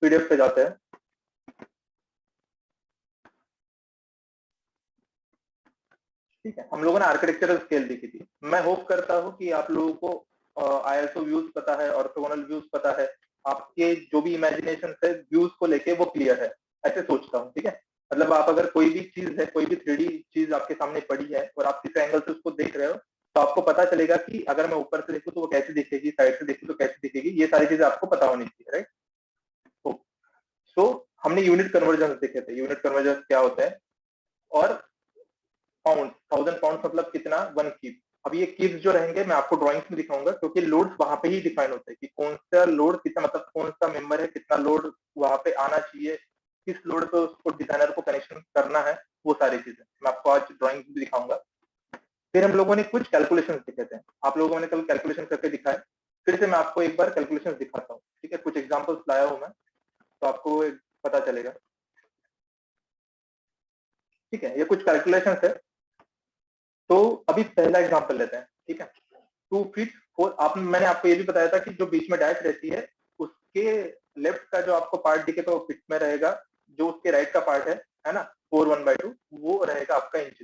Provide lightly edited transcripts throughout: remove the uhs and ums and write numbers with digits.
PDF पे जाते हैं। ठीक है, हम लोगों ने आर्किटेक्चरल स्केल देखी थी। मैं होप करता हूँ कि आप लोगों को आईएसओ व्यूज पता है, ऑर्थोगोनल व्यूज पता है, आपके जो भी इमेजिनेशन है व्यूज को लेके वो क्लियर है, ऐसे सोचता हूँ। ठीक है, मतलब आप अगर कोई भी चीज है, कोई भी 3D चीज आपके सामने पड़ी है और आप किस एंगल से उसको देख रहे हो, तो आपको पता चलेगा कि अगर मैं ऊपर से देखूं तो वो कैसे दिखेगी, साइड से देखूं तो कैसे दिखेगी, ये सारी चीजें आपको पता होनी चाहिए, राइट। तो हमने यूनिट कन्वर्जन देखे थे। यूनिट कन्वर्जन क्या होता है, और पाउंड, 1000 पाउंड मतलब कितना, 1 कीप। अब ये कीप्स जो रहेंगे मैं आपको ड्राइंग्स में दिखाऊंगा, क्योंकि लोड्स वहां पे ही डिफाइन होते हैं कि कौन सा लोड कितना, मतलब कौन सा मेंबर है, कितना लोड वहां पे आना चाहिए, किस लोड पे उसको डिजाइनर को कनेक्शन करना है, वो सारी चीजें मैं आपको आज ड्राइंग्स भी दिखाऊंगा। फिर हम लोगों ने कुछ कैलकुलेशन दिखे थे, आप लोगों ने कल कैलकुलेशन करके दिखाए, फिर से मैं आपको एक बार कैलकुलेशन दिखाता हूँ। ठीक है, कुछ एग्जाम्पल्स लाया हूँ मैं, तो आपको पता चलेगा। ठीक है, ये कुछ कैलकुलेशन है। तो अभी पहला एग्जाम्पल लेते हैं। ठीक है, 2 फीट 4, मैंने आपको ये भी बताया था कि जो बीच में डैश रहती है उसके लेफ्ट का जो आपको पार्ट दिखेगा वो फीट में रहेगा, जो उसके राइट का पार्ट है ना, 4 1/2, वो रहेगा आपका इंच।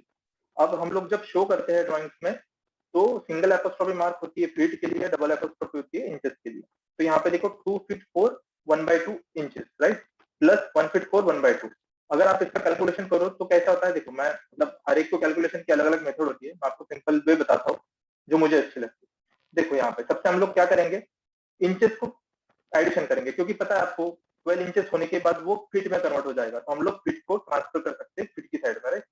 अब हम लोग जब शो करते हैं ड्राइंग्स में, तो सिंगल एपोस्ट्रोफी मार्क होती है फीट के लिए, डबल एपोस्ट्रोफी होती है इंचेस के लिए। तो यहाँ पे देखो 2 feet 4 1/2 inches, right, plus 1 feet 4 1/2। अगर आप इसका कैलकुलेशन करो तो कैसा होता है, देखो मैं मतलब हर एक को कैलकुलेशन की अलग अलग मेथड होती है, मैं आपको सिंपल वे बताता हूँ जो मुझे अच्छी लगती है। देखो यहाँ पे सबसे हम लोग क्या करेंगे, इंचेस को एडिशन करेंगे, क्योंकि पता है आपको 12 इंचेस होने के बाद वो फीट में कन्वर्ट हो जाएगा, तो हम लोग फीट को ट्रांसफर कर सकते हैं फीट की साइड में, राइट।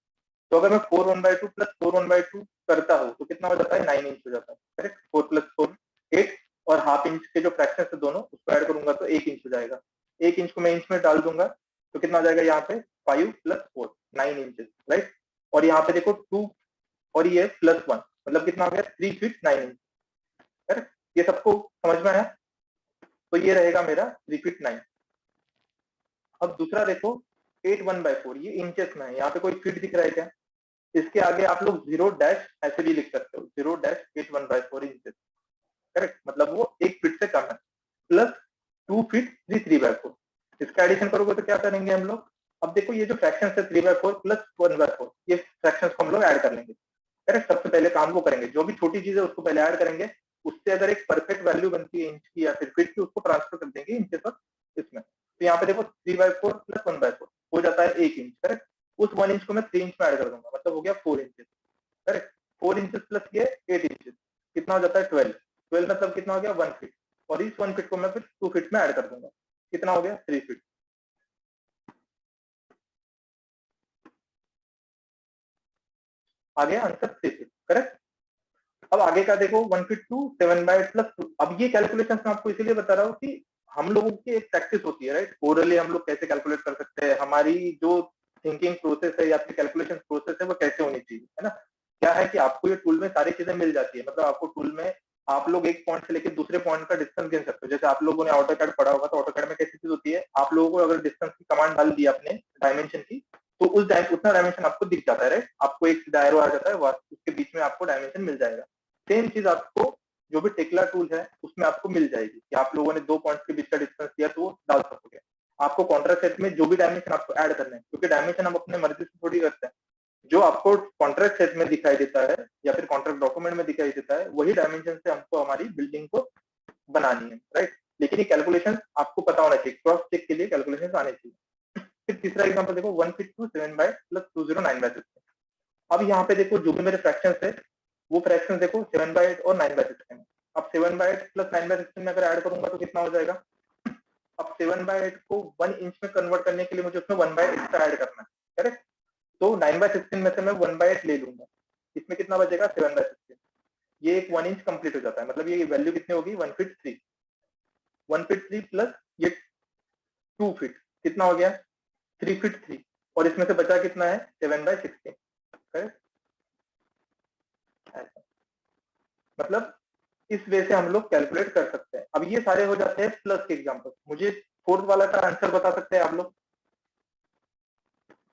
तो अगर मैं 4 1/2 प्लस 4 1/2 करता हूँ तो कितना हो जाता है, 9 इंच हो जाता है, करेक्ट। 4 प्लस 4 8, और हाफ इंच के जो फ्रैक्शन है दोनों उसको ऐड करूंगा तो 1 इंच हो जाएगा। 1 इंच को मैं इंच में डाल दूंगा तो कितना आ जाएगा यहाँ पे, 5 प्लस 4 9 इंचेस, राइट। और यहाँ पे देखो 2 और ये प्लस 1 मतलब कितना हो गया, 3 फीट 9 इंच, करेक्ट। ये सबको समझ में है, तो ये रहेगा मेरा 3 फीट 9। अब दूसरा देखो 8 1/4, ये इंचेस में है, यहाँ पे कोई फीट दिख रहा है क्या, इसके आगे आप लोग 0 डैश ऐसे भी लिख सकते हो, 0 - 8 1/4 इंचेस, करेक्ट, मतलब वो 1 फीट से कम है, प्लस 2 फीट 3 3/4। इसका एडिशन करोगे तो क्या करेंगे हम लोग, अब देखो ये जो फ्रैक्शन है 3/4 प्लस 1/4, ये फ्रैक्शन को हम लोग ऐड कर लेंगे, करेक्ट। सबसे पहले काम को करेंगे, जो भी छोटी चीज है उसको पहले ऐड करेंगे, उससे अगर एक परफेक्ट वैल्यू बनती है इंच की या फिर फीट की, उसको ट्रांसफर कर देंगे इंचेस और इसमें। तो यहाँ पे देखो 3/4 प्लस 1/4 हो जाता है 1 इंच, करेक्ट। उस 1 इंच को मैं 3 इंच में ऐड कर दूंगा, मतलब हो गया 4 इंचेस, करेक्ट। 4 इंचेस प्लस ये 8 इंचेस, कितना हो जाता है 12। मतलब कितना हो गया, 1 फीट। और इस 1 फीट को मैं फिर 2 फीट में ऐड कर दूंगा, कितना हो गया 3 फीट। आ गया आंसर 3 फीट, करेक्ट। अब आगे का देखो 1 फीट 2 7/8 प्लस 2। अब ये कैलकुलेशन मैं आपको इसीलिए बता रहा हूँ कि हम लोगों की एक प्रैक्टिस होती है, राइट। ओरली हम लोग कैसे कैलकुलेट कर सकते हैं, हमारी जो थिंकिंग प्रोसेस है या फिर कैलकुलेशन प्रोसेस है वो कैसे होनी चाहिए, है ना। क्या है कि आपको ये टूल में सारी चीजें मिल जाती है, मतलब आपको टूल में आप लोग एक पॉइंट से लेकर दूसरे पॉइंट का डिस्टेंस गिन सकते हो। जैसे आप लोगों ने ऑटोकैड पढ़ा होगा, तो ऑटोकैड में कैसी चीज होती है, आप लोगों को अगर डिस्टेंस की कमांड डाल दी आपने डायमेंशन की, तो उतना डायमेंशन आपको दिख जाता है, राइट। आपको एक सीधा एरो आ जाता है, उसके बीच में आपको डायमेंशन मिल जाएगा। सेम चीज आपको जो भी टेक्ला टूल है उसमें आपको मिल जाएगी कि आप लोगों ने 2 पॉइंट्स के बीच का डिस्टेंस दिया तो वो डाल सकोगे। आपको कॉन्ट्रैक्ट सेट में जो भी डायमेंशन आपको ऐड करना है, क्योंकि डायमेंशन हम अपने मर्जी से थोड़ी करते हैं, जो आपको कॉन्ट्रैक्ट सेट में दिखाई देता है या फिर कॉन्ट्रैक्ट डॉक्यूमेंट में दिखाई देता है, वही डायमेंशन से हमको हमारी बिल्डिंग को बनानी है, राइट। लेकिन ये कैलकुलेशन आपको पता होना चाहिए, क्रॉस चेक के लिए कैलकुलेशन आने चाहिए। फिर तीसरा एग्जाम्पल देखो 1 फीट 2 7/प्लस 2 0 9/16। अब यहाँ पे देखो जो भी मेरे फ्रैक्शन है वो फ्रैक्शन देखो 7/8 और 9/16। अब 7/8 प्लस 9/16 में अगर ऐड करूंगा तो कितना हो जाएगा। अब 7/8 को 1 इंच में कन्वर्ट करने के लिए मुझे उसमें 1/8 एक्स्ट्रा ऐड करना है, करेक्ट। तो 9/16 में से मैं 1/8 ले लूंगा, इसमें कितना बचेगा 7/16। ये एक 1 इंच कंप्लीट हो जाता है, मतलब ये वैल्यू कितनी होगी 1 फीट 3। 1 फीट 3 प्लस ये 2 फीट, कितना हो गया 3 फीट 3। और इसमें से बचा कितना है 7/16, करेक्ट। मतलब इस वे से हम लोग कैलकुलेट कर सकते हैं। अब ये सारे हो जाते हैं प्लस के एग्जांपल। मुझे फोर्थ वाला का आंसर बता सकते हैं आप लोग,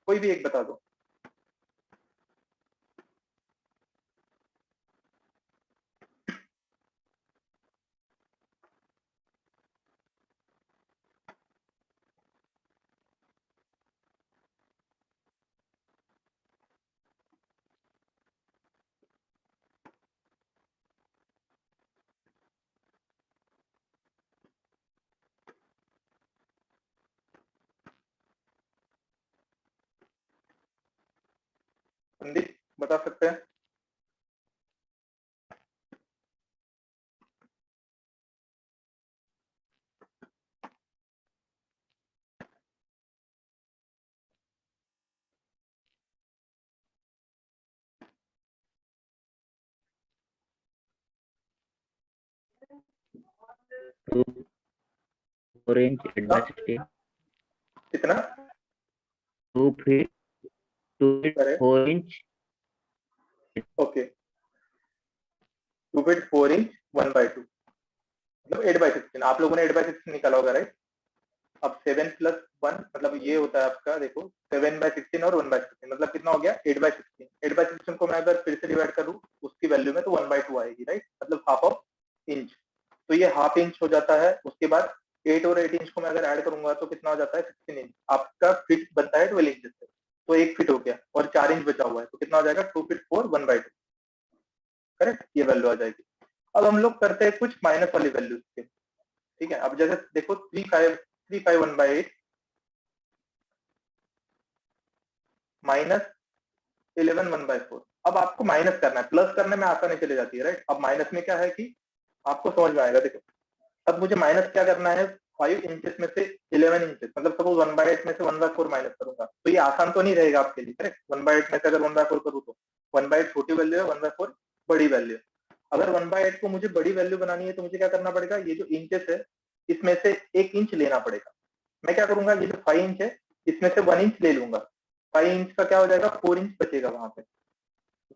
कोई भी एक बता दो। संदीप बता सकते हैं? टू 4 इंच 8/16 कितना? 2 feet 2 feet 4 inch okay 2 feet 4 inch 1/2 मतलब 8/16। आप लोगों ने 8/16 निकाला होगा राइट? अब 7 + 1 मतलब ये होता है आपका, देखो 7/16 और 1/16 मतलब कितना हो गया 8/16। 8/16 को मैं अगर फिर से डिवाइड करूं उसकी वैल्यू में तो 1/2 आएगी राइट, मतलब हाफ ऑफ इंच। तो ये हाफ इंच हो जाता है। उसके बाद 8 और 8 इंच को मैं अगर ऐड करूंगा तो कितना हो जाता है 16 इंच। आपका फीट बनता है 12 इंच से, तो 1 फीट हो गया और 4 इंच बचा हुआ है, तो कितना हो जाएगा 2 फीट 4 1/2। करेक्ट, ये वैल्यू आ जाएगी। अब हम लोग करते हैं कुछ माइनस वाली वैल्यूज के, ठीक है। अब जैसे देखो 351/8 माइनस 11 1/4। अब आपको माइनस करना है, प्लस करने में आसानी चली जाती है राइट। अब माइनस में क्या है कि आपको समझ में आएगा। देखो अब मुझे माइनस क्या करना है, 5 इंचेस में से 11 इंचेस, मतलब सपोज 1/8 में से 1/4 माइनस करूंगा, तो ये आसान तो नहीं रहेगा आपके लिए करेक्ट। 1/8 में से अगर 1/4 करूँ तो 1/8 छोटी वैल्यू है, 1/4 बड़ी वैल्यू है। अगर 1/8 को मुझे बड़ी वैल्यू बनानी है तो मुझे क्या करना पड़ेगा, ये जो इंचेस है इसमें से 1 इंच लेना पड़ेगा। मैं क्या करूंगा, ये जो 5 इंच है इसमें से 1 इंच ले लूंगा। 5 इंच का क्या हो जाएगा, 4 इंच बचेगा वहां पे।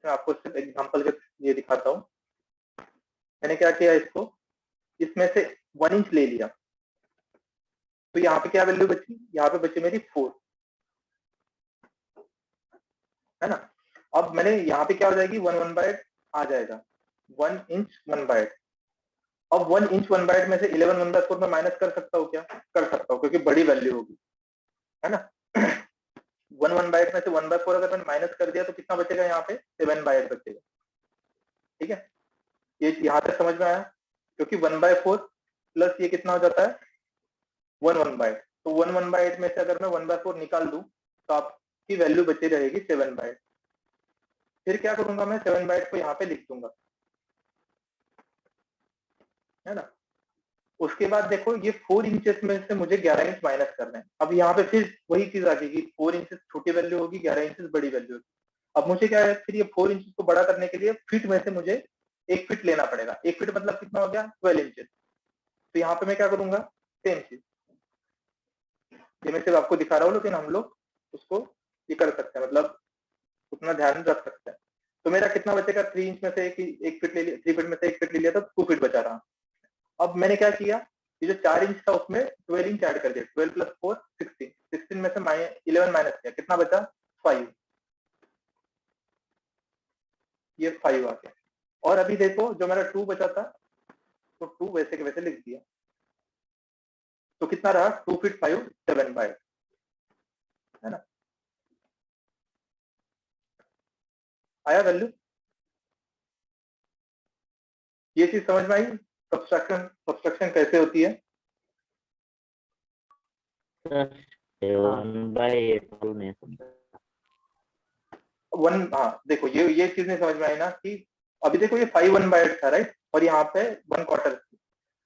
मैं आपको सिर्फ एग्जांपल के ये दिखाता हूँ। मैंने क्या किया, इसको इसमें से 1 इंच ले लिया, तो यहाँ पे क्या वैल्यू बची, यहाँ पे बची मेरी 4, है ना। अब मैंने यहाँ पे क्या हो जाएगी 1/8 आ जाएगा, 1 इंच 1/8। अब 1 इंच 1/8 में से 11 1/4 में माइनस कर सकता हूँ क्या, कर सकता हूँ क्योंकि बड़ी वैल्यू होगी, है ना। 1 1/8 में से 1/4 अगर मैंने माइनस कर दिया तो कितना बचेगा, यहाँ पे 7/8 बचेगा। ठीक है, ये यहाँ तक समझ में आया। क्योंकि 1/4 प्लस ये कितना हो जाता है 1 1/8, तो 1 1/8 में से अगर मैं 1/4 निकाल दूं तो आपकी वैल्यू बची रहेगी 7/8। फिर क्या करूंगा, मैं 7/8 को यहाँ पे लिख दूंगा, है ना। उसके बाद देखो ये 4 इंचेस में से मुझे 11 इंच माइनस करना है। अब यहाँ पे फिर वही चीज आ गई, 4 इंचेस छोटी वैल्यू होगी, 11 इंचेस बड़ी वैल्यू होगी। अब मुझे क्या है, फिर ये 4 इंचेस को बड़ा करने के लिए फीट में से मुझे 1 फीट लेना पड़ेगा। 1 फीट मतलब कितना हो गया 12 इंचेस। तो यहाँ पे मैं क्या करूंगा, सेम चीज, ये मैं सिर्फ आपको दिखा रहा हूँ, लेकिन हम लोग उसको ये कर सकते हैं, मतलब उतना ध्यान रख सकते हैं। तो मेरा कितना बचेगा, 3 इंच में से एक फीट ले लिया, 3 फीट में से 1 फीट ले लिया, तो 2 फीट बचा रहा। अब मैंने क्या किया, ये जो 4 इंच था उसमें 12 इंच ऐड कर दिया, 12 + 4 16, 16 में से 11 माइनस किया, कितना बचा 5, ये 5 आ गया। और अभी देखो जो मेरा 2 बचा था, तो 2 वैसे के वैसे लिख दिया, तो कितना रहा 2 फीट 5 7/8, है ना। आया वैल्यू, ये चीज समझ में आई, सब्सट्रैक्शन सब्सट्रैक्शन कैसे होती है। 1/8 में वन, हाँ देखो ये चीज नहीं समझ में आई ना कि अभी देखो ये 5 1/8 था राइट, और यहाँ पे 1/4।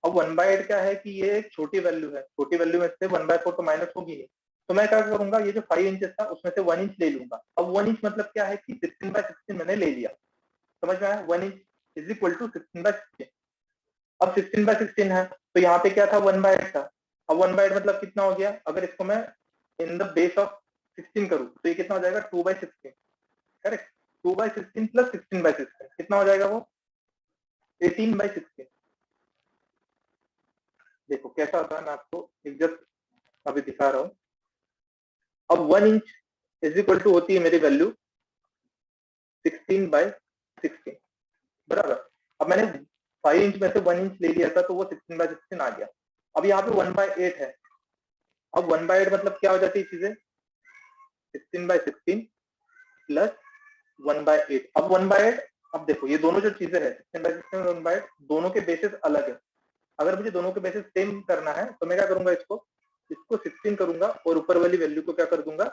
अब 1/8 क्या है कि ये एक छोटी वैल्यू है, छोटी वैल्यू में से 1/4 तो माइनस होगी नहीं। तो मैं क्या करूंगा, ये जो 5 इंचेस था उसमें से 1 इंच ले लूंगा। अब 1 इंच मतलब क्या है कि 16/16 मैंने ले लिया, समझ में आया। 1 इंच इज इक्वल टू 16/16। अब 16/16 है तो यहाँ पे क्या था 1/8 था। अब 1/8 मतलब कितना हो गया, अगर इसको मैं इन द बेस ऑफ 16 करूँ तो ये कितना हो जाएगा 2/16। करेक्ट, 2/16 प्लस 16/16 कितना हो जाएगा वो 18/16। देखो कैसा होता है, मैं आपको एक जस्ट अभी दिखा रहा हूँ। अब 1 इंच इज इक्वल टू होती है मेरी वैल्यू 16/16, बराबर। अब मैंने 5 इंच में से 1 इंच ले लिया था तो वो 16/16 आ गया। अब यहाँ पे 1/8 है। अब 1/8 मतलब क्या हो जाती है चीजें, 16/16 प्लस 1/8। अब 1/8, अब देखो ये दोनों जो चीजें है 16/16 और 1/8 दोनों के बेसिस अलग है। अगर मुझे दोनों के बेसिस सेम करना है तो मैं क्या करूंगा, इसको 16 करूंगा और ऊपर वाली वैल्यू को क्या कर दूंगा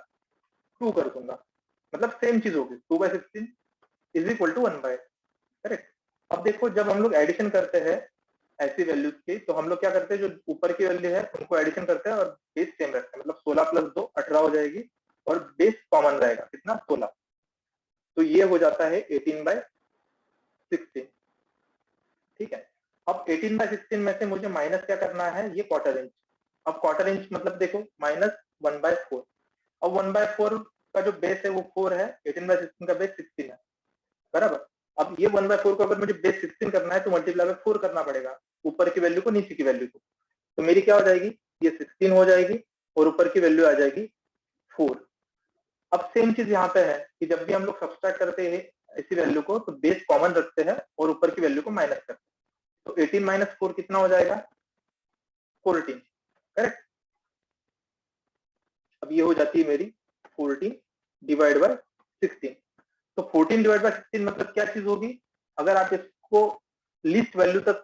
2 कर दूंगा। मतलब सेम चीज होगी, 2/16 इज इक्वल टू 1/8, करेक्ट। अब देखो जब हम लोग एडिशन करते हैं ऐसी वैल्यूज की, तो हम लोग क्या करते हैं, जो ऊपर की वैल्यू है उनको एडिशन करते हैं और बेस सेम रखते हैं, मतलब 16 + 2 18 हो जाएगी और बेस कॉमन रहेगा कितना, 16। तो ये हो जाता है 18/16, ठीक है। अब 18/16 में से मुझे माइनस क्या करना है, ये क्वार्टर इंच। अब क्वार्टर इंच मतलब देखो -1/4। अब 1/4 का जो बेस है वो 4 है, 18/16 का बेस 16 है, बराबर। अब ये 1/4 को अगर मुझे बेस 16 करना है तो मल्टीप्लाई बाय 4 करना पड़ेगा, ऊपर की वैल्यू को नीचे की वैल्यू को। तो मेरी क्या हो जाएगी, ये 16 हो जाएगी और ऊपर की वैल्यू आ जाएगी 4। अब सेम चीज यहाँ पे है कि जब भी हम लोग सब्सट्रैक्ट करते हैं इसी वैल्यू को, तो बेस कॉमन रखते हैं और ऊपर की वैल्यू को माइनस करते हैं। तो 18 - 4 कितना हो जाएगा, 14, करेक्ट। अब ये हो जाती है मेरी 14 डिवाइड बाय 16। तो 14 डिवाइड बाय 16 मतलब क्या चीज होगी, अगर आप इसको लीस्ट वैल्यू तक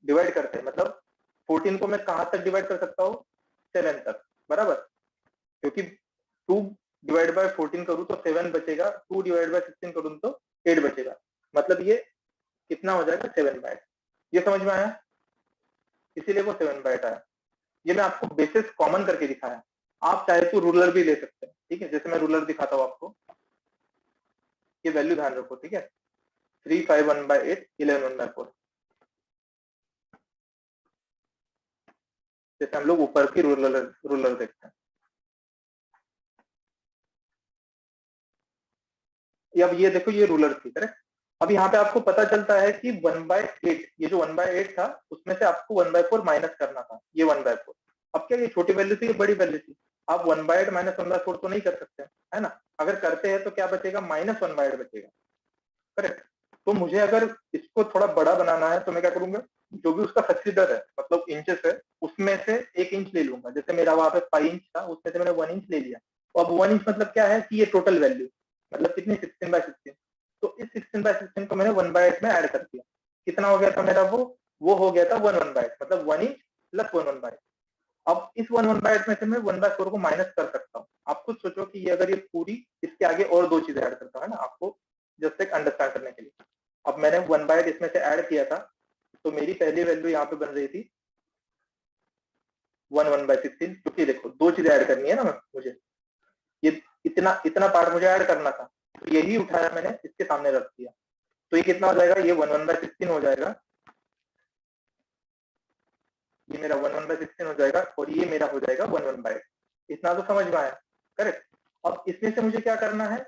डिवाइड करते हैं, मतलब 14 को मैं कहां तक डिवाइड कर सकता हूँ, 7 तक, बराबर। क्योंकि 2 डिवाइड बाय 14 करूँ तो 7 बचेगा, 2 डिवाइड बाय 16 करूँ तो 8 बचेगा, मतलब ये कितना हो जाएगा, 7/8। ये समझ में आया, इसीलिए वो 7/8 आया। ये मैं आपको बेसिस कॉमन करके दिखाया, आप चाहे तो रूलर भी ले सकते हैं, ठीक है। जैसे मैं रूलर दिखाता हूँ आपको, ये वैल्यू ध्यान रखो, ठीक है। 3 5 1/8 11 1/4, जैसे हम लोग ऊपर की रूलर देखते हैं। अब ये देखो, ये रूलर थी, करेक्ट। अब यहाँ पे आपको पता चलता है कि 1/8, ये जो 1/8 था उसमें से आपको 1/4 माइनस करना था, ये 1/4। अब क्या ये छोटी वैल्यू थी, ये बड़ी वैल्यू थी, आप 1/8 माइनस 1/4 तो नहीं कर सकते, है ना। अगर करते हैं तो क्या बचेगा, -1/8 बचेगा, करेक्ट। तो मुझे अगर इसको थोड़ा बड़ा बनाना है तो मैं क्या करूंगा, जो भी उसका सक्सीडर है, मतलब इंचेस है, उसमें से 1 इंच ले लूंगा। जैसे मेरा वहां पे 5 इंच था, उसमें से मैंने 1 इंच ले लिया। तो अब 1 इंच मतलब क्या है कि ये टोटल वैल्यू, मतलब कितनी, 16/16। तो इस 16/16 को मैंने 1/8 में ऐड कर दिया। कितना हो गया था मेरा, वो हो गया था 1/8, मतलब 1 इंच प्लस 1/8। अब इस 1/8 में से मैं 1/4 को माइनस कर सकता हूँ। आप खुद सोचो कि ये अगर ये पूरी, इसके आगे और 2 चीजें ऐड करता है ना, आपको जस्ट एक अंडरस्टैंड करने के लिए। अब मैंने 1/8 इसमें से ऐड किया था, तो मेरी पहली वैल्यू यहाँ पे बन रही थी 1/16, क्योंकि देखो 2 चीजें ऐड करनी है ना मुझे, ये इतना इतना पार्ट मुझे ऐड करना था, तो यही उठाया मैंने, इसके सामने रख दिया। तो ये कितना हो जाएगा, ये 1/16 हो जाएगा, ये मेरा 1/16 हो जाएगा, और ये मेरा हो जाएगा 1/8। इतना तो समझ में आया, करेक्ट। अब इसमें से मुझे क्या करना है,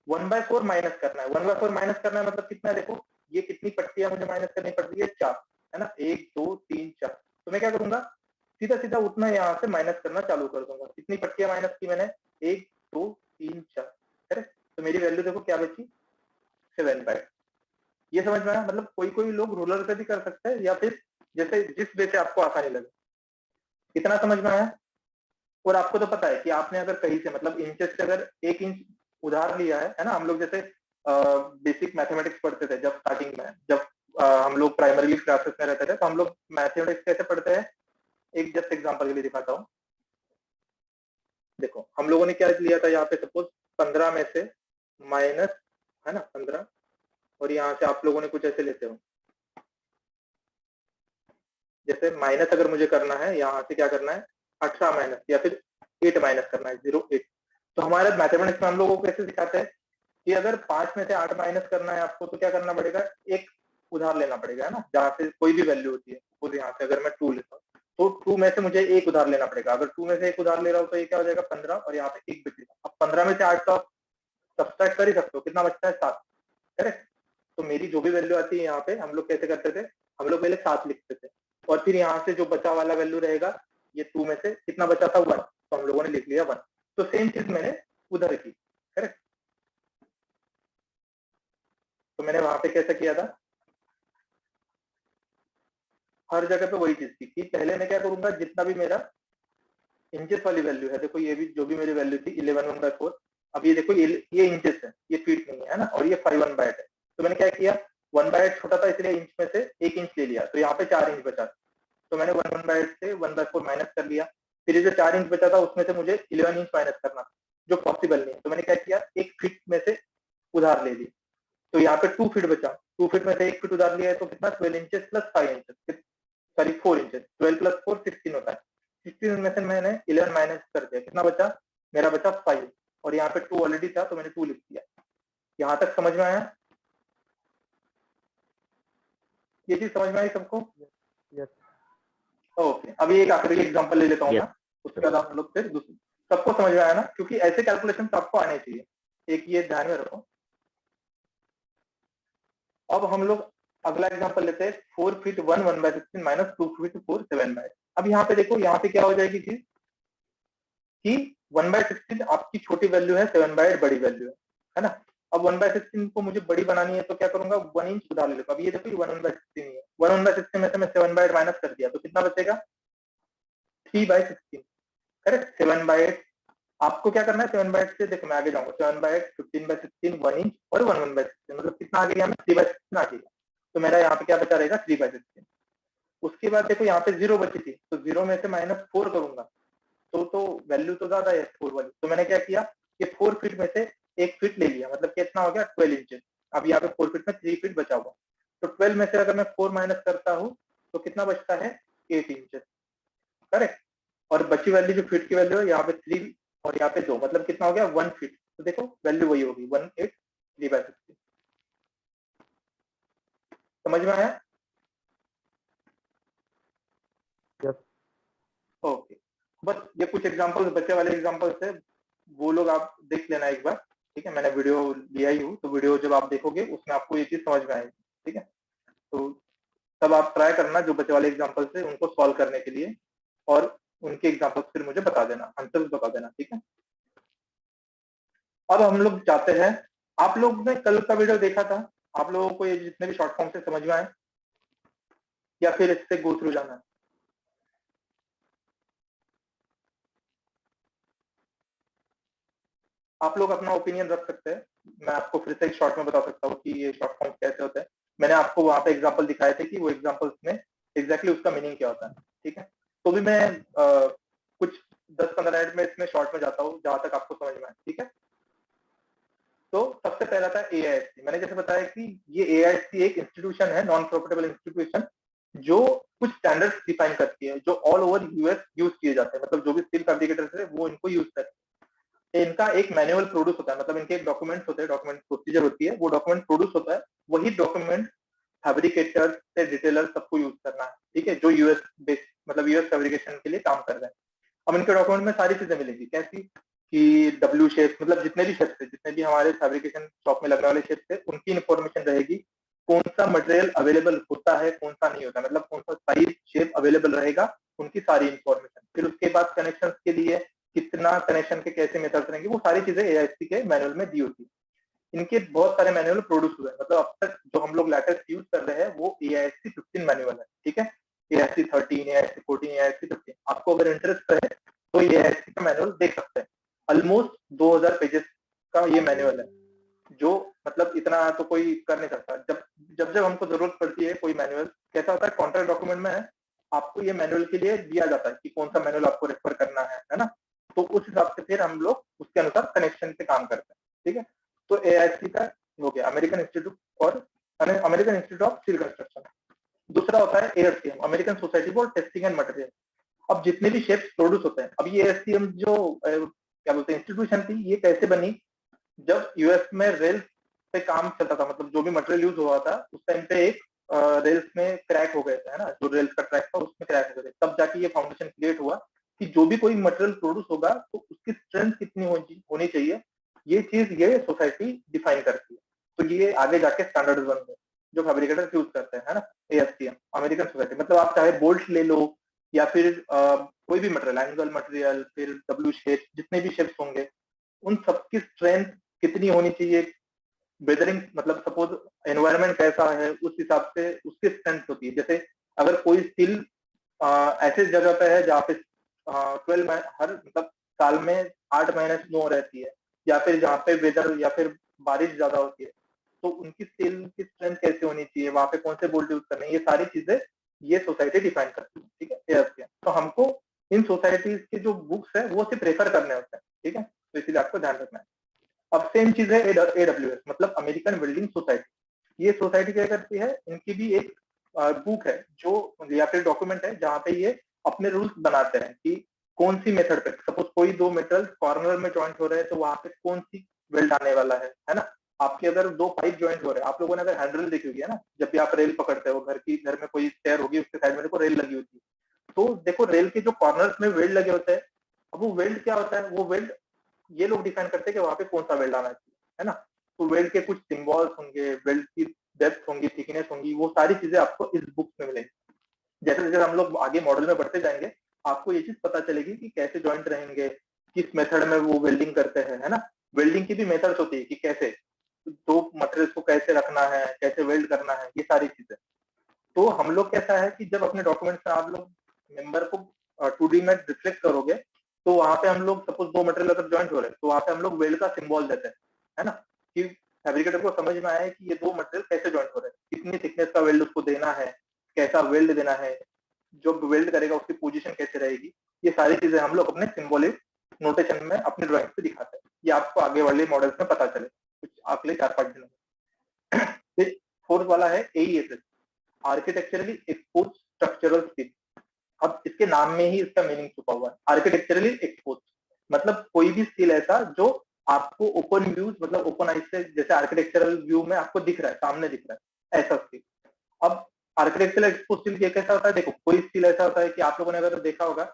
1/4 माइनस करना है। 1/4 माइनस करना है मतलब कितना है, देखो ये कितनी पट्टियां मुझे माइनस करनी पड़ रही है, 4, है ना, 1 2 3 4। तो मैं क्या करूंगा, सीधा सीधा उतना यहाँ से माइनस करना चालू कर दूंगा। कितनी पट्टियां माइनस की मैंने, 1 2 3 4, करेक्ट। तो मेरी वैल्यू देखो क्या बची, 7/8। ये समझ में आया, मतलब कोई कोई लोग रूलर से भी कर सकते हैं, या फिर जैसे जिस वे से आपको आसानी लगे। इतना समझ में आया। और आपको तो पता है कि आपने अगर कहीं से, मतलब इंचेस से अगर 1 इंच उधार लिया है ना, हम लोग जैसे बेसिक मैथमेटिक्स पढ़ते थे जब स्टार्टिंग में, जब हम लोग प्राइमरी क्लासेस में रहते थे, तो हम लोग मैथमेटिक्स कैसे पढ़ते हैं, एक जस्ट एग्जांपल के लिए दिखाता हूँ। देखो हम लोगों ने क्या लिया था यहाँ पे, सपोज 15 में से माइनस, है ना, 15, और यहाँ से आप लोगों ने कुछ ऐसे लेते हो, जैसे माइनस अगर मुझे करना है, यहाँ से क्या करना है, 18 माइनस, या फिर 8 माइनस करना है, 0 8। तो हमारे मैथमेटिक्स में हम लोगों को कैसे सिखाते हैं कि अगर 5 में से 8 माइनस करना है आपको, तो क्या करना पड़ेगा, एक उधार लेना पड़ेगा, है ना, जहाँ से कोई भी वैल्यू होती है। खुद यहाँ से अगर मैं 2 लेता हूँ, तो 2 में से मुझे एक उधार लेना पड़ेगा। अगर 2 में से एक उधार ले रहा हूँ तो ये क्या हो जाएगा, 15, और यहाँ पे एक बचेगा। अब 15 में से 8 तो आप सब्सट्रैक्ट कर ही सकते हो, कितना बचता है, 7, करेक्ट। तो मेरी जो भी वैल्यू आती है यहाँ पे, हम लोग कैसे करते थे, हम लोग पहले 7 लिखते थे, और फिर यहाँ से जो बचा वाला वैल्यू रहेगा, ये 2 में से कितना बचा था, 1, तो हम लोगों ने लिख लिया 1। तो सेम चीज मैंने उधर की, करेक्ट। तो मैंने वहां पे कैसा किया था, हर जगह पे वही चीज थी कि पहले मैं क्या करूंगा, जितना भी मेरा इंचेस वाली वैल्यू है, देखो ये भी जो भी मेरी वैल्यू थी 11 1/4। अब ये देखो, ये इंचेस है, ये फीट नहीं है ना, और ये 5 1/8 है। तो मैंने क्या किया, 1/8 छोटा था, इसलिए इंच में से 1 इंच ले लिया, तो यहाँ पे 4 इंच बचा। तो मैंने 1/8 से 1/4 माइनस कर लिया। फिर ये जो 4 इंच बचा था उसमें से मुझे 11 इंच माइनस करना था, जो पॉसिबल नहीं है। तो मैंने क्या किया, 1 फीट में से उधार ले ली, तो यहाँ पे 2 फीट बचा, 2 फीट में से 1 फीट उधार लिया है, तो कितना 12 inches plus 5 inches, sorry 4 inches, 12 plus 4 16 होता है। 16 में से मैंने 11 माइनस कर दिया, कितना बचा, मेरा बचा 5, और यहाँ पे 2 ऑलरेडी था तो मैंने 2 लिख दिया। यहाँ तक समझ में आया? ये चीज समझ में आई सबको? ओके, अभी एक आखिरी एग्जांपल ले लेता हूँ मैं, उसके बाद आप लोग फिर सबको समझ में आया ना, क्योंकि ऐसे कैलकुलेशन आपको आने चाहिए, एक ये ध्यान में रखो। अब हम लोग अगला एग्जांपल लेते हैं, 4 फीट 1 1/16 माइनस 2 फीट 4 7/। अब यहाँ पे देखो, यहाँ पे क्या हो जाएगी चीज कि 1/16 आपकी छोटी वैल्यू है, 7/8 बड़ी वैल्यू है ना। अब 1/16 को मुझे बड़ी बनानी है तो क्या करूंगा, 1 इंच उधार ले लूंगा। अब ये देखो 1/16 है, 1/16 में से मैं 7/8 माइनस कर दिया तो कितना बचेगा, 3/16, करेक्ट। 7/8 आपको क्या करना है, 7/8 से देखो मैं आगे जाऊंगा, 7/8 15/16 1 इंच और 1/16, मतलब कितना आ गया, 3/16 आ गया। तो मेरा यहाँ पे क्या बचा रहेगा, 3/16। उसके बाद देखो यहाँ पे 0 बची थी, तो 0 में से -4 करूंगा तो वैल्यू तो ज्यादा है 4 वाली, तो मैंने क्या किया, ये 4 फीट में से 1 फीट ले लिया, मतलब कितना हो गया 12 इंचेस। अब यहाँ पे 4 फीट में 3 फीट बचा हुआ, तो 12 में से अगर मैं 4 माइनस करता हूँ तो कितना बचता है, 8 इंचेस, करेक्ट। और बची वैल्यू जो फीट की वैल्यू है, यहाँ पे 3 और यहाँ पे 2, मतलब कितना हो गया 1 फीट। तो देखो वैल्यू वही होगी 183/16। समझ में आया? ओके, बस ये कुछ एग्जांपल्स बच्चे वाले एग्जांपल्स है, वो लोग आप देख लेना एक बार, ठीक है। मैंने वीडियो लिया ही हूँ, तो वीडियो जब आप देखोगे उसमें आपको ये चीज समझ में आएगी, ठीक है। तो तब आप ट्राई करना जो बच्चे वाले एग्जांपल्स है उनको सॉल्व करने के लिए, और उनके एग्जांपल्स फिर मुझे बता देना, आंसर्स बता देना, ठीक है। अब हम लोग जाते हैं, आप लोग ने कल का वीडियो देखा था, आप लोगों को ये जितने भी शॉर्ट फॉर्म से समझ में आए, या फिर इससे गो थ्रू जाना है? आप लोग अपना ओपिनियन रख सकते हैं, मैं आपको फिर से एक शॉर्ट में बता सकता हूँ कि ये शॉर्ट फॉर्म कैसे होते हैं। मैंने आपको वहां पे एग्जांपल दिखाए थे कि वो एग्जांपल्स में एग्जैक्टली उसका मीनिंग क्या होता है, ठीक है। तो भी मैं कुछ 10-15 मिनट में इसमें शॉर्ट में जाता हूँ जहां तक आपको समझ में आए, ठीक है। तो सबसे पहला था AISC। मैंने जैसे बताया कि ये AISC एक इंस्टीट्यूशन है, नॉन प्रॉफिटेबल इंस्टीट्यूशन, जो कुछ स्टैंडर्ड्स डिफाइन करती है, जो ऑल ओवर यूएस यूज किए जाते हैं, मतलब जो भी स्टील फैब्रिकेटर्स है वो इनको यूज करते हैं। इनका एक मैनुअल प्रोड्यूस होता है, मतलब इनके एक डॉक्यूमेंट्स होते हैं, डॉक्यूमेंट प्रोसीजर होती है, वो डॉक्यूमेंट प्रोड्यूस होता है, वही डॉक्यूमेंट फैब्रिकेटर्स से डिटेलर सबको यूज करना है, ठीक है, जो यूएस बेस्ड, मतलब यूएस फैब्रिकेशन के लिए काम कर रहे हैं। अब इनके डॉक्यूमेंट में सारी चीजें मिलेगी, कैसी कि डब्ल्यू शेप, मतलब जितने भी शेप्स थे, जितने भी हमारे फैब्रिकेशन शॉप में लगने वाले शेप्स थे, उनकी इन्फॉर्मेशन रहेगी, कौन सा मटेरियल अवेलेबल होता है, कौन सा नहीं होता, मतलब कौन सा साइज शेप अवेलेबल रहेगा, उनकी सारी इन्फॉर्मेशन। फिर उसके बाद कनेक्शन के लिए कितना कनेक्शन के कैसे मेथड्स रहेंगे, वो सारी चीजें AISC के मैनुअल में दी होती है। इनके बहुत सारे मैनुअल प्रोड्यूस हुए हैं, मतलब अब तक जो हम लोग लेटेस्ट यूज कर रहे हैं वो AISC 15 मैनुअल है, ठीक है। AISC 13, AISC 14, AISC 15, आपको अगर इंटरेस्ट है तो ये AISC का मैनुअल देख सकते हैं। ऑलमोस्ट 2000 पेजेस का ये मैनुअल है, जो मतलब इतना तो कोई कर नहीं सकता। जब जब हमको जरूरत पड़ती है कोई मैनुअल, कैसा होता है, कॉन्ट्रैक्ट डॉक्यूमेंट में है, आपको ये मैनुअल के लिए दिया जाता है कि कौन सा मैनुअल आपको रेफर करना है ना। तो उस हिसाब से फिर हम लोग उसके अनुसार कनेक्शन पे काम करते हैं, ठीक है। तो AISC का हो गया, American institute of steel construction. दूसरा होता है ASTM, American society for testing and material. अब जितने भी शेप्स प्रोड्यूस होते हैं, अब ये ASTM जो क्या बोलते हैं इंस्टीट्यूशन थी, ये कैसे बनी, जब यूएस में रेल्स पे काम चलता था, मतलब जो भी मटेरियल यूज हुआ था उस टाइम पे एक रेल्स में क्रैक हो गए थे, है ना, जो रेल्स का ट्रैक था उसमें क्रैक हो गए थे, तब जाके ये फाउंडेशन क्रिएट हुआ कि जो भी कोई मटेरियल प्रोड्यूस होगा तो उसकी स्ट्रेंथ कितनी होनी चाहिए, ये चीज ये सोसाइटी डिफाइन करती है। तो ये आगे जाके स्टैंडर्ड्स बन गए जो फैब्रिकेटर यूज करते हैं, है ना। ASTM अमेरिकन सोसाइटी, मतलब आप चाहे बोल्ट ले लो या फिर कोई भी मटेरियल, एंगल मटेरियल, फिर डब्ल्यू शेप, जितने भी शेप्स होंगे उन सबकी स्ट्रेंथ कितनी होनी चाहिए, वेदरिंग, मतलब सपोज एनवायरनमेंट कैसा है उस हिसाब से उसकी स्ट्रेंथ होती है। जैसे अगर कोई स्टील ऐसे जगह पे है जहाँ पे 12 हर मतलब साल में 8 महीने स्नो रहती है, या फिर जहाँ पे वेदर या फिर बारिश ज्यादा होती है, तो उनकी स्टील की स्ट्रेंथ कैसे होनी चाहिए, वहां पे कौन से बोल्ट यूज करने, ये सारी चीजें ये सोसाइटी डिफाइन करती है, ठीक है। तो हमको इन सोसाइटीज के जो बुक्स है वो सिर्फ रेफर करने होते हैं, ठीक है। तो इसलिए आपको ध्यान रखना है। अब सेम चीज है AWS, मतलब अमेरिकन वेल्डिंग सोसाइटी। ये सोसाइटी क्या करती है, इनकी भी एक बुक है जो या फिर डॉक्यूमेंट है जहाँ पे ये अपने रूल्स बनाते हैं कि कौन सी मेथड पे, सपोज कोई दो मेटल कॉर्नर में ज्वाइंट हो रहे हैं तो वहां पे कौन सी वेल्ड आने वाला है ना। आपके अगर दो पाइप ज्वाइंट हो रहे हैं, आप लोगों ने अगर हैंडल देखी होगी है ना, जब भी आप रेल पकड़ते हो, घर में कोई स्टेयर होगी उसके साइड में देखो रेल लगी होती है, तो देखो रेल के जो कॉर्नर्स में वेल्ड लगे होते हैं, अब वो वेल्ड क्या होता है, वो वेल्ड ये लोग डिफाइन करते हैं कि वहां पे कौन सा वेल्ड आना चाहिए, है ना। तो वेल्ड के कुछ सिंबल्स होंगे, वेल्ड की डेप्थ होंगी, थिकनेस होंगी, वो सारी चीजें आपको इस बुक में मिलेंगी। जैसे जैसे हम लोग आगे मॉडल में बढ़ते जाएंगे, आपको ये चीज पता चलेगी कि कैसे जॉइंट रहेंगे, किस मेथड में वो वेल्डिंग करते हैं, है ना। वेल्डिंग की भी मेथड्स होती है कि कैसे दो मटेरियल्स को कैसे रखना है, कैसे वेल्ड करना है, ये सारी चीजें। तो हम लोग कैसा है कि जब अपने डॉक्यूमेंट्स में आप लोग मेंबर को 2D में रिफ्लेक्ट करोगे, तो वहां पे हम लोग सपोज दो मटेरियल अगर ज्वाइंट हो रहे हैं तो वहां पे हम लोग वेल्ड का सिंबल देते हैं, है ना, कि फैब्रिकेटर को समझ में आए कि ये दो मटेरियल कैसे ज्वाइंट हो रहे हैं, कितनी थिकनेस का वेल्ड उसको देना है, कैसा वेल्ड देना है, जो वेल्ड करेगा उसकी पोजीशन कैसे रहेगी, ये सारी चीजें हम लोग अपने सिंबॉलिक नोटेशन में अपने ड्राइंग पे दिखाते हैं। ये आपको आगे वाले मॉडल्स में पता चले कुछ अगले 4-5 दिनों में। फोर्थ वाला है AESS, architecturally expose structural steel. अब इसके नाम में ही इसका मीनिंग छुपा हुआ है, आर्किटेक्चरली एक्सपोज मतलब कोई भी स्टील ऐसा जो आपको ओपन व्यूज, मतलब ओपन आइज से, जैसे आर्किटेक्चरल व्यू में आपको दिख रहा है, सामने दिख रहा है, ऐसा स्टील। अब आर्किटेक्चरल एक्सपोज स्टील कैसा होता है, देखो कोई स्टील ऐसा होता है कि आप लोगों ने अगर देखा होगा,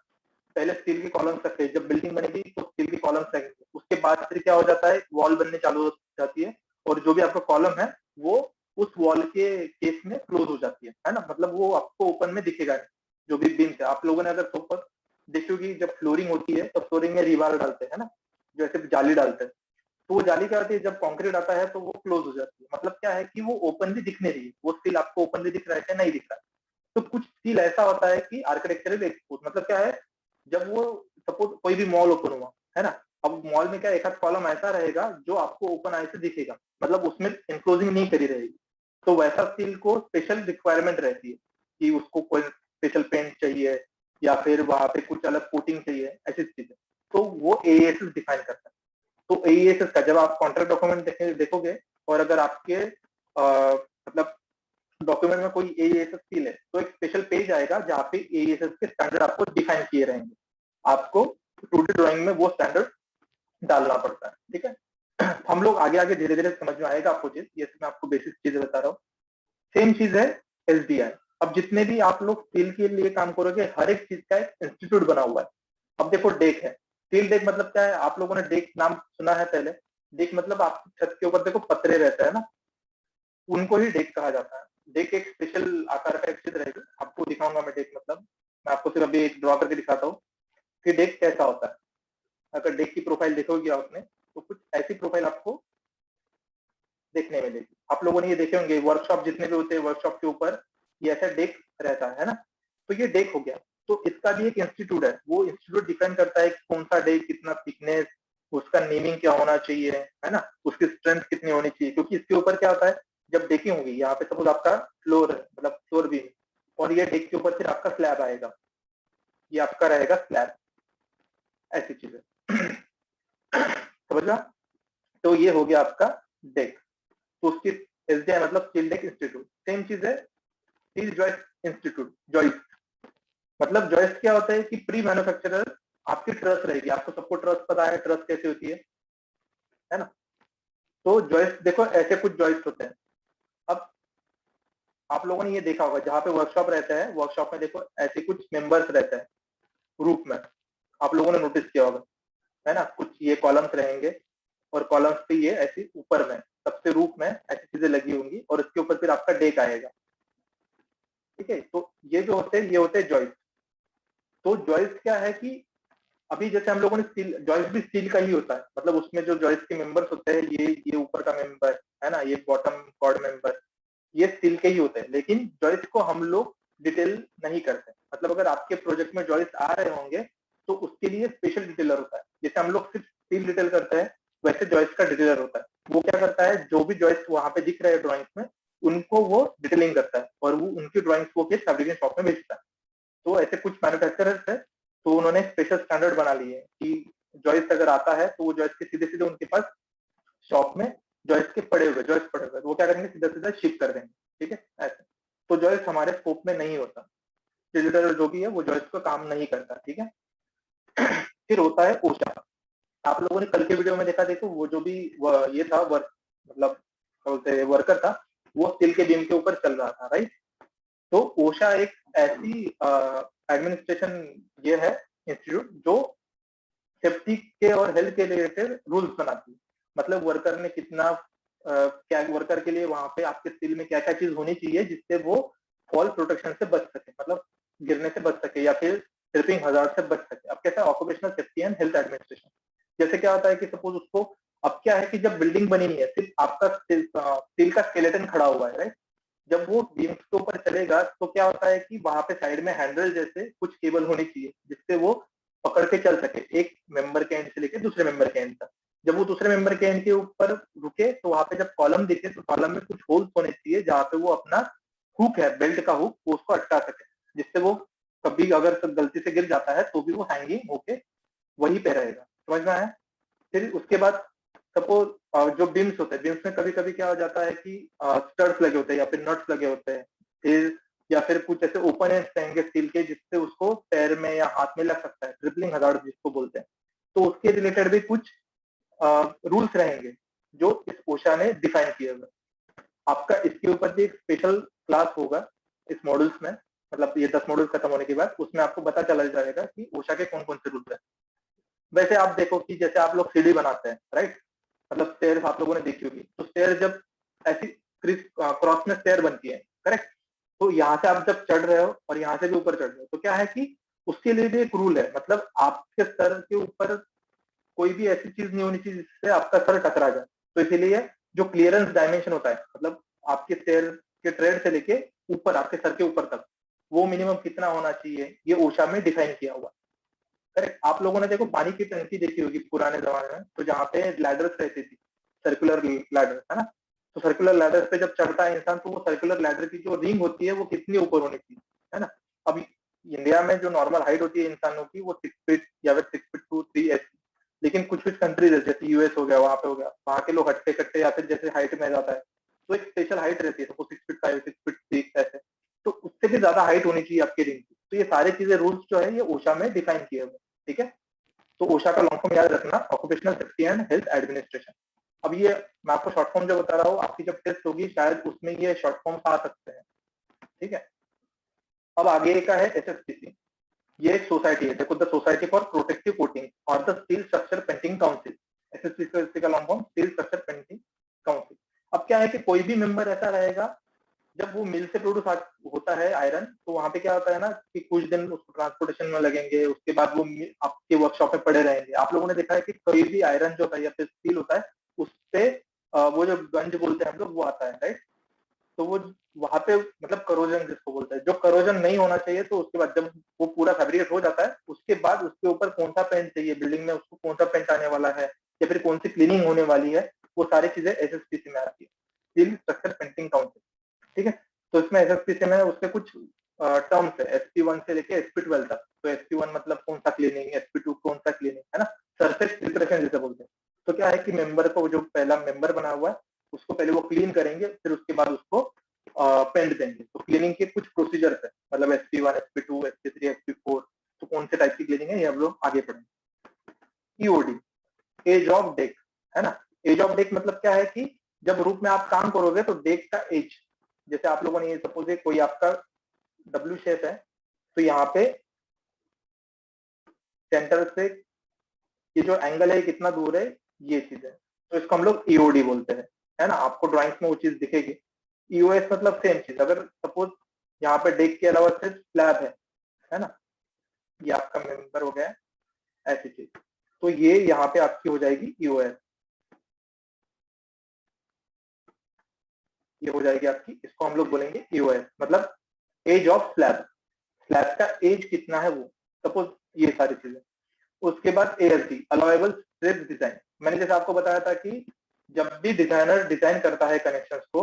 पहले स्टील की कॉलम्स रखते हैं, जब बिल्डिंग बनेगी तो स्टील की कॉलम्स लगेंगे, उसके बाद फिर क्या हो जाता है, वॉल बनने चालू हो जाती है, और जो भी आपका कॉलम है वो उस वॉल के केस में क्लोज हो जाती है ना, मतलब वो आपको ओपन में दिखेगा नहीं। जो भी बीम्स है, आप लोगों ने अगर ऊपर देखी होगी, जब फ्लोरिंग होती है तो फ्लोरिंग में रिबार डालते हैं ना, जैसे जाली डालते हैं, तो वो जाली क्या होती है, जब कंक्रीट आता है तो वो क्लोज हो जाती है। मतलब क्या है कि वो ओपनली दिख नहीं रही है, वो स्टील आपको ओपनली दिख रहा है नहीं दिख रहा है। तो कुछ स्टील ऐसा होता है कि आर्किटेक्चरल एक्सपोज, मतलब क्या है, जब वो सपोज कोई भी मॉल ओपन हुआ है ना, अब मॉल में क्या एक आध कॉलम ऐसा रहेगा जो आपको ओपन आई से दिखेगा, मतलब उसमें इनक्लोजिंग नहीं करी रहेगी, तो वैसा स्टील को स्पेशल रिक्वायरमेंट रहती है कि उसको कोई स्पेशल पेंट चाहिए या फिर वहां पे कुछ अलग कोटिंग चाहिए, ऐसी चीजें, तो वो AESS डिफाइन करता है। तो AESS का जब आप कॉन्ट्रैक्ट डॉक्यूमेंट देखोगे, और अगर आपके मतलब डॉक्यूमेंट में कोई AESS स्टील है, तो एक स्पेशल पेज आएगा जहाँ पे AESS के स्टैंडर्ड आपको डिफाइन किए रहेंगे, आपको 2D ड्राइंग में वो स्टैंडर्ड डालना पड़ता है, ठीक है। हम लोग आगे आगे धीरे धीरे समझ में आएगा आपको चीज, ये मैं आपको बेसिक चीजें बता रहा हूँ। सेम चीज है SDI। अब जितने भी आप लोग स्टील के लिए काम करोगे, हर एक चीज का एक इंस्टीट्यूट बना हुआ है। अब देखो डेक है, स्टील डेक मतलब क्या है, आप लोगों ने डेक नाम सुना है पहले, डेक मतलब आपकी छत के ऊपर देखो पतरे रहते हैं ना, उनको ही डेक कहा जाता है। डेक एक स्पेशल आकार का एक चीज रहेगी, आपको दिखाऊंगा मैं डेक मतलब, मैं आपको सिर्फ अभी एक ड्रॉ करके दिखाता हूँ कि डेक कैसा होता है। अगर डेक की प्रोफाइल देखोगे आपने, तो कुछ ऐसी प्रोफाइल आपको देखने मिलेगी। आप लोगों ने ये देखे होंगे वर्कशॉप जितने भी होते हैं, वर्कशॉप के ऊपर ये ऐसा डेक रहता है ना, तो ये डेक हो गया। तो इसका भी एक इंस्टीट्यूट है, वो इंस्टीट्यूट डिपेंड करता है कि कौन सा डेक, कितना थिकनेस, उसका नेमिंग क्या होना चाहिए, है ना, उसकी स्ट्रेंथ कितनी होनी चाहिए, क्योंकि इसके ऊपर क्या होता है, जब डेकिंग होगी, यहाँ पे सपोज आपका फ्लोर है, मतलब फ्लोर भी, और ये डेक के ऊपर फिर आपका स्लैब आएगा, ये आपका रहेगा स्लैब, ऐसी चीजें। समझ गया। तो ये हो गया आपका डेक। तो उसकी SDI मतलब स्टील डेक इंस्टीट्यूट। सेम चीज है स्टील जॉइस्ट इंस्टीट्यूट। जॉइस्ट मतलब जॉइस्ट क्या होता है कि प्री मैन्युफैक्चरर आपकी ट्रस्ट रहेगी, आपको सबको ट्रस्ट पता है ट्रस्ट कैसे होती है ना। तो जॉइस्ट देखो ऐसे कुछ जॉइस्ट होते हैं। अब आप लोगों ने ये देखा होगा जहाँ पे वर्कशॉप रहता है, वर्कशॉप में देखो ऐसे कुछ मेंबर्स रहते हैं ग्रुप में, आप लोगों ने नोटिस किया होगा, है ना, कुछ ये कॉलम्स रहेंगे और कॉलम्स पे ये ऐसे ऊपर में सबसे रूप में ऐसी चीजें लगी होंगी, और इसके ऊपर फिर आपका डेक आएगा, ठीक है। तो ये जो होते हैं ये होते हैं जॉइस्ट। तो जॉइस्ट क्या है कि अभी जैसे हम लोगों ने स्टील, जॉइस्ट भी स्टील का ही होता है, मतलब उसमें जो जॉइस्ट के मेंबर्स होते हैं, ये ऊपर का मेंबर है ना, ये बॉटम कॉर्ड मेंबर, ये स्टील के ही होते हैं, लेकिन जॉइस्ट को हम लोग डिटेल नहीं करते। मतलब अगर आपके प्रोजेक्ट में जॉइस्ट आ रहे होंगे तो उसके लिए स्पेशल डिटेलर होता है। जैसे हम लोग सिर्फ स्टील डिटेल करते हैं, वैसे जॉइस्ट का डिटेलर होता है। वो क्या करता है, जो भी जॉइस्ट वहां पे दिख रहे हैं ड्रॉइंग्स में, उनको वो डिटेलिंग करता है और वो उनकी ड्रॉइंग्स को फिर फैब्रिकेशन शॉप में बेचता है। तो ऐसे कुछ मैन्युफैक्चरर्स है, तो उन्होंने स्पेशल स्टैंडर्ड बना लिए कि जॉइस्ट अगर आता है तो वो जॉइस्ट के सीधे सीधे उनके पास शॉप में जॉइस्ट के पड़े हुए तो वो क्या करेंगे, सीधा सीधा शिप कर देंगे, ठीक है ऐसे। तो जॉइस्ट हमारे स्कोप में नहीं होता, डिजिटल जो भी है वो जॉइस्ट का काम नहीं करता, ठीक है। फिर होता है ओशा। आप लोगों ने कल के वीडियो में देखो वो जो भी ये था वर्क, मतलब बोलते हैं वर्कर था, वो स्टील के बीम के ऊपर चल रहा था, राइट। तो ओशा एक ऐसी एडमिनिस्ट्रेशन ये है इंस्टीट्यूट जो सेफ्टी के और हेल्थ के रिलेटेड रूल्स बनाती है। मतलब वर्कर ने कितना क्या वर्कर के लिए वहां पे आपके स्टील में क्या क्या चीज होनी चाहिए जिससे वो फॉल प्रोटेक्शन से बच सके, मतलब गिरने से बच सके या फिर ट्रिपिंग हजार्ड से बच सके। अब कैसा occupational safety and health administration, जैसे क्या होता है कि सपोज उसको, अब क्या है कि जब बिल्डिंग बनी नहीं है, सिर्फ आपका स्टील का स्केलेटन खड़ा हुआ है, राइट। जब वो बीम्स के ऊपर चलेगा तो क्या होता है कि वहां पे साइड में हैंडल जैसे कुछ केबल होनी चाहिए जिससे वो पकड़ के चल सके, एक मेंबर के एंड से लेकर दूसरे मेंबर के एंड तक। जब वो दूसरे मेंबर के एंड के ऊपर रुके तो वहां पे जब कॉलम दिखे तो कॉलम में कुछ होल्स होने चाहिए जहाँ पे वो अपना हुक है, बेल्ट का हुक, वो उसको अटका सके, जिससे वो कभी अगर गलती से गिर जाता है तो भी वो हैंगिंग होके वहीं पे रहेगा। समझ में आया। फिर उसके बाद सपोज जो बिम्स होते हैं, बिम्स में कभी कभी क्या हो जाता है कि स्टड्स लगे होते हैं या फिर नट्स लगे होते हैं, फिर या फिर कुछ ऐसे ओपन एंड्स रहेंगे स्टील के जिससे उसको पैर में या हाथ में लग सकता है, ट्रिपलिंग हजार्ड जिसको बोलते हैं। तो उसके रिलेटेड भी कुछ रूल्स रहेंगे जो इस ओशा ने डिफाइन किए हुए। आपका इसके ऊपर भी एक स्पेशल क्लास होगा इस मॉड्यूल्स में, मतलब ये 10 मॉड्यूल खत्म होने के बाद उसमें आपको पता चला जाएगा कि ओशा के कौन कौन से रूल्स है। वैसे आप देखो कि जैसे आप लोग सीढ़ी बनाते हैं, राइट, मतलब स्टेयर्स आप लोगों ने देखी होगी, तो स्टेयर जब ऐसी क्रॉस में स्टेयर बनती है, करेक्ट, तो यहाँ से आप जब चढ़ रहे हो और यहाँ से भी ऊपर चढ़ रहे हो तो क्या है कि उसके लिए भी एक रूल है, मतलब आपके सर के ऊपर कोई भी ऐसी चीज नहीं होनी चाहिए जिससे आपका सर टकरा जाए। तो इसीलिए जो क्लियरेंस डायमेंशन होता है, मतलब आपके स्टेयर के ट्रेड से लेके ऊपर आपके सर के ऊपर तक, वो मिनिमम कितना होना चाहिए ये ओशा में डिफाइन किया हुआ। करेक्ट। आप लोगों ने देखो पानी की टंकी देखी होगी पुराने जमाने में, तो जहाँ पे लैडर्स रहती थी, सर्कुलर लैडर, है ना। तो सर्कुलर लैडर पे जब चढ़ता है इंसान तो वो सर्कुलर लैडर की जो रिंग होती है वो कितनी ऊपर होनी चाहिए, है ना। अब इंडिया में जो नॉर्मल हाइट होती है इंसानों की वो 6 फीट या फिर 6 फीट 2 3 ऐसी, लेकिन कुछ कुछ कंट्रीज है जैसे यूएस हो गया, वहां पे हो गया, वहां के लोग हटते कट्टे या फिर जैसे हाइट में जाता है तो एक स्पेशल हाइट रहती है, तो 6 फीट 5 6 फीट 6 ऐसे, तो उससे भी ज्यादा हाइट होनी चाहिए आपकी रिंग की। तो ये सारी चीजें रूल्स जो है ये ओशा में डिफाइन किए हुए, ठीक है। तो ओशा का लॉन्ग फॉर्म याद रखना, occupational safety and health administration. अब ये मैं आपको शॉर्ट फॉर्म जो बता रहा हूँ, आपकी जब टेस्ट होगी शायद उसमें ये शॉर्ट फॉर्म आ सकते हैं, ठीक है। अब आगे का है एसएसपीसी। ये एक सोसाइटी है, देखो, the society for protective coating और the steel structure painting council. SSPC का long form steel structure painting council. अब क्या है कि कोई भी मेंबर ऐसा रहेगा, जब वो मिल से प्रोड्यूस होता है आयरन, तो वहां पे क्या होता है ना कि कुछ दिन उसको ट्रांसपोर्टेशन में लगेंगे, उसके बाद वो आपके वर्कशॉप में पड़े रहेंगे। आप लोगों ने देखा है कि कोई भी आयरन जो होता है या फिर स्टील होता है उस पे वो जो गंज बोलते हैं हम लोग वो आता है, राइट। तो वो वहां पे मतलब करोजन जिसको बोलते हैं, जो करोजन नहीं होना चाहिए, तो उसके बाद जब वो पूरा फैब्रिकेट हो जाता है उसके बाद उसके ऊपर कौन सा पेंट चाहिए बिल्डिंग में, उसको कौन सा पेंट आने वाला है या फिर कौन सी क्लीनिंग होने वाली है, वो सारी चीजें एसएसपीसी में आती है, स्टील स्ट्रक्चर पेंटिंग काउंसिल, ठीक है। तो इसमें एसएसपीसी में उसके कुछ टर्म्स है, SP1 से लेके SP12 तक। तो SP1 मतलब कौन सा क्लीनिंग, SP2 कौन सा क्लीनिंग, है ना, सरफेस प्रिपरेशन जिसे बोलते हैं। तो क्या है कि मेंबर को, जो पहला मेंबर बना हुआ है उसको पहले वो क्लीन करेंगे, फिर उसके बाद उसको पेंट देंगे। तो क्लीनिंग के कुछ प्रोसीजर्स है, मतलब SP1 SP2 SP3 SP4, तो कौन से टाइप की क्लीनिंग है ये हम लोग आगे पढ़ेंगे। ईओडी, एज ऑफ डेक, है ना। एज ऑफ डेक मतलब क्या है कि जब रूप में आप काम करोगे तो डेक का एज, जैसे आप लोगों ने ये सपोज कोई आपका डब्ल्यू शेप है, तो यहाँ पे सेंटर से ये जो एंगल है कितना दूर है, ये चीज है, तो इसको हम लोग ईओडी बोलते हैं, है ना। आपको ड्राइंग्स में वो चीज दिखेगी। ईओएस मतलब सेम चीज, अगर सपोज यहाँ पे डेक के अलावा सिर्फ स्लैब है ना, ये आपका मेंबर हो गया ऐसी चीज, तो ये यहाँ पे आपकी हो जाएगी ईओएस, ये हो जाएगी आपकी, इसको हम लोग बोलेंगे ईओएस, मतलब एज ऑफ स्लैब, स्लैब का एज कितना है वो, सपोज ये सारी चीजें। उसके बाद ASD, अलाउएबल स्ट्रिप डिजाइन। मैंने जैसे आपको बताया था कि जब भी डिजाइनर डिजाइन करता है कनेक्शंस को,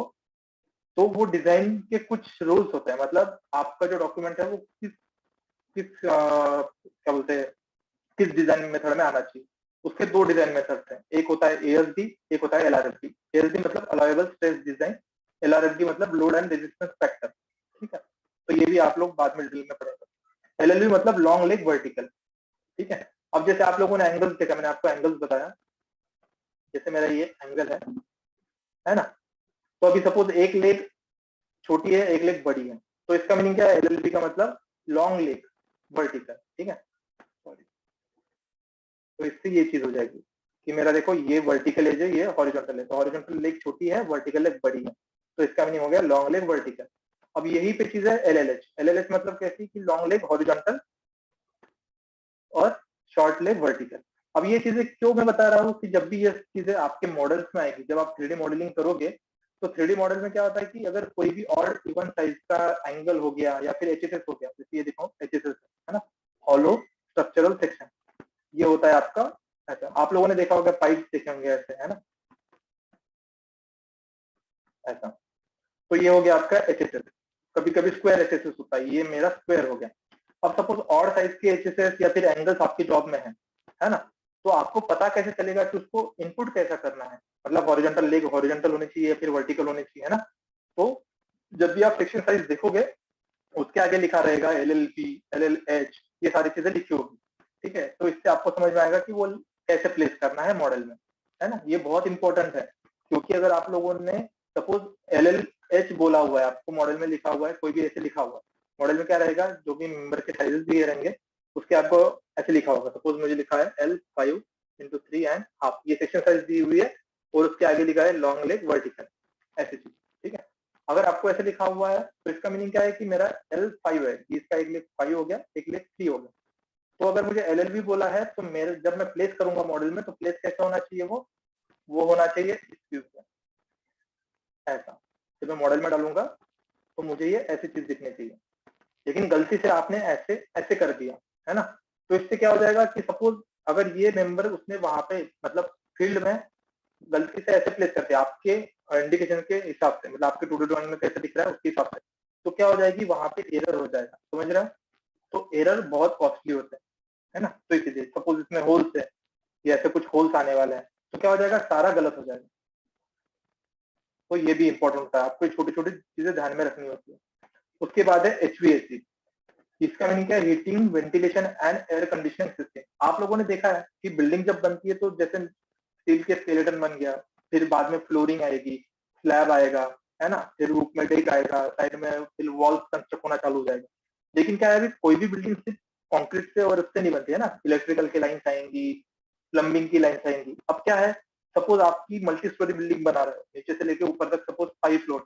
तो वो डिजाइन के कुछ रूल्स होते हैं, मतलब आपका जो डॉक्यूमेंट है वो किस क्या बोलते हैं, किस डिजाइन मेथड में आना चाहिए। उसके दो डिजाइन मेथड्स हैं, एक होता है ASD, एक होता है LRFD। ASD मतलब अलाउएबल स्ट्रेस डिजाइन, LRFD मतलब लोड एंड रेजिस्टेंस फैक्टर, ठीक है। तो ये भी आप लोग बाद में डिटेल में पढ़ेंगे। LLV मतलब लॉन्ग लेग वर्टिकल, ठीक है। अब जैसे आप लोगों ने एंगल्स देखा, मैंने आपको एंगल्स बताया, जैसे मेरा ये एंगल है ना। तो अभी सपोज एक लेग छोटी है, एक लेग बड़ी है, तो इसका मीनिंग क्या है, LLV का मतलब लॉन्ग लेग वर्टिकल, ठीक है। तो इससे ये चीज हो जाएगी कि मेरा देखो ये वर्टिकल एज है, ये हॉरिजॉन्टल है, तो हॉरिजॉन्टल लेग छोटी है, वर्टिकल लेग बड़ी है, तो इसका मीनिंग हो गया लॉन्ग लेग वर्टिकल। अब यही पे चीज है LLH। LLH मतलब कैसी कि लॉन्ग लेग हॉरिजॉन्टल और शॉर्ट लेग वर्टिकल। अब ये चीजें क्यों मैं बता रहा हूँ कि जब भी ये चीजें आपके मॉडल्स में आएगी, जब आप 3D मॉडलिंग करोगे, तो 3D मॉडल में क्या होता है कि अगर कोई भी और इवन साइज का एंगल हो गया या फिर HSS हो गया, जैसे ये देखो HSS है ना, हॉलो स्ट्रक्चरल सेक्शन, ये होता है आपका ऐसा। आप लोगों ने देखा होगा पाइप देखे होंगे ऐसे, है ना, ऐसा। तो ये हो गया आपका HSS। कभी कभी स्क्वायर HSS होता है, ये मेरा स्क्वायर हो गया। अब सपोज और साइज के HSS या फिर एंगल्स आपकी जॉब में है ना, तो आपको पता कैसे चलेगा कि उसको इनपुट कैसा करना है, मतलब हॉरिजॉन्टल लेग हॉरिजॉन्टल होनी चाहिए या फिर वर्टिकल होनी चाहिए, है ना। तो जब भी आप सेक्शन साइज देखोगे, उसके आगे लिखा रहेगा LLP, LLH, ये सारी चीजें लिखी होगी, ठीक है। तो इससे आपको समझ में आएगा कि वो कैसे प्लेस करना है मॉडल में, है ना। ये बहुत इंपॉर्टेंट है, क्योंकि अगर आप लोगों ने सपोज LLH बोला हुआ है, आपको मॉडल में लिखा हुआ है, कोई भी ऐसे लिखा हुआ है, मॉडल में क्या रहेगा, जो भी मेंबर के साइजेस दिए रहेंगे उसके आपको ऐसे लिखा होगा। सपोज मुझे लिखा है L5x3.5, ये सेक्शन साइज दी हुई है, और उसके आगे लिखा है लॉन्ग लेग वर्टिकल, ऐसी चीज, ठीक है। अगर आपको ऐसे लिखा हुआ है तो इसका मीनिंग क्या है कि मेरा L5 है, इसका एक लेग 5 हो गया, एक लेग 3 हो गया। तो अगर मुझे LLV बोला है, तो मेरे जब मैं प्लेस करूंगा मॉडल में, तो प्लेस कैसा होना चाहिए, वो होना चाहिए इस व्यू में, ऐसा। जब मैं मॉडल में डालूंगा तो मुझे ये ऐसी चीज दिखनी चाहिए, लेकिन गलती से आपने ऐसे ऐसे कर दिया, है ना। तो इससे क्या हो जाएगा कि सपोज अगर ये मेंबर उसने वहां पे मतलब फील्ड में गलती से ऐसे प्लेस करते हैं आपके इंडिकेशन के हिसाब से, मतलब आपके 2D ड्राइंग में कैसे दिख रहा है उसके हिसाब से, तो क्या हो जाएगी, वहां पे एरर हो जाएगा, समझ रहे हो। तो एरर बहुत कॉस्टली होते हैं, है ना। तो इसीलिए सपोज इसमें होल्स है, या ऐसे कुछ होल्स आने वाले हैं, तो क्या हो जाएगा, सारा गलत हो जाएगा। तो ये भी इंपॉर्टेंट होता है, आपको छोटी छोटी चीजें ध्यान में रखनी होती है। उसके बाद है HVAC। इसका मीनिंग क्या है, heating ventilation and air conditioning system. आप लोगों ने देखा है कि बिल्डिंग जब बनती है, तो जैसे स्टील के स्केलेटन बन गया, फिर बाद में फ्लोरिंग आएगी, स्लैब आएगा, है ना, फिर रूफ में डेक आएगा, साइड में फिर वॉल कंस्ट्रक्ट होना चालू हो जाएगा। लेकिन क्या है, अभी कोई भी बिल्डिंग सिर्फ कंक्रीट से और उससे नहीं बनती है ना, इलेक्ट्रिकल की लाइन्स आएंगी, प्लम्बिंग की लाइन्स आएंगी। अब क्या है, सपोज आपकी मल्टी स्टोरी बिल्डिंग बना रहे हो, नीचे से लेके ऊपर तक सपोज 5 फ्लोर,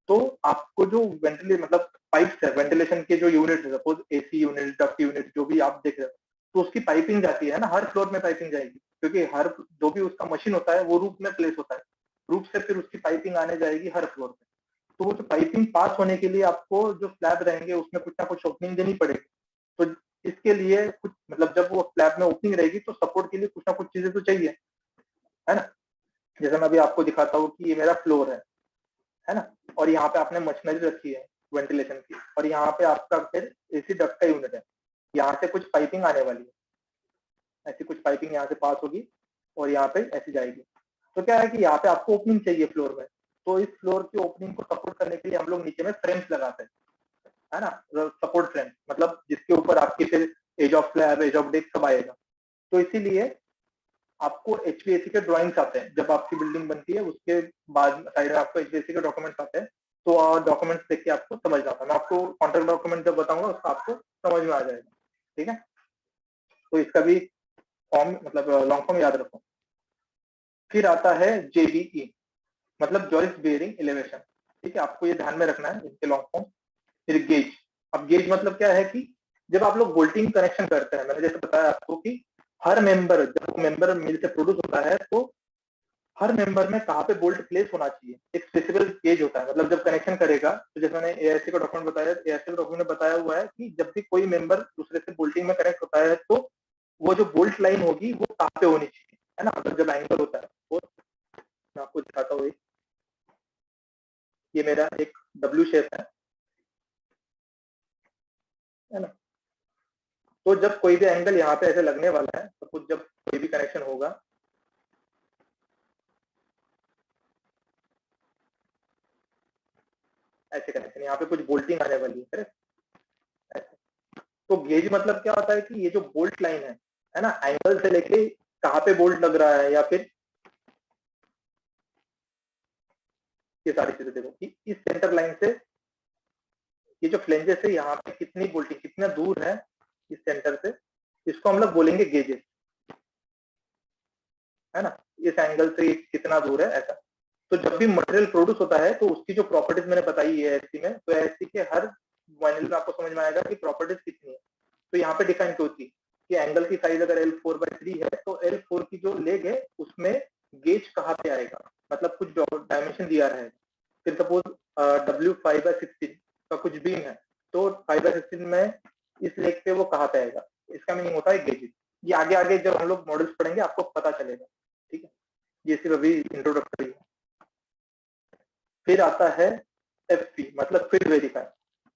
तो आपको जो वेंटिलेशन मतलब पाइप्स है, वेंटिलेशन के जो यूनिट है, suppose AC unit, duct unit, जो भी आप देख रहे हो, तो उसकी पाइपिंग जाती है ना, हर फ्लोर में पाइपिंग जाएगी, क्योंकि हर जो भी उसका मशीन होता है वो रूफ में प्लेस होता है, रूफ से फिर उसकी पाइपिंग आने जाएगी हर फ्लोर पे। तो वो जो पाइपिंग पास होने के लिए आपको जो स्लैब रहेंगे उसमें कुछ ना कुछ ओपनिंग देनी पड़ेगी। तो इसके लिए कुछ मतलब जब वो स्लैब में ओपनिंग रहेगी, तो सपोर्ट के लिए कुछ ना कुछ चीजें तो चाहिए, है ना। जैसे मैं अभी आपको दिखाता हूँ कि ये मेरा फ्लोर है ना, और यहाँ पे आपने मशीनरी रखी है वेंटिलेशन की, और यहाँ पे आपका फिर AC डक्ट का यूनिट है, यहाँ से कुछ पाइपिंग आने वाली है, ऐसी कुछ पाइपिंग यहाँ से पास होगी और यहाँ पे ऐसी जाएगी। तो क्या है कि यहाँ पे आपको ओपनिंग चाहिए फ्लोर में, तो इस फ्लोर की ओपनिंग को सपोर्ट करने के लिए हम लोग नीचे में फ्रेम्स लगाते हैं, है ना, सपोर्ट फ्रेम, मतलब जिसके ऊपर आपकी फिर edge of slab, edge of deck सब आएगा। तो इसीलिए आपको HVAC के ड्राइंग्स आते हैं, जब आपकी बिल्डिंग बनती है उसके बाद साइड में आपको HVAC के डॉक्यूमेंट्स आते हैं, तो डॉक्यूमेंट्स देख के आपको समझ आता है। मैं आपको कॉन्ट्रैक्ट डॉक्यूमेंट जब बताऊंगा उसका आपको समझ में आ जाएगा, ठीक है। तो इसका भी फॉर्म मतलब लॉन्ग फॉर्म याद रखो। फिर आता है JBE, मतलब जॉइंट बेयरिंग एलिवेशन, ठीक है, आपको ये ध्यान में रखना है इसके लॉन्ग फॉर्म। फिर गेज। अब गेज मतलब क्या है कि जब आप लोग बोल्टिंग कनेक्शन करते हैं, मैंने जैसे बताया आपको कि हर मेंबर, जब मेंबर मिल से प्रोड्यूस होता है, तो हर मेंबर में कहाँ पे बोल्ट प्लेस होना चाहिए, एक स्पेसिफिक गेज होता है। मतलब जब कनेक्शन करेगा, तो जैसे मैंने AIC का डॉक्यूमेंट बताया, AIC का डॉक्यूमेंट में बताया हुआ है कि जब भी कोई मेंबर दूसरे से बोल्टिंग में कनेक्ट होता है, तो वो जो बोल्ट लाइन होगी वो कहाँ पे होनी चाहिए, है ना। मतलब जब एंगल होता है, वो मैं आपको दिखाता हूँ। ये मेरा एक W शेप है ना, तो जब कोई भी एंगल यहाँ पे ऐसे लगने वाला है, तो कुछ जब कोई भी कनेक्शन होगा, ऐसे कनेक्शन, यहाँ पे कुछ बोल्टिंग आने वाली है, करेक्ट। तो गेज मतलब क्या होता है कि ये जो बोल्ट लाइन है ना, एंगल से लेके कहाँ पे बोल्ट लग रहा है, या फिर ये सारी चीजें देखो कि इस सेंटर लाइन से ये जो फ्लेंजेस है यहाँ पे कितनी बोल्टिंग, कितना दूर है इस सेंटर से, इसको हम लोग बोलेंगे गेजेस, है ना, इस एंगल से कितना दूर है ऐसा। तो जब भी मटेरियल प्रोड्यूस होता है तो उसकी जो प्रॉपर्टीज मैंने बताई है एससी में, तो एससी के हर वाइनल में आपको समझ में आएगा कि प्रॉपर्टीज कितनी है। तो यहाँ पे डिफाइन होती है कि एंगल की साइज अगर L4/3 है तो L4 की जो लेग है उसमें गेज कहाँ पे आएगा, मतलब कुछ डायमेंशन दिया रहेगा। फिर सपोज W5/16 का कुछ बीम है, तो 5/16 में इस लेग पे वो कहाँ पे आएगा, इसका मीनिंग होता है गेजेस। ये आगे आगे जब हम लोग मॉडल्स पढ़ेंगे आपको पता चलेगा, ठीक है, ये सिर्फ अभी इंट्रोडक्टरी है। फिर आता है एफपी, मतलब फील्ड वेरीफाई।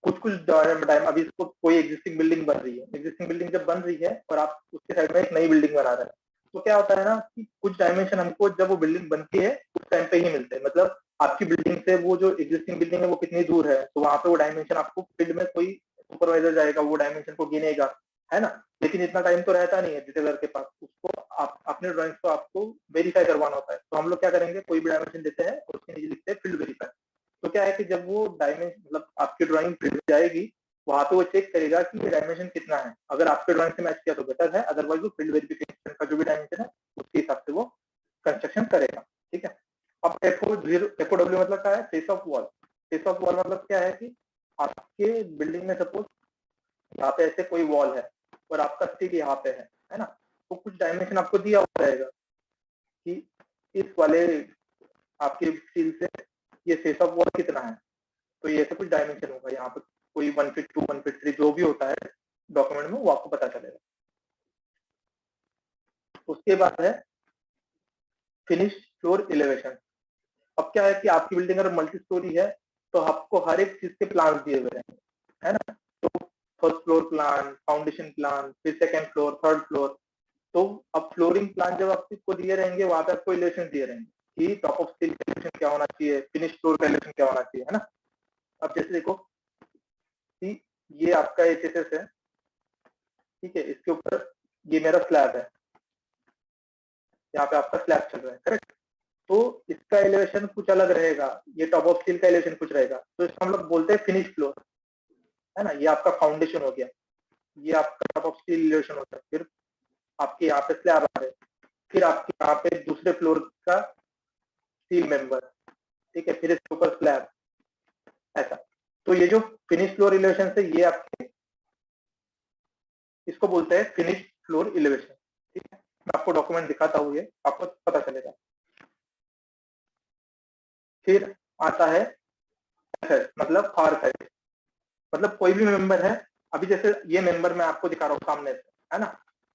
कुछ टाइम अभी इसको कोई एग्जिस्टिंग बिल्डिंग बन रही है, एग्जिस्टिंग बिल्डिंग जब बन रही है और आप उसके साइड में एक नई बिल्डिंग बना रहे हैं, तो क्या होता है ना कि कुछ डायमेंशन हमको जब वो बिल्डिंग बनती है उस टाइम पे ही मिलते हैं। मतलब आपकी बिल्डिंग से वो जो एग्जिस्टिंग बिल्डिंग है वो कितनी दूर है, तो वहां पे वो डायमेंशन आपको फील्ड में कोई सुपरवाइजर जाएगा, वो डायमेंशन को गिनेगा, है ना। लेकिन इतना टाइम तो रहता नहीं है डिटेलर के पास, उसको आप अपने ड्राइंग्स को आपको वेरीफाई करवाना होता है। तो हम लोग क्या करेंगे, कोई भी डायमेंशन देते हैं और उसके नीचे लिखते हैं फील्ड वेरीफाई। तो क्या है कि जब वो डायमेंशन, मतलब आपकी ड्राइंग फील्ड जाएगी, वहां पे वो चेक करेगा कि ये डायमेंशन कितना है। अगर आपके ड्राइंग से मैच किया तो बेटर है, अदरवाइज वो फील्ड वेरिफिकेशन का जो भी डायमेंशन है उसके हिसाब से वो कंस्ट्रक्शन करेगा, ठीक है। अब एफओडब्ल्यू मतलब क्या है, face of wall. Face of wall मतलब क्या है कि आपके बिल्डिंग में सपोज यहाँ पे ऐसे कोई वॉल है और आपका स्टिक यहाँ पे है ना, तो कुछ डायमेंशन आपको दिया हुआ रहेगा कि इस वाले आपके स्टील से ये फेस ऑफ वॉल कितना है, तो ये ऐसे कुछ डायमेंशन होगा यहाँ पे, कोई 1 फीट 2 1 फीट 3 जो भी होता है डॉक्यूमेंट में वो आपको पता चलेगा। उसके बाद है फिनिश फ्लोर एलिवेशन। अब क्या है कि आपकी बिल्डिंग अगर मल्टी स्टोरी है तो आपको हर एक चीज के प्लान दिए हुए हैं, है ना। तो first floor plan, foundation plan, फिर सेकेंड फ्लोर, थर्ड फ्लोर। तो अब फ्लोरिंग प्लान जब आपको दिए रहेंगे वहां पे आपको एलिवेशन दिए रहेंगे कि टॉप ऑफ स्टील का एलिवेशन क्या होना चाहिए, फिनिश फ्लोर का एलिवेशन क्या होना चाहिए, है ना। अब जैसे देखो कि ये आपका एचएसएस है, ठीक है, इसके ऊपर ये मेरा स्लैब है, यहाँ पे आपका स्लैब चल रहा है, करेक्ट। तो इसका एलिवेशन कुछ अलग रहेगा, ये टॉप ऑफ स्टील का एलिवेशन कुछ रहेगा, तो इसको हम लोग बोलते हैं फिनिश फ्लोर, है ना। ये आपका फाउंडेशन हो गया, ये आपका टॉप ऑफ स्टील एलिवेशन होता है। फिर आपके यहाँ पे स्लैब आ रहे हैं, फिर आपके यहाँ पे दूसरे फ्लोर का स्टील मेंबर, ठीक है, फिर इसके ऊपर स्लैब, ऐसा। तो ये जो फिनिश फ्लोर एलिवेशन से ये आपके, इसको बोलते हैं फिनिश फ्लोर एलिवेशन, ठीक है। मैं आपको डॉक्यूमेंट दिखाता हूँ, ये आपको पता चलेगा। फिर आता है मतलब फार साइड, मतलब कोई भी मेंबर है। अभी जैसे ये मेंबर मैं आपको दिखा रहा हूँ सामने से, है ना।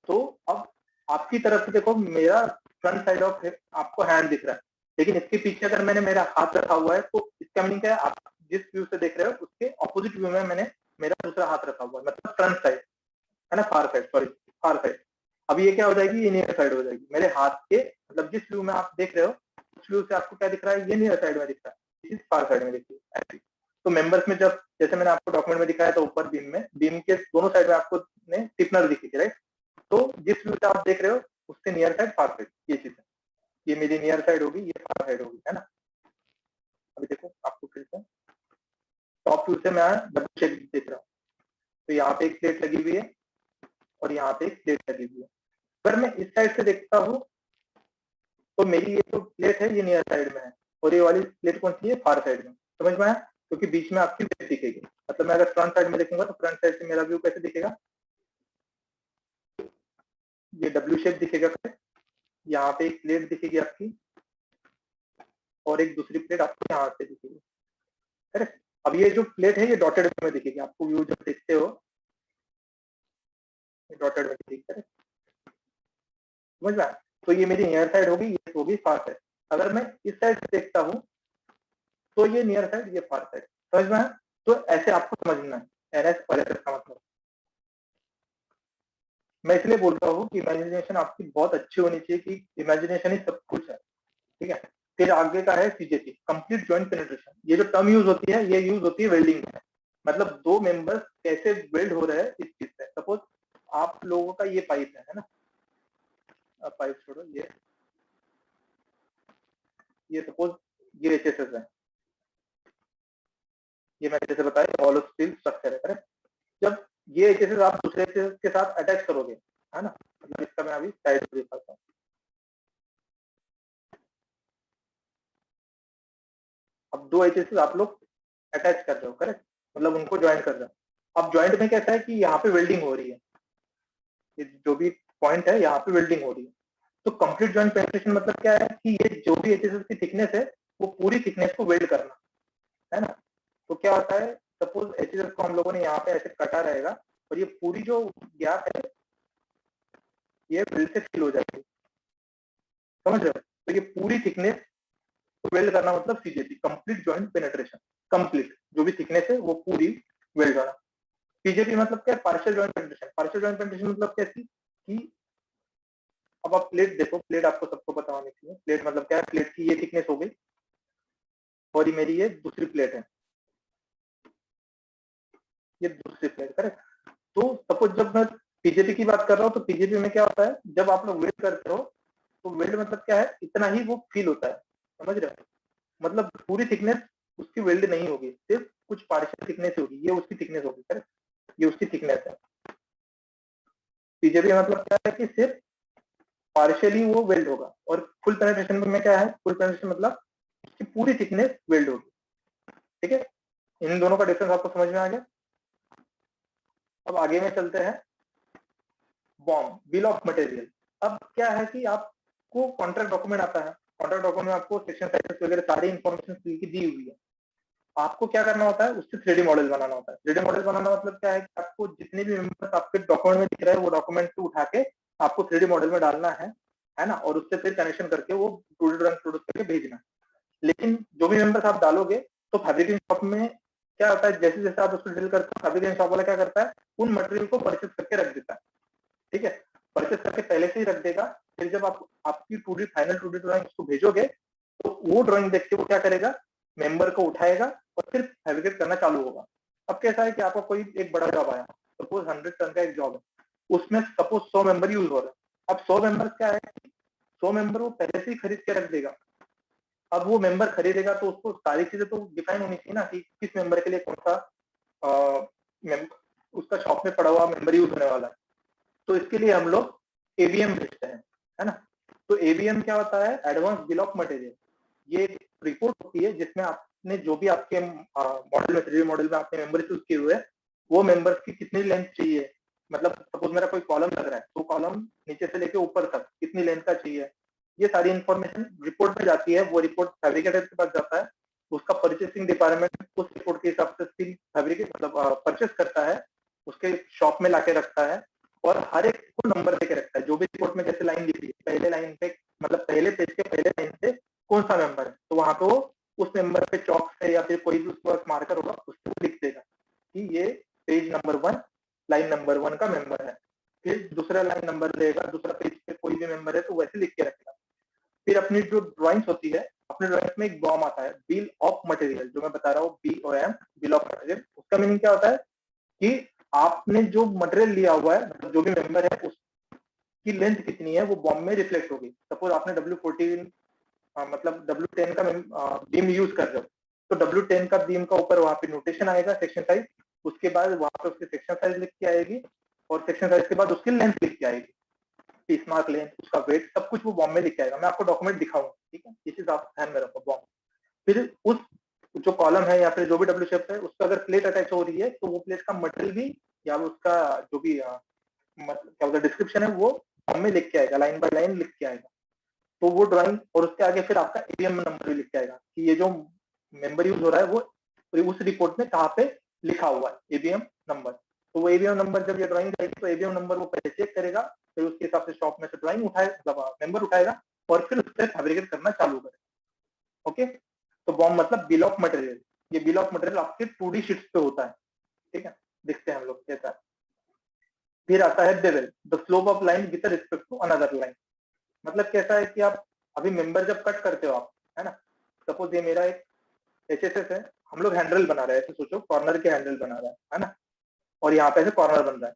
तो अब आपकी तरफ से देखो मेरा फ्रंट साइड ऑफ आपको हैंड दिख रहा है, लेकिन इसके पीछे अगर मैंने मेरा हाथ रखा हुआ है तो इसका मीनिंग क्या है, आप जिस व्यू से देख रहे हो उसके ऑपोजिट व्यू में मैंने मेरा दूसरा हाथ रखा हुआ है, मतलब फ्रंट साइड, है ना, फार साइड, सॉरी फार साइड। अब ये क्या हो जाएगी, ये नियर साइड हो जाएगी मेरे हाथ के, मतलब जिस व्यू में आप देख रहे हो उस व्यू से आपको क्या दिख रहा है, ये नियर साइड में दिख रहा है, इस फार साइड में दिखती है। तो मेंबर्स में जब जैसे मैंने आपको डॉक्यूमेंट में दिखाया, तो ऊपर बीम के दोनों साइड में आपको टिपनर दिखी थी, राइट। तो जिस व्यू से आप देख रहे हो उससे नियर साइड फार साइड, ये चीज है, ये मेरी नियर साइड होगी, ये फार साइड होगी, है ना। अभी देखो आपको फिर से टॉप व्यू से मैं डबल शेप देख रहा हूँ, तो यहाँ पे एक प्लेट लगी हुई है और यहाँ पे एक प्लेट लगी हुई है। अगर मैं इस साइड से देखता हूँ तो मेरी ये जो प्लेट है ये नियर साइड में है, और ये वाली प्लेट कौन सी है, फार साइड में, समझ में आया। क्योंकि बीच में आपकी प्लेट दिखेगी, मतलब मैं अगर फ्रंट साइड में देखूंगा तो फ्रंट साइड से मेरा व्यू कैसे दिखेगा, ये डब्ल्यू शेप दिखेगा। यहाँ पे एक प्लेट दिखेगी आपकी और एक दूसरी प्लेट आपको यहाँ से दिखेगी, करेक्ट। अब ये जो प्लेट है ये डॉटेड में दिखेगी आपको, व्यू जब देखते हो डॉटेड में दिखेगी, करेक्ट, समझ में आया। तो ये मेरी नियर साइड होगी, ये होगी फार साइड। अगर मैं इस साइड से देखता हूँ तो ये नियर साइड, ये फार साइड, समझ में आया। तो ऐसे आपको समझना है एनएस और एसएस का मतलब। मैं इसलिए बोल रहा हूँ कि इमेजिनेशन आपकी बहुत अच्छी होनी चाहिए, कि इमेजिनेशन ही सब कुछ है, ठीक है। फिर आगे का है सीजेपी, कंप्लीट जॉइंट पेनिट्रेशन। ये जो टर्म यूज होती है, ये यूज होती है वेल्डिंग में, मतलब दो मेंबर्स कैसे वेल्ड हो रहे हैं इस चीज से। सपोज आप लोगों का ये पाइप है ना, पाइप छोड़ो, ये सपोज ये एचएसएस है, ये मैंने जैसे बताया हॉलो स्टील स्ट्रक्चर है, करेक्ट। जब ये एचएसएस आप दूसरे एचएसएस के साथ अटैच करोगे, है ना, मतलब इसका मैं अभी साइड से दिखाता हूँ। अब दो एचएसएस आप लोग अटैच कर रहे हो, करेक्ट, मतलब उनको ज्वाइन कर रहे हो। अब ज्वाइंट में कैसा है कि यहाँ पे वेल्डिंग हो रही है, ये जो भी पॉइंट है यहाँ पे वेल्डिंग हो रही है। तो कंप्लीट जॉइंट पेनिट्रेशन मतलब क्या है कि ये जो भी एचएसएस की थिकनेस है वो पूरी थिकनेस को वेल्ड करना, है ना। तो क्या होता है, सपोज एचएसएस को हम लोगों ने यहाँ पे ऐसे कटा रहेगा और ये पूरी जो गैप है ये वेल्ड से फिल हो जाएगी, समझ रहे हो। तो ये पूरी थिकनेस को वेल्ड करना मतलब CJP, complete joint penetration. Complete जो भी थिकनेस है वो पूरी वेल्ड करना। पीजेपी मतलब क्या है, partial joint penetration. Partial joint penetration मतलब कैसी कि अब आप प्लेट देखो, प्लेट आपको सबको पता होनी चाहिए। प्लेट मतलब क्या है, प्लेट की ये थिकनेस हो गई और ये मेरी ये दूसरी प्लेट है, ये दूसरी प्लेट, करेक्ट। तो सपोज जब मैं पीजेपी की बात कर रहा हूँ, तो पीजेपी में क्या होता है, जब आप लोग वेल्ड करते हो तो वेल्ड मतलब क्या है, इतना ही वो फील होता है, समझ रहे हो। मतलब पूरी थिकनेस उसकी वेल्ड नहीं होगी, सिर्फ कुछ पार्शियल थिकनेस होगी, ये उसकी थिकनेस होगी, करेक्ट, ये उसकी थिकनेस है। पीजेपी मतलब क्या है कि सिर्फ पार्शियली वो वेल्ड होगा। और फुल पेनिट्रेशन में क्या है, फुल पेनिट्रेशन मतलब उसकी पूरी थिकनेस वेल्ड होगी, ठीक है। इन दोनों का डिफरेंस आपको समझ में आ गया। अब आगे में चलते हैं, बॉम्ब, बिल ऑफ मटेरियल। अब क्या है कि आपको कॉन्ट्रैक्ट डॉक्यूमेंट आता है, कॉन्ट्रैक्ट डॉक्यूमेंट में आपको सेक्शन साइजेस वगैरह सारी इंफॉर्मेशन की दी हुई है। आपको क्या करना होता है, उससे 3D मॉडल बनाना होता है। 3D मॉडल बनाना मतलब क्या है कि आपको जितने भी मेंबर्स आपके डॉक्यूमेंट में दिख रहे हैं वो डॉक्यूमेंट को उठा के आपको 3D मॉडल में डालना है ना, और उससे फिर कनेक्शन करके वो 2D ड्राइंग प्रोड्यूस करके भेजना। लेकिन जो भी मेंबर्स आप डालोगे तो फैब्रिकेशन शॉप में क्या होता है, जैसे जैसे आप उसको डील करते हो, फैब्रिकेशन शॉप वाला क्या करता है, उन मटेरियल को परचेज करके रख देता है, ठीक है। परचेज करके पहले से ही रख देगा। फिर जब आप आपकी 2D फाइनल 2D ड्राइंग उसको भेजोगे तो वो ड्राइंग देख के वो क्या करेगा, मेंबर को उठाएगा और फिर फैब्रिकेट करना चालू होगा। अब कैसा है कि आपका कोई एक बड़ा जॉब आया, सपोज 100 टन का एक जॉब है, उसमें सपोज 100 मेंबर यूज हो रहे हैं। अब 100 मेंबर क्या है, 100 मेंबर वो पहले से ही खरीद के रख देगा। अब वो मेंबर खरीदेगा तो उसको सारी चीजें तो डिफाइन होनी चाहिए ना, कि किस मेंबर के लिए कौन सा उसका शॉप में पड़ा हुआ मेंबर यूज होने वाला है। तो इसके लिए हम लोग एबीएम भेजते हैं, है ना। तो एबीएम क्या होता है, एडवांस बिल ऑफ मटेरियल। ये रिपोर्ट होती है जिसमें आपने जो भी आपके मॉडल में 3D मॉडल में आपने मेंबर चूज किए हुए हैं, वो मेंबर्स की कितनी लेंथ चाहिए। मतलब सपोज मेरा कोई कॉलम लग रहा है तो कॉलम नीचे से लेके ऊपर तक कितनी लेंथ का चाहिए, ये सारी इंफॉर्मेशन रिपोर्ट में जाती है। वो रिपोर्ट फैब्रिकेटर के पास जाता है, उसका परचेसिंग डिपार्टमेंट उस रिपोर्ट के हिसाब से स्टील फैब्रिकेट मतलब परचेस करता है, उसके शॉप में लाके रखता है और हर एक को नंबर देके रखता है। जो भी रिपोर्ट में जैसे लाइन लिखी है, पहले लाइन पे मतलब पहले पेज के पहले लाइन से कौन सा मेंबर है, तो वहां पे वो उस मेंबर पे चौक से या फिर कोई भी उसके पास मार्कर होगा उसको लिख देगा कि ये पेज नंबर 1 लाइन नंबर 1 का मेंबर है। फिर दूसरा लाइन नंबर देगा, दूसरा पेज पे कोई भी मेंबर है तो वैसे लिख के रखेगा। फिर अपनी जो ड्राइंग्स होती है, अपने ड्राइंग्स में एक बॉम आता है, बिल ऑफ मटेरियल, जो मैं बता रहा हूँ BOM, बिल ऑफ मटेरियल। उसका मीनिंग क्या होता है कि आपने जो मटेरियल लिया हुआ है, मतलब जो भी मेंबर है उसकी लेंथ कितनी है वो बॉम में रिफ्लेक्ट होगी। सपोज आपने W14 मतलब W10 का बीम यूज कर रहे हो, तो W10 का बीम का ऊपर वहां पे नोटेशन आएगा सेक्शन साइज, उसके बाद वहां पे उसकी सेक्शन साइज लिख के आएगी और सेक्शन साइज के बाद उसकी लेंथ लिख के आएगी, पीस मार्क लेंथ, उसका वेट, सब कुछ वो बॉम्ब में लिख के आएगा। मैं आपको डॉक्यूमेंट दिखाऊंगा, ठीक है, ये चीज आप ध्यान में रखो बॉम्ब। फिर उस जो कॉलम है या फिर जो भी डब्ल्यू शेप है उस पर अगर प्लेट अटैच हो रही है तो वो प्लेट का मटेरियल भी या उसका जो भी क्या होता है डिस्क्रिप्शन है वो बॉम्ब में लिख के आएगा, लाइन बाय लाइन लिख के आएगा। तो वो ड्राइंग और उसके आगे फिर आपका एबीएम नंबर भी लिख के आएगा कि ये जो मेंबर यूज हो रहा है वो उस रिपोर्ट में कहाँ पे लिखा हुआ है, एबीएम नंबर। तो वो एबीएम नंबर जब ये ड्राइंग जाएगी तो एबीएम नंबर वो पहले चेक करेगा, फिर उसके हिसाब से शॉप में से ड्राइंग उठाए मतलब मेंबर उठाएगा और फिर उससे फैब्रिकेट करना चालू करेगा। ओके, तो बॉम्ब मतलब बिल ऑफ मटेरियल। ये बिल ऑफ मटेरियल आपके 2D शीट्स पे होता है, ठीक है। देखते हैं हम लोग कैसा है। फिर आता है bevel, the slope of line with respect to another line. मतलब कैसा है कि आप अभी मेंबर जब कट करते हो आप, है ना, सपोज ये मेरा एक एचएसएस है, हम लोग हैंडल बना रहे हैं, ऐसे सोचो कॉर्नर के हैंडल बना रहे हैं, है ना, और यहाँ पे ऐसे कॉर्नर बन रहा है।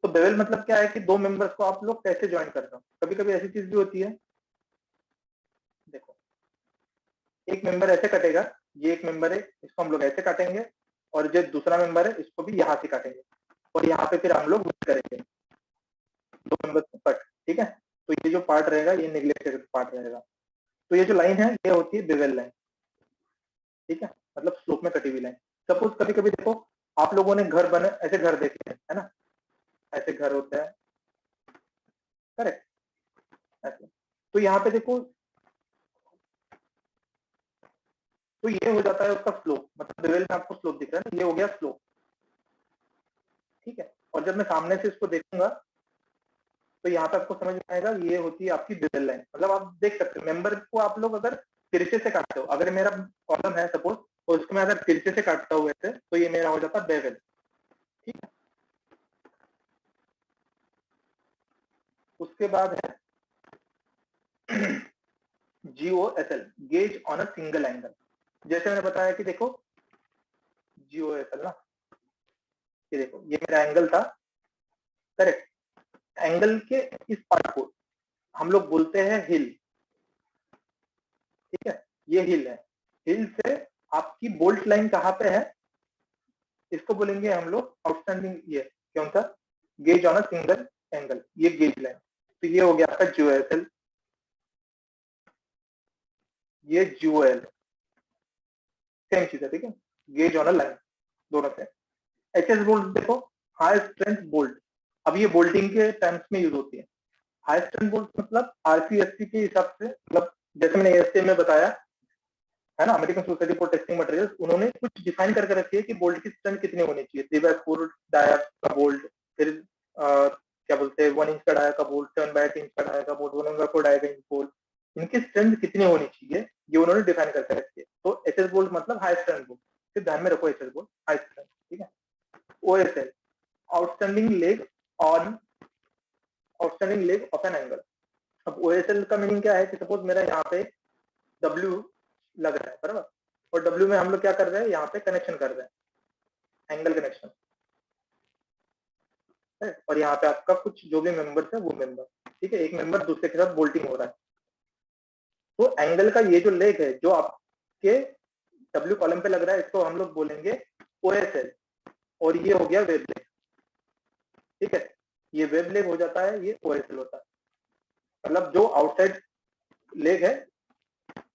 तो बेवल मतलब क्या है कि दो मेंबर्स को आप लोग कैसे ज्वाइन करते हो। कभी कभी ऐसी चीज भी होती है, देखो एक मेंबर ऐसे कटेगा, ये एक मेंबर है, इसको हम लोग ऐसे काटेंगे, और जो दूसरा मेंबर है इसको भी यहाँ से काटेंगे, और यहाँ पे फिर हम लोग करेंगे दो मेंबर्स को कट, ठीक है। तो ये जो पार्ट रहेगा ये नेग्लेक्टेड पार्ट रहेगा। तो ये जो लाइन है ये होती है बेवल लाइन, ठीक है, मतलब स्लोप में कटी हुई लाइन। सपोज कभी कभी देखो आप लोगों ने घर बने, ऐसे घर देखे हैं, है ना, ऐसे घर होता है, करेक्ट, ऐसे। तो यहाँ पे देखो, तो ये हो जाता है उसका स्लोप, मतलब बेवल में आपको स्लोप दिख रहा है ना, ये हो गया स्लोप, ठीक है। और जब मैं सामने से इसको देखूंगा तो यहाँ पे आपको समझ में आएगा ये होती है आपकी बेवल लाइन। मतलब आप देख सकते हो मेंबर को आप लोग अगर तिरछे से काटते हो, अगर मेरा कॉलम है सपोज, और उसको मैं अगर तिरछे से काटता हूँ ऐसे, तो ये मेरा हो जाता है बेवल, ठीक है। उसके बाद है GOSL, gauge on a single angle. जैसे मैंने बताया कि देखो GOSL ना, ये देखो ये मेरा एंगल था, करेक्ट, एंगल के इस पार्ट को हम लोग बोलते हैं हिल, ठीक है, ये हिल है। हिल से आपकी बोल्ट लाइन कहाँ पे है, इसको बोलेंगे हम लोग आउटस्टैंडिंग, ये कौन सा, gauge on a single angle, ये गेज लाइन। तो ये हो गया आपका GOSL, ये GOL, सेम चीज है, ठीक है, गेज ऑन अ लाइन दोनों से। HS बोल्ट देखो, हाई स्ट्रेंथ बोल्ट, अब ये बोल्टिंग के टर्म्स में यूज होती है। हाई स्ट्रेंथ बोल्ट मतलब RCSP के हिसाब से, मतलब जैसे मैंने ASTM में बताया है ना, American society for testing materials, उन्होंने कुछ डिफाइन करके रखी है कि बोल्ट की स्ट्रेंथ कितनी होनी चाहिए। 3/4 डाया का बोल्ट, फिर क्या बोलते हैं 1 इंच का डाया का बोल्ट, 7/8 इंच का डाया का बोल्ट, 1/4 डाया का बोल्ट, इनकी स्ट्रेंथ कितनी होनी चाहिए ये उन्होंने डिफाइन करके रखी है। तो HS बोल्ट मतलब हाई स्ट्रेंथ बोल्ट, फिर ध्यान में रखो HS बोल्ट हाई स्ट्रेंथ, ठीक है। OSL, outstanding leg on, outstanding leg of an angle. अब OSL का मीनिंग क्या है कि सपोज मेरा यहाँ पे W लग रहा है, बराबर, और W में हम लोग क्या कर रहे हैं, यहाँ पे कनेक्शन कर रहे हैं, एंगल कनेक्शन है, और यहाँ पे आपका कुछ जो भी मेंबर्स है वो मेंबर, ठीक है, एक मेंबर दूसरे के साथ बोल्टिंग हो रहा है। तो एंगल का ये जो लेग है जो आपके W कॉलम पे लग रहा है, इसको हम लोग बोलेंगे OSL, और ये हो गया वेब लेग, ठीक है, ये वेब लेग हो जाता है, ये OSL होता है। मतलब जो आउटसाइड लेग है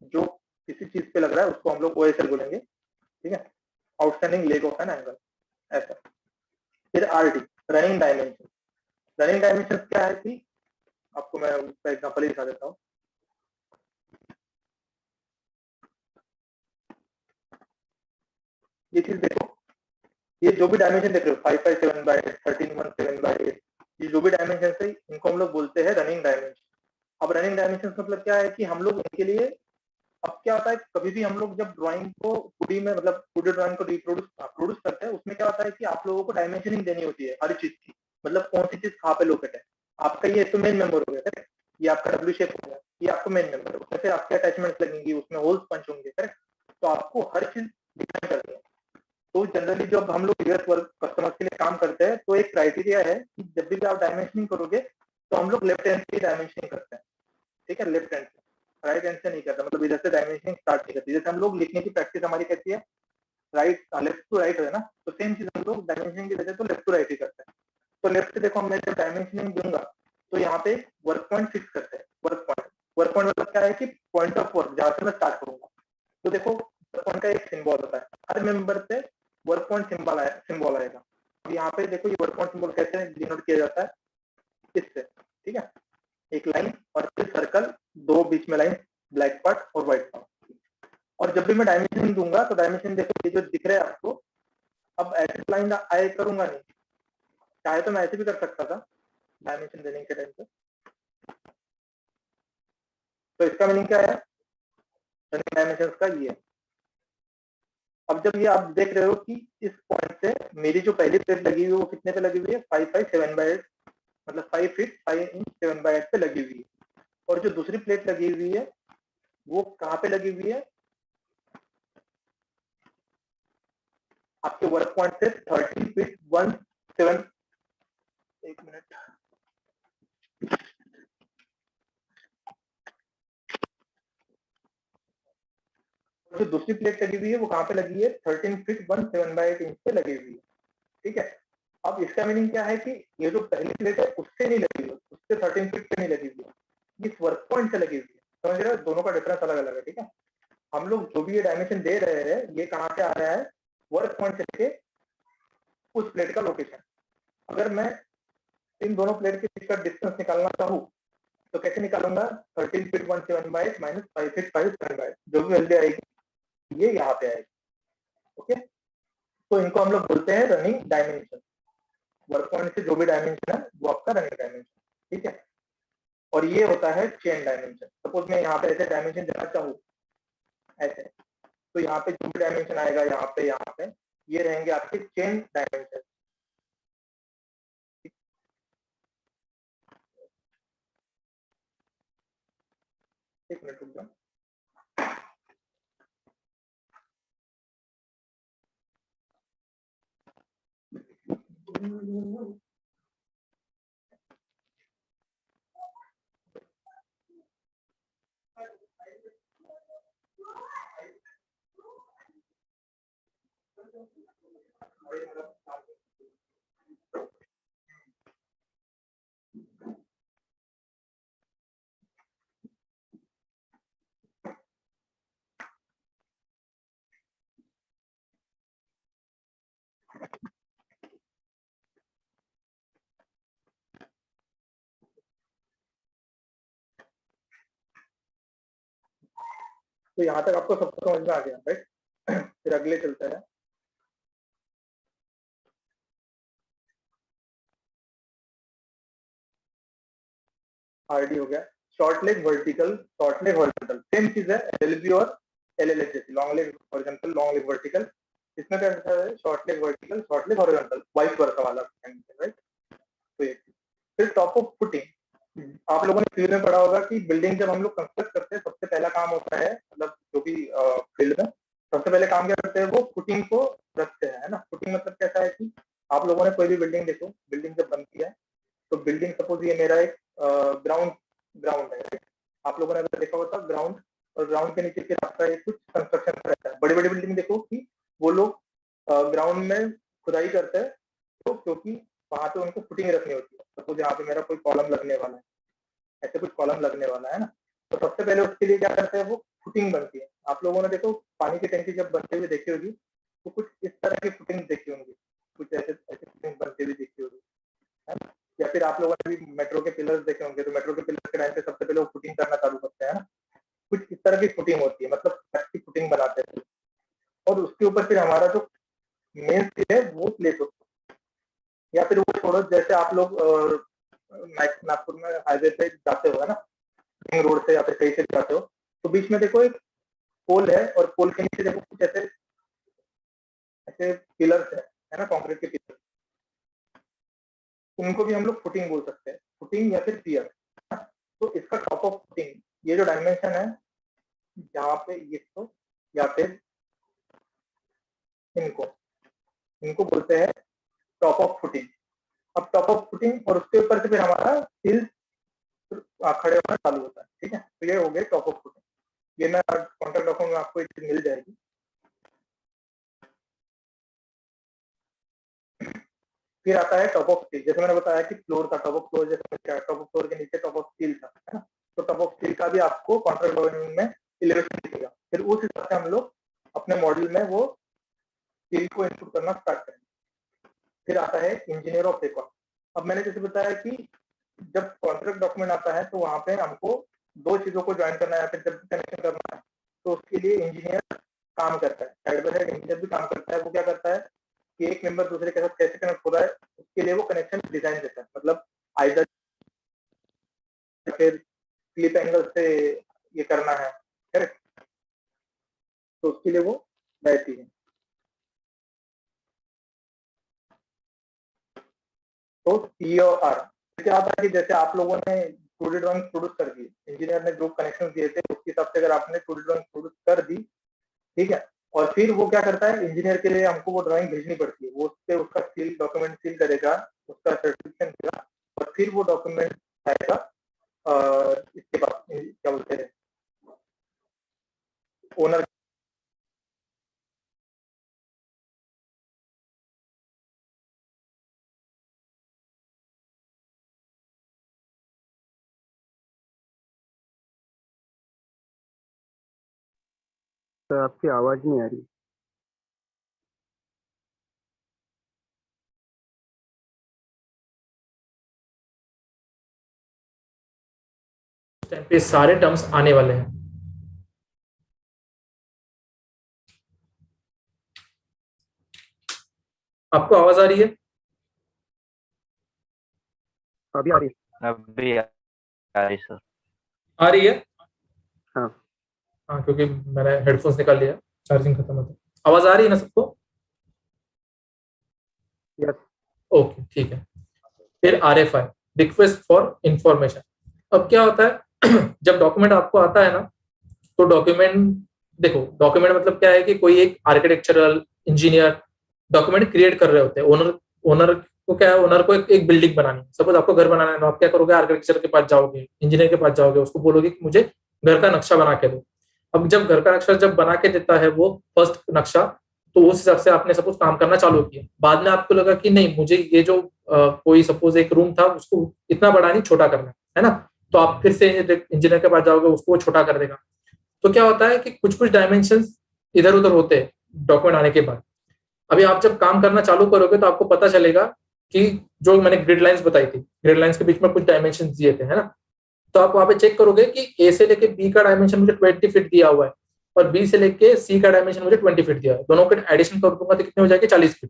जो किसी चीज पे लग रहा है उसको हम लोग OSL बोलेंगे, ठीक है, outstanding leg of an angle, ऐसा। फिर RD, running dimension. Running dimension क्या है कि आपको मैं उसका एग्जांपल ही दिखा देता हूँ। ये चीज देखो, ये जो भी डायमेंशन देख रहे हो 5/7/8, 13/7/8, ये जो भी डायमेंशन है इनको हम लोग बोलते हैं रनिंग डायमेंशन। अब रनिंग डायमेंशन मतलब क्या है कि हम लोग इनके लिए, अब क्या होता है कभी भी हम लोग जब ड्राइंग को 2D में, मतलब 2D ड्राइंग को प्रोड्यूस करते हैं, उसमें क्या होता है कि आप लोगों को डायमेंशनिंग देनी होती है हर चीज की, मतलब कौन सी चीज कहाँ पे लोकेट है। आपका ये तो मेन मेंबर हो गया, करेक्ट, ये आपका W शेप हो गया, ये आपको मेन मेंबर है, उसमें फिर आपके अटैचमेंट्स लगेंगी, उसमें होल्स पंच होंगे, करेक्ट। तो आपको हर चीज डिफाइन करनी है। तो जनरली जब हम लोग यूएस वर्क कस्टमर्स के लिए काम करते हैं तो एक क्राइटेरिया है कि जब भी आप डायमेंशनिंग करोगे तो हम लोग लेफ्ट हैंड से डायमेंशनिंग करते हैं, ठीक है, लेफ्ट हैंड से, राइट हैंड से नहीं करता, मतलब इधर से डायमेंशनिंग स्टार्ट नहीं करती। जैसे हम लोग लिखने की प्रैक्टिस हमारी कैसी है, राइट लेफ्ट टू राइट है ना, तो सेम चीज हम लोग डायमेंशनिंग की वजह तो लेफ्ट टू राइट ही करते हैं। तो लेफ्ट से देखो मैं जब डायमेंशनिंग दूंगा तो यहाँ पे वर्क पॉइंट फिक्स करते हैं। वर्क पॉइंट मतलब क्या है कि पॉइंट ऑफ वर्क जहाँ से मैं स्टार्ट करूंगा। तो देखो वर्क पॉइंट का एक सिंबल होता है, हर मेंबर पे वर्क पॉइंट सिंबल आएगा। यहाँ पे देखो ये वर्क पॉइंट सिंबल कैसे डिनोट किया जाता है, इससे, ठीक है, एक लाइन और फिर सर्कल, दो बीच में लाइन, ब्लैक पार्ट और व्हाइट पार्ट। और जब भी मैं डायमेंशन दूंगा तो डायमेंशन देखो ये जो दिख रहा है आपको, अब ऐसे लाइन आए करूंगा नहीं, चाहे तो मैं ऐसे भी कर सकता था डायमेंशन देने के टाइम पे। तो इसका मीनिंग क्या है, डायमेंशन का ये। अब जब ये आप देख रहे हो कि इस पॉइंट से मेरी जो पहली प्लेट लगी हुई है वो कितने पे लगी हुई है, 5/7/8, मतलब 5 फीट 5 इंच 7/8 पे लगी हुई है। और जो दूसरी प्लेट लगी हुई है वो कहाँ पे लगी हुई है, आपके वर्क पॉइंट से 13 फीट 17, एक मिनट, जो दूसरी प्लेट लगी हुई है वो कहाँ पे लगी है, 13 फीट 17/8 इंच पे लगी हुई है। ठीक है, अब इसका मीनिंग क्या है कि ये जो पहली प्लेट है उससे नहीं लगी हुई, उससे 13 फीट पे नहीं लगी हुई है, इस वर्क पॉइंट से लगी हुई है। समझ रहे हो, दोनों का डिफरेंस अलग अलग है। ठीक है, हम लोग जो भी ये डायमेंशन दे रहे हैं ये कहाँ से आ रहा है, वर्क पॉइंट से लेके उस प्लेट का लोकेशन। अगर मैं इन दोनों प्लेट के बीच का डिस्टेंस निकालना चाहूँ तो कैसे निकालूंगा, 13 फीट 1/7 माइनस 5 फीट 5/7, जो भी वैल्यू आएगी ये यहाँ पे आएगी। ओके, तो इनको हम लोग बोलते हैं रनिंग डायमेंशन। वर्क पॉइंट से जो भी डायमेंशन है वो आपका रनिंग डायमेंशन। ठीक है, और ये होता है चेन डायमेंशन। सपोज मैं यहाँ पे ऐसे डायमेंशन देना चाहूँ ऐसे, तो यहाँ पे जो भी डायमेंशन आएगा यहाँ पे ये रहेंगे आपके चेन डायमेंशन। एक मिनट रुक जाओ। तो यहाँ तक आपको सब समझ में आ गया, राइट? फिर अगले चलते हैं। आरडी हो गया, short leg vertical, short leg horizontal, same चीज है एलएलबी और एलएलएच जैसी, long leg horizontal, long leg vertical. इसमें क्या है, short leg vertical, short leg horizontal, vice versa वाला, राइट? तो ये फिर टॉप ऑफ फुटिंग, आप लोगों ने फील्ड में पढ़ा होगा कि बिल्डिंग जब हम लोग कंस्ट्रक्ट करते हैं सबसे पहला काम होता है, मतलब जो भी फील्ड में सबसे पहले काम क्या करते हैं, वो फुटिंग को रखते हैं, है ना? फुटिंग मतलब कैसा है कि आप लोगों ने कोई भी बिल्डिंग देखो, बिल्डिंग जब बनती है तो बिल्डिंग, सपोज ये मेरा एक ग्राउंड ग्राउंड है, आप लोगों ने अगर देखा होता ग्राउंड, और ग्राउंड के नीचे फिर आपका एक कुछ कंस्ट्रक्शन रहता है। बड़ी बड़ी बिल्डिंग देखो कि वो लोग ग्राउंड में खुदाई करते हैं, तो क्योंकि वहां पे उनको फुटिंग रखनी होती है। सपोज यहाँ पे मेरा कोई कॉलम लगने वाला है, ऐसे कुछ कॉलम लगने वाला है ना, तो सबसे पहले उसके लिए क्या करते हैं, वो फुटिंग बनती है। आप लोगों ने देखो पानी की टंकी जब बनते हुए देखी होगी तो कुछ इस तरह की फुटिंग देखी होंगी, कुछ ऐसे ऐसे फुटिंग बनते हुए देखी होगी, है ना? या फिर आप लोगों ने भी मेट्रो के पिलर्स देखे होंगे, तो मेट्रो के पिलर्स के टाइम पे सबसे पहले वो फुटिंग करना चालू करते हैं ना, कुछ इस तरह की फुटिंग होती है, मतलब अच्छी फुटिंग बनाते हैं। और उसके ऊपर फिर हमारा जो मेन है वो प्लेस होता है। या फिर वो छोड़ो, जैसे आप लोग नागपुर में हाईवे पे जाते हो, है ना, रिंग रोड से या फिर कहीं से जाते हो, तो बीच में देखो एक पोल है, और पोल के नीचे देखो कुछ ऐसे ऐसे पिलर्स है ना, कंक्रीट के पिलर, उनको भी हम लोग फुटिंग बोल सकते हैं, फुटिंग या फिर पियर। तो इसका टॉप ऑफ फुटिंग, ये जो डायमेंशन है जहाँ पे इसको या फिर इनको इनको बोलते हैं टॉप ऑफ फुटिंग। अब टॉप ऑफ फुटिंग और उसके ऊपर से फिर हमारा स्टील खड़े होना चालू होता है। ठीक है, तो ये हो गए टॉप ऑफ फुटिंग। ये मैं कॉन्ट्रैक्ट डॉक्यूमेंट में आपको एक चीज मिल जाएगी। फिर आता है टॉप ऑफ स्टील, जैसे मैंने बताया कि फ्लोर का टॉप ऑफ फ्लोर, जैसे टॉप ऑफ फ्लोर के नीचे टॉप ऑफ स्टील था, है ना, तो टॉप ऑफ स्टील का भी आपको कॉन्ट्रैक्ट डॉक्यूमेंट में एलिवेशन दिखेगा। फिर उस हिसाब से हम लोग अपने मॉड्यूल में वो स्टील को इनपुट करना स्टार्ट करेंगे। फिर आता है इंजीनियर ऑफ रिकॉर्ड। अब मैंने जैसे बताया कि जब कॉन्ट्रैक्ट डॉक्यूमेंट आता है तो वहां पे हमको दो चीजों को ज्वाइन करना है या फिर जब कनेक्शन करना है, तो उसके लिए इंजीनियर काम करता है, साइड बाय साइड इंजीनियर भी काम करता है। वो क्या करता है कि एक मेंबर दूसरे के साथ कैसे कनेक्ट हो रहा है, उसके लिए वो कनेक्शन डिजाइन देता है, मतलब आइदर फिर क्लिप एंगल से ये करना है, करेक्ट, तो उसके लिए वो रहती है। तो सी और आर क्या आता है कि जैसे आप लोगों ने 2D ड्राइंग प्रोड्यूस कर दी, इंजीनियर ने जो कनेक्शन दिए थे उसके हिसाब से अगर आपने 2D ड्राइंग प्रोड्यूस कर दी, ठीक है, और फिर वो क्या करता है, इंजीनियर के लिए हमको वो ड्राइंग भेजनी पड़ती है, वो उससे उसका सील डॉक्यूमेंट सील करेगा, उसका सर्टिफिकेशन देगा, और फिर वो डॉक्यूमेंट आएगा इसके पास, क्या बोलते हैं, ओनर। सर आपकी आवाज नहीं आ रही। टाइम पे सारे टर्म्स आने वाले हैं। आपको आवाज आ रही है? अभी आ रही है। अभी आ रही सर। आ रही है? हाँ हाँ, क्योंकि मैंने हेडफोन्स निकाल लिया, चार्जिंग खत्म है। तो आवाज आ रही है ना सबको? यस। ओके, ठीक है। फिर RFI, रिक्वेस्ट फॉर इंफॉर्मेशन। अब क्या होता है जब डॉक्यूमेंट आपको आता है ना, तो डॉक्यूमेंट, देखो डॉक्यूमेंट मतलब क्या है कि कोई एक आर्किटेक्चरल इंजीनियर डॉक्यूमेंट क्रिएट कर रहे होते हैं। ओनर ओनर को क्या है, ओनर को एक बिल्डिंग बनानी है। सपोज आपको घर बनाना है, तो आप क्या करोगे, आर्किटेक्चर के पास जाओगे, इंजीनियर के पास जाओगे, उसको बोलोगे कि मुझे घर का नक्शा बना के दो। अब जब घर का नक्शा जब बना के देता है वो फर्स्ट नक्शा, तो उस हिसाब से आपने सपोज काम करना चालू किया। बाद में आपको लगा कि नहीं, मुझे ये जो कोई सपोज एक रूम था उसको इतना बड़ा नहीं, छोटा करना है ना, तो आप फिर से इंजीनियर के पास जाओगे, उसको छोटा कर देगा। तो क्या होता है कि कुछ कुछ डायमेंशंस इधर उधर होते हैं डॉक्यूमेंट आने के बाद। अभी आप जब काम करना चालू करोगे तो आपको पता चलेगा कि जो मैंने ग्रिड लाइंस बताई थी, ग्रिड लाइंस के बीच में कुछ डायमेंशन दिए थे, है ना, तो आप वहां पे चेक करोगे कि ए से लेके बी का डायमेंशन मुझे 20 फीट दिया हुआ है, और बी से लेके सी का डायमेंशन मुझे 20 फीट दिया है। दोनों के एडिशन कर दूंगा तो कितने हो जाएंगे, 40 फीट।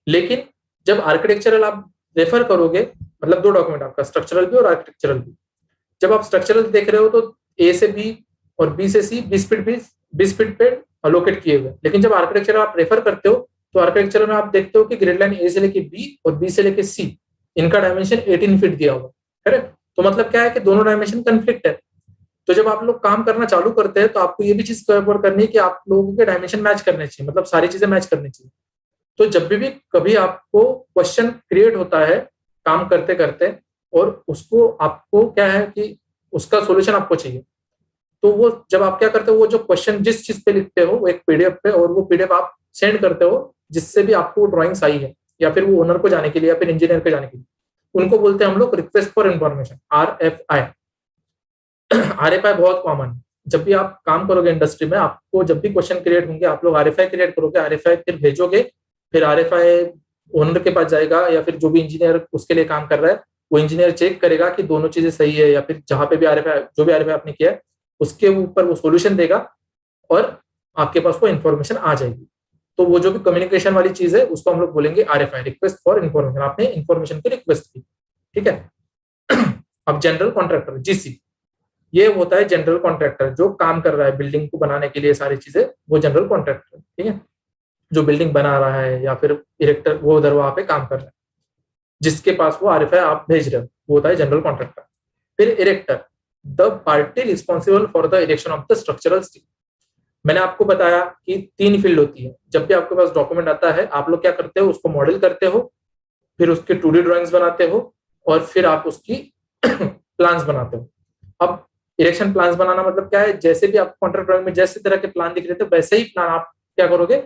लेकिन जब आर्किटेक्चरल आप रेफर करोगे, मतलब दो डॉक्यूमेंट आपका, स्ट्रक्चरल भी और आर्किटेक्चरल भी, जब आप स्ट्रक्चरल देख रहे हो तो ए से बी और बी से सी 20 फीट पे अलोकेट किए हुए। लेकिन जब आर्किटेक्चर आप रेफर करते हो तो आर्किटेक्चर में आप देखते हो कि ग्रिड लाइन ए से लेके बी और बी से लेके सी, इनका डायमेंशन 18 फीट दिया हुआ, करेक्ट। तो मतलब क्या है कि दोनों डायमेंशन कंफ्लिक्ट है। तो जब आप लोग काम करना चालू करते हैं तो आपको ये भी चीज कवर करनी है कि आप लोगों के डायमेंशन मैच करने चाहिए, मतलब सारी चीजें मैच करनी चाहिए। तो जब भी कभी आपको क्वेश्चन क्रिएट होता है काम करते करते, और उसको आपको क्या है कि उसका सॉल्यूशन आपको चाहिए, तो वो जब आप क्या करते हो, वो जो क्वेश्चन जिस चीज पे लिखते हो वो एक पीडीएफ पे, और वो पीडीएफ आप सेंड करते हो, जिससे भी आपको ड्राइंग्स आई है, या फिर वो ओनर को जाने के लिए या फिर इंजीनियर को जाने के लिए, उनको बोलते हैं हम लोग request for information, RFI। RFI बहुत कॉमन है। जब भी आप काम करोगे इंडस्ट्री में, आपको जब भी क्वेश्चन क्रिएट होंगे, आप लोग RFI क्रिएट करोगे, RFI फिर भेजोगे, फिर RFI ओनर के पास जाएगा, या फिर जो भी इंजीनियर उसके लिए काम कर रहा है, वो इंजीनियर चेक करेगा कि दोनों चीजें सही है, या फिर जहां पे भी RFI, जो भी RFI आपने किया है उसके ऊपर वो सॉल्यूशन देगा, और आपके पास वो इन्फॉर्मेशन आ जाएगी। तो वो जो भी कम्युनिकेशन वाली चीज है उसको हम लोग बोलेंगे RFI, रिक्वेस्ट फॉर इन्फॉर्मेशन। आपने इन्फॉर्मेशन की रिक्वेस्ट की, ठीक है। अब जनरल कॉन्ट्रैक्टर, GC, ये होता है जनरल कॉन्ट्रैक्टर जो काम कर रहा है बिल्डिंग को बनाने के लिए, सारी चीजें, वो जनरल कॉन्ट्रैक्टर, ठीक है, जो बिल्डिंग बना रहा है या फिर इरेक्टर, वो उधर वहां पे काम कर रहा है, जिसके पास वो RFI आप भेज रहे हो, वो होता है जनरल कॉन्ट्रैक्टर। फिर erector, the party responsible for the erection of the structural steel. मैंने आपको बताया कि 3 फील्ड होती है। जब भी आपके पास डॉक्यूमेंट आता है, आप लोग क्या करते हो, उसको मॉडल करते हो, फिर उसके 2D ड्राइंग्स बनाते हो, और फिर आप उसकी प्लान्स बनाते हो। अब इरेक्शन प्लान्स बनाना मतलब क्या है, जैसे भी आप कॉन्ट्रैक्ट ड्राइंग में जैसे तरह के प्लान दिख रहे थे, वैसे ही प्लान आप क्या करोगे,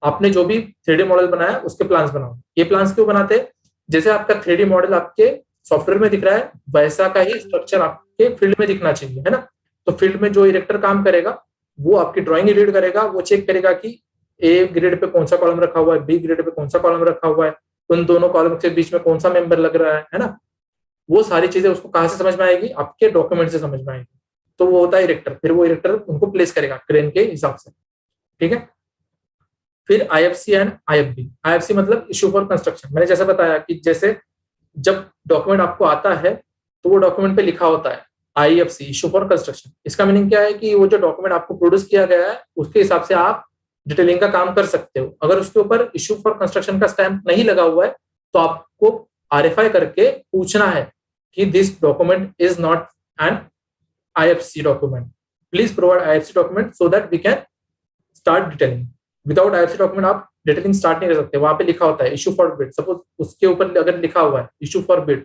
आपने जो भी 3D मॉडल बनाया उसके प्लान्स बनाओ। ये प्लान्स क्यों बनाते हैं, जैसे आपका 3D मॉडल आपके सॉफ्टवेयर में दिख रहा है, वैसा का ही स्ट्रक्चर आपके फील्ड में दिखना चाहिए, है ना। तो फील्ड में जो इरेक्टर काम करेगा वो आपकी ड्राइंग रीड करेगा, वो चेक करेगा कि ए ग्रेड पे कौन सा कॉलम रखा हुआ है, बी ग्रेड पे कौन सा कॉलम रखा हुआ है, उन दोनों कॉलम के बीच में कौन सा मेंबर लग रहा है ना। वो सारी चीजें उसको कहाँ से समझ में आएगी, आपके डॉक्यूमेंट से समझ में आएगी। तो वो होता है इरेक्टर। फिर वो इरेक्टर उनको प्लेस करेगा क्रेन के हिसाब से, ठीक है। फिर IFC एंड IFB। IFC मतलब इश्यू फॉर कंस्ट्रक्शन। मैंने जैसे बताया कि जैसे जब डॉक्यूमेंट आपको आता है तो वो डॉक्यूमेंट पे लिखा होता है IFC, इश्यू फॉर कंस्ट्रक्शन। इसका मीनिंग क्या है कि वो जो डॉक्यूमेंट आपको प्रोड्यूस किया गया है उसके हिसाब से आप डिटेलिंग का काम कर सकते हो। अगर उसके ऊपर इश्यू फॉर कंस्ट्रक्शन का स्टैंप नहीं लगा हुआ है तो आपको RFI करके पूछना है कि this document is not an IFC document, please provide IFC document so that we can start detailing. Without IFC document आप डिटेलिंग स्टार्ट नहीं कर सकते। वहां पे लिखा होता है इशू फॉर बिड, सपोज उसके ऊपर अगर लिखा हुआ है इशू फॉर बिड,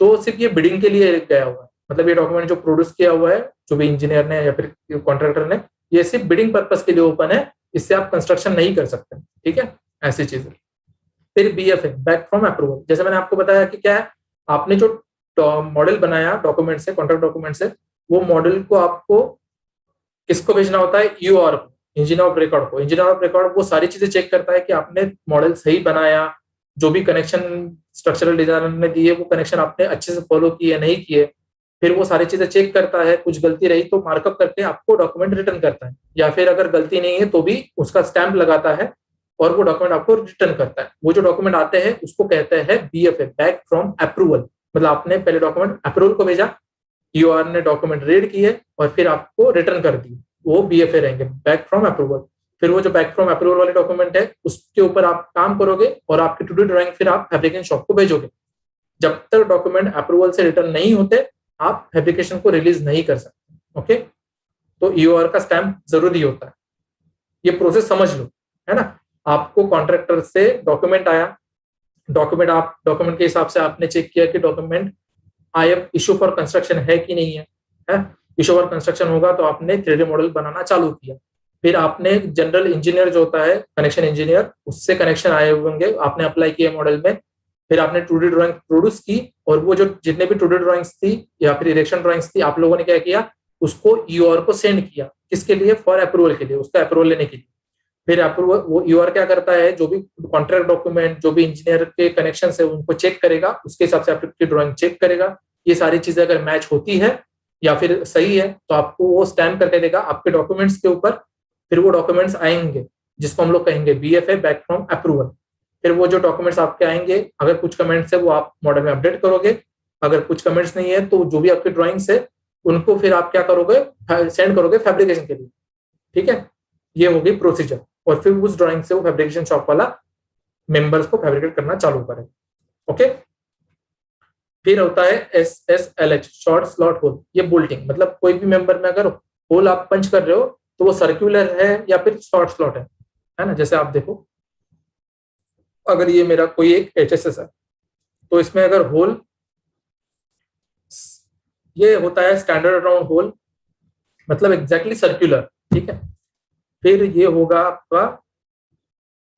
तो सिर्फ ये बिडिंग के लिए गया हुआ है, मतलब ये डॉक्यूमेंट जो प्रोड्यूस किया हुआ है जो भी इंजीनियर ने या फिर कॉन्ट्रैक्टर ने, ये सिर्फ बिडिंग पर्पस के लिए ओपन है, इससे आप कंस्ट्रक्शन नहीं कर सकते। ठीक है, ऐसी चीज है। फिर BFA, बैक फ्रॉम अप्रूवल, जैसे मैंने आपको बताया कि क्या है, आपने जो मॉडल बनाया डॉक्यूमेंट से, कॉन्ट्रैक्ट डॉक्यूमेंट से, वो मॉडल को आपको किसको भेजना होता है, EOR, इंजीनियर ऑफ रिकॉर्ड को। इंजीनियर ऑफ रिकॉर्ड वो सारी चीजें चेक करता है कि आपने मॉडल सही बनाया, जो भी कनेक्शन स्ट्रक्चरल डिजाइनर ने दिए वो कनेक्शन आपने अच्छे से फॉलो किए नहीं किए, फिर वो सारी चीजें चेक करता है। कुछ गलती रही तो मार्कअप करके आपको डॉक्यूमेंट रिटर्न करता है, या फिर अगर गलती नहीं है तो भी उसका स्टैंप लगाता है और वो डॉक्यूमेंट आपको रिटर्न करता है। वो जो डॉक्यूमेंट आते हैं उसको कहते हैं BFA, बैक फ्रॉम अप्रूवल, मतलब आपने पहले डॉक्यूमेंट अप्रूवल को भेजा, EOR ने डॉक्यूमेंट रीड किए और फिर आपको रिटर्न कर दिए, वो BFA रहेंगे, बैक फ्रॉम अप्रूवल। फिर वो जो बैक फ्रॉम अप्रूवल वाले डॉक्यूमेंट है उसके ऊपर आप काम करोगे और आपकी टू डी ड्राइंग फिर आप फैब्रिकेशन शॉप को भेजोगे। जब तक डॉक्यूमेंट अप्रूवल से रिटर्न नहीं होते आप फैब्रिकेशन को रिलीज नहीं कर सकते। ओके, तो EOR का स्टैंप जरूरी होता है। ये प्रोसेस समझ लो, है ना। आपको कॉन्ट्रैक्टर से डॉक्यूमेंट आया, डॉक्यूमेंट के हिसाब से आपने चेक किया कि document IF issue for construction है कि नहीं है। इशू फॉर कंस्ट्रक्शन होगा तो आपने 3D मॉडल बनाना चालू किया। फिर आपने जनरल इंजीनियर जो होता है कनेक्शन इंजीनियर, उससे कनेक्शन आए होंगे, आपने अप्लाई किया मॉडल में। फिर आपने 2D ड्राइंग प्रोड्यूस की और वो जो जितने भी 2D ड्राइंग्स थी या फिर इरेक्शन ड्राइंग्स थी, आप लोगों ने क्या किया, उसको EOR को सेंड किया। किसके लिए, फॉर अप्रूवल के लिए, उसका अप्रूवल लेने के लिए। फिर अप्रूवल वो EOR क्या करता है, जो भी कॉन्ट्रैक्ट डॉक्यूमेंट, जो भी इंजीनियर के कनेक्शन है उनको चेक करेगा, उसके हिसाब से आपकी ड्राइंग चेक करेगा। ये सारी चीजें अगर मैच होती है या फिर सही है तो आपको वो स्टैम्प करके देगा आपके डॉक्यूमेंट्स के ऊपर। फिर वो डॉक्यूमेंट्स आएंगे जिसको हम लोग कहेंगे BFA, बैक फ्रॉम अप्रूवल। फिर वो जो डॉक्यूमेंट्स आपके आएंगे, अगर कुछ कमेंट्स है वो आप मॉडल में अपडेट करोगे, अगर कुछ कमेंट्स नहीं है तो जो भी आपकी ड्राइंग्स है उनको फिर आप क्या करोगे, सेंड करोगे फैब्रिकेशन के लिए। ठीक है, ये होगी प्रोसीजर। और फिर उस ड्राइंग से वो फैब्रिकेशन शॉप वाला मेंबर्स को फैब्रिकेट करना चालू करे। ओके, फिर होता है SSLH, शॉर्ट स्लॉट होल। ये बोल्टिंग, मतलब कोई भी मेंबर में अगर होल आप पंच कर रहे हो तो वो सर्कुलर है या फिर शॉर्ट स्लॉट है ना। जैसे आप देखो, अगर ये मेरा कोई एक HSS है तो इसमें अगर होल, ये होता है स्टैंडर्ड राउंड होल, मतलब एग्जैक्टली सर्कुलर। ठीक है, फिर ये होगा आपका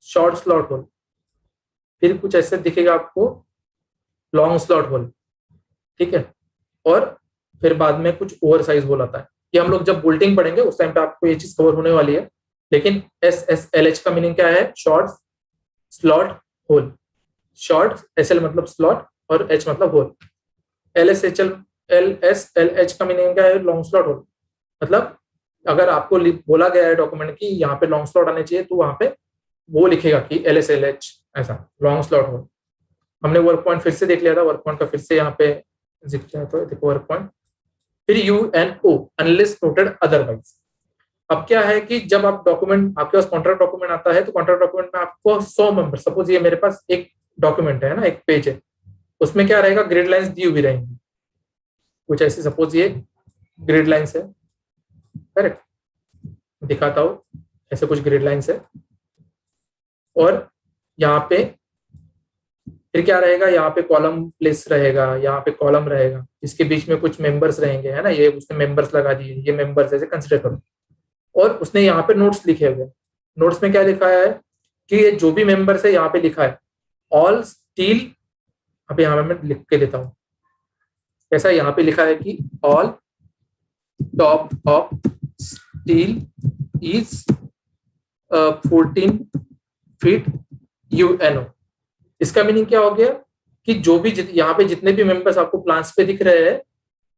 शॉर्ट स्लॉट होल। फिर कुछ ऐसे दिखेगा आपको लॉन्ग स्लॉट होल। ठीक है, और फिर बाद में कुछ ओवर साइज होल आता है। ये हम लोग जब बोल्टिंग पढ़ेंगे उस टाइम पे आपको ये चीज कवर होने वाली है। लेकिन SSLH का मीनिंग क्या है, short slot hole. Short SL मतलब स्लॉट और H मतलब होल। LSLH का मीनिंग क्या है, लॉन्ग स्लॉट होल। मतलब अगर आपको बोला गया है डॉक्यूमेंट की यहाँ पे लॉन्ग स्लॉट आने चाहिए तो वहां पे वो लिखेगा कि LSLH, ऐसा लॉन्ग स्लॉट होल। हमने वर्क पॉइंट फिर से देख लिया था, वर्क पॉइंट का फिर से यहाँ पे जिक्र किया तो देखो वर्क पॉइंट। फिर UNO, अनलेस नोटेड अदरवाइज। अब क्या है कि जब आप डॉक्यूमेंट, आपके पास कॉन्ट्रैक्ट डॉक्यूमेंट आता है तो कॉन्ट्रैक्ट डॉक्यूमेंट में आपको 100 मेंबर, सपोज ये मेरे पास एक डॉक्यूमेंट है ना, एक पेज है, उसमें क्या रहेगा, ग्रिड लाइंस दी हुई रहेंगी कुछ ऐसी। सपोज ये ग्रिड लाइंस है, करेक्ट, दिखाता हूं, ऐसे कुछ ग्रिड लाइंस है। और यहाँ पे फिर क्या रहेगा, यहाँ पे कॉलम प्लेस रहेगा, यहाँ पे कॉलम रहेगा, इसके बीच में कुछ मेंबर्स रहेंगे, है ना। ये उसने मेंबर्स लगा दिए, ये मेंबर्स ऐसे कंसिडर करो। और उसने यहाँ पे नोट्स लिखे हुए। नोट्स में क्या लिखा है कि ये जो भी मेंबर्स है यहाँ पे लिखा है ऑल स्टील। अब यहाँ मैं लिख के देता हूँ ऐसा, यहाँ पे लिखा है कि all top of steel is 14 feet UNO। इसका मीनिंग क्या हो गया कि जो भी यहाँ पे जितने भी मेंबर्स आपको प्लान्स पे दिख रहे हैं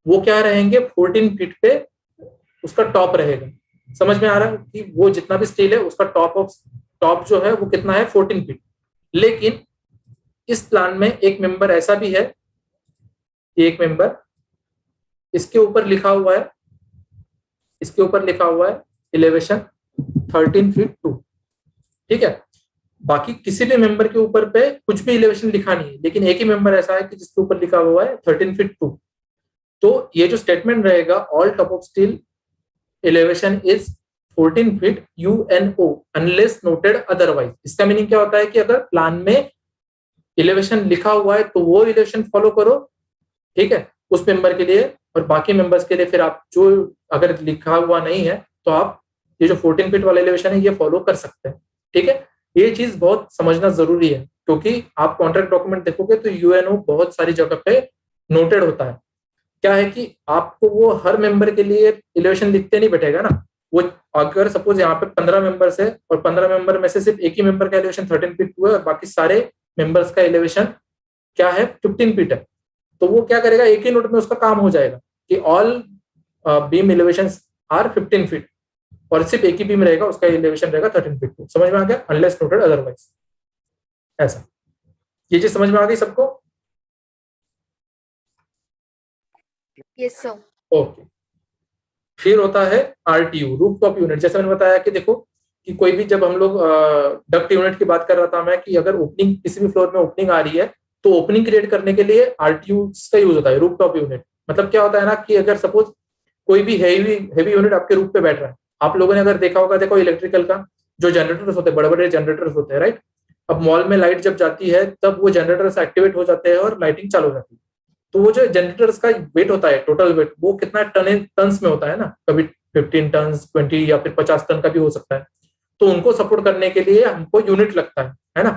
वो क्या रहेंगे, 14 फीट पे उसका टॉप रहेगा। समझ में आ रहा है कि वो जितना भी स्टील है उसका टॉप जो है वो कितना है, 14 फीट। लेकिन इस प्लान में एक मेंबर ऐसा भी है, एक मेंबर इसके ऊपर लिखा हुआ है, इसके ऊपर लिखा हुआ है एलिवेशन 13 फीट 2। ठीक है, बाकी किसी भी मेंबर के ऊपर पे कुछ भी एलिवेशन लिखा नहीं है, लेकिन एक ही मेंबर ऐसा है कि जिसके ऊपर लिखा हुआ है 13 फीट 2। तो ये जो स्टेटमेंट रहेगा, all top of steel elevation is 14 feet UNO unless noted otherwise. इसका मीनिंग क्या होता है कि अगर प्लान में एलिवेशन लिखा हुआ है तो वो एलिवेशन फॉलो करो, ठीक है, उस मेंबर के लिए, और बाकी मेंबर्स के लिए फिर आप जो अगर लिखा हुआ नहीं है तो आप ये जो 14 फीट वाला एलिवेशन है ये फॉलो कर सकते हैं, ठीक है। ये चीज बहुत समझना जरूरी है, क्योंकि आप कॉन्ट्रैक्ट डॉक्यूमेंट देखोगे तो UNO बहुत सारी जगह पे नोटेड होता है। क्या है कि आपको वो हर मेंबर के लिए एलिवेशन लिखते नहीं बैठेगा ना, वो अगर सपोज यहाँ पे 15 मेंबर्स है और 15 मेंबर में से सिर्फ एक ही मेंबर का एलिवेशन 13 फीट 2 है और बाकी सारे मेंबर्स का एलिवेशन क्या है 15 फीट है, तो वो क्या करेगा, एक ही नोट में उसका काम हो जाएगा कि all beam elevations are 15 feet, और सिर्फ एक ही बीम रहेगा उसका एलिवेशन रहेगा 13 फीट 2। समझ में आ गया, अनलेस नोटेड अदरवाइज। ऐसा ये चीज समझ में आ गई सबको? Yes sir. ओके। फिर होता है RTU, रूफ टॉप यूनिट। जैसे मैंने बताया कि देखो कि कोई भी, जब हम लोग डक्ट यूनिट की बात कर रहा था मैं, कि अगर ओपनिंग किसी भी फ्लोर में ओपनिंग आ रही है तो ओपनिंग क्रिएट करने के लिए RTU का यूज होता है, रूफ टॉप यूनिट। मतलब क्या होता है ना कि अगर सपोज कोई भी हैवी यूनिट आपके रूफ पे बैठ रहा है, आप लोगों ने अगर देखा होगा, देखो इलेक्ट्रिकल का जो जनरेटर्स होते हैं, बड़े बड़े जनरेटर्स होते हैं, राइट। अब मॉल में लाइट जब जाती है तब वो जनरेटर्स एक्टिवेट हो जाते हैं और लाइटिंग चालू हो जाती है। तो वो जो जनरेटर्स का वेट होता है, टोटल वेट, वो कितना टन्स में होता है ना, कभी 15 टन 20 या फिर 50 टन का भी हो सकता है। तो उनको सपोर्ट करने के लिए हमको यूनिट लगता है ना,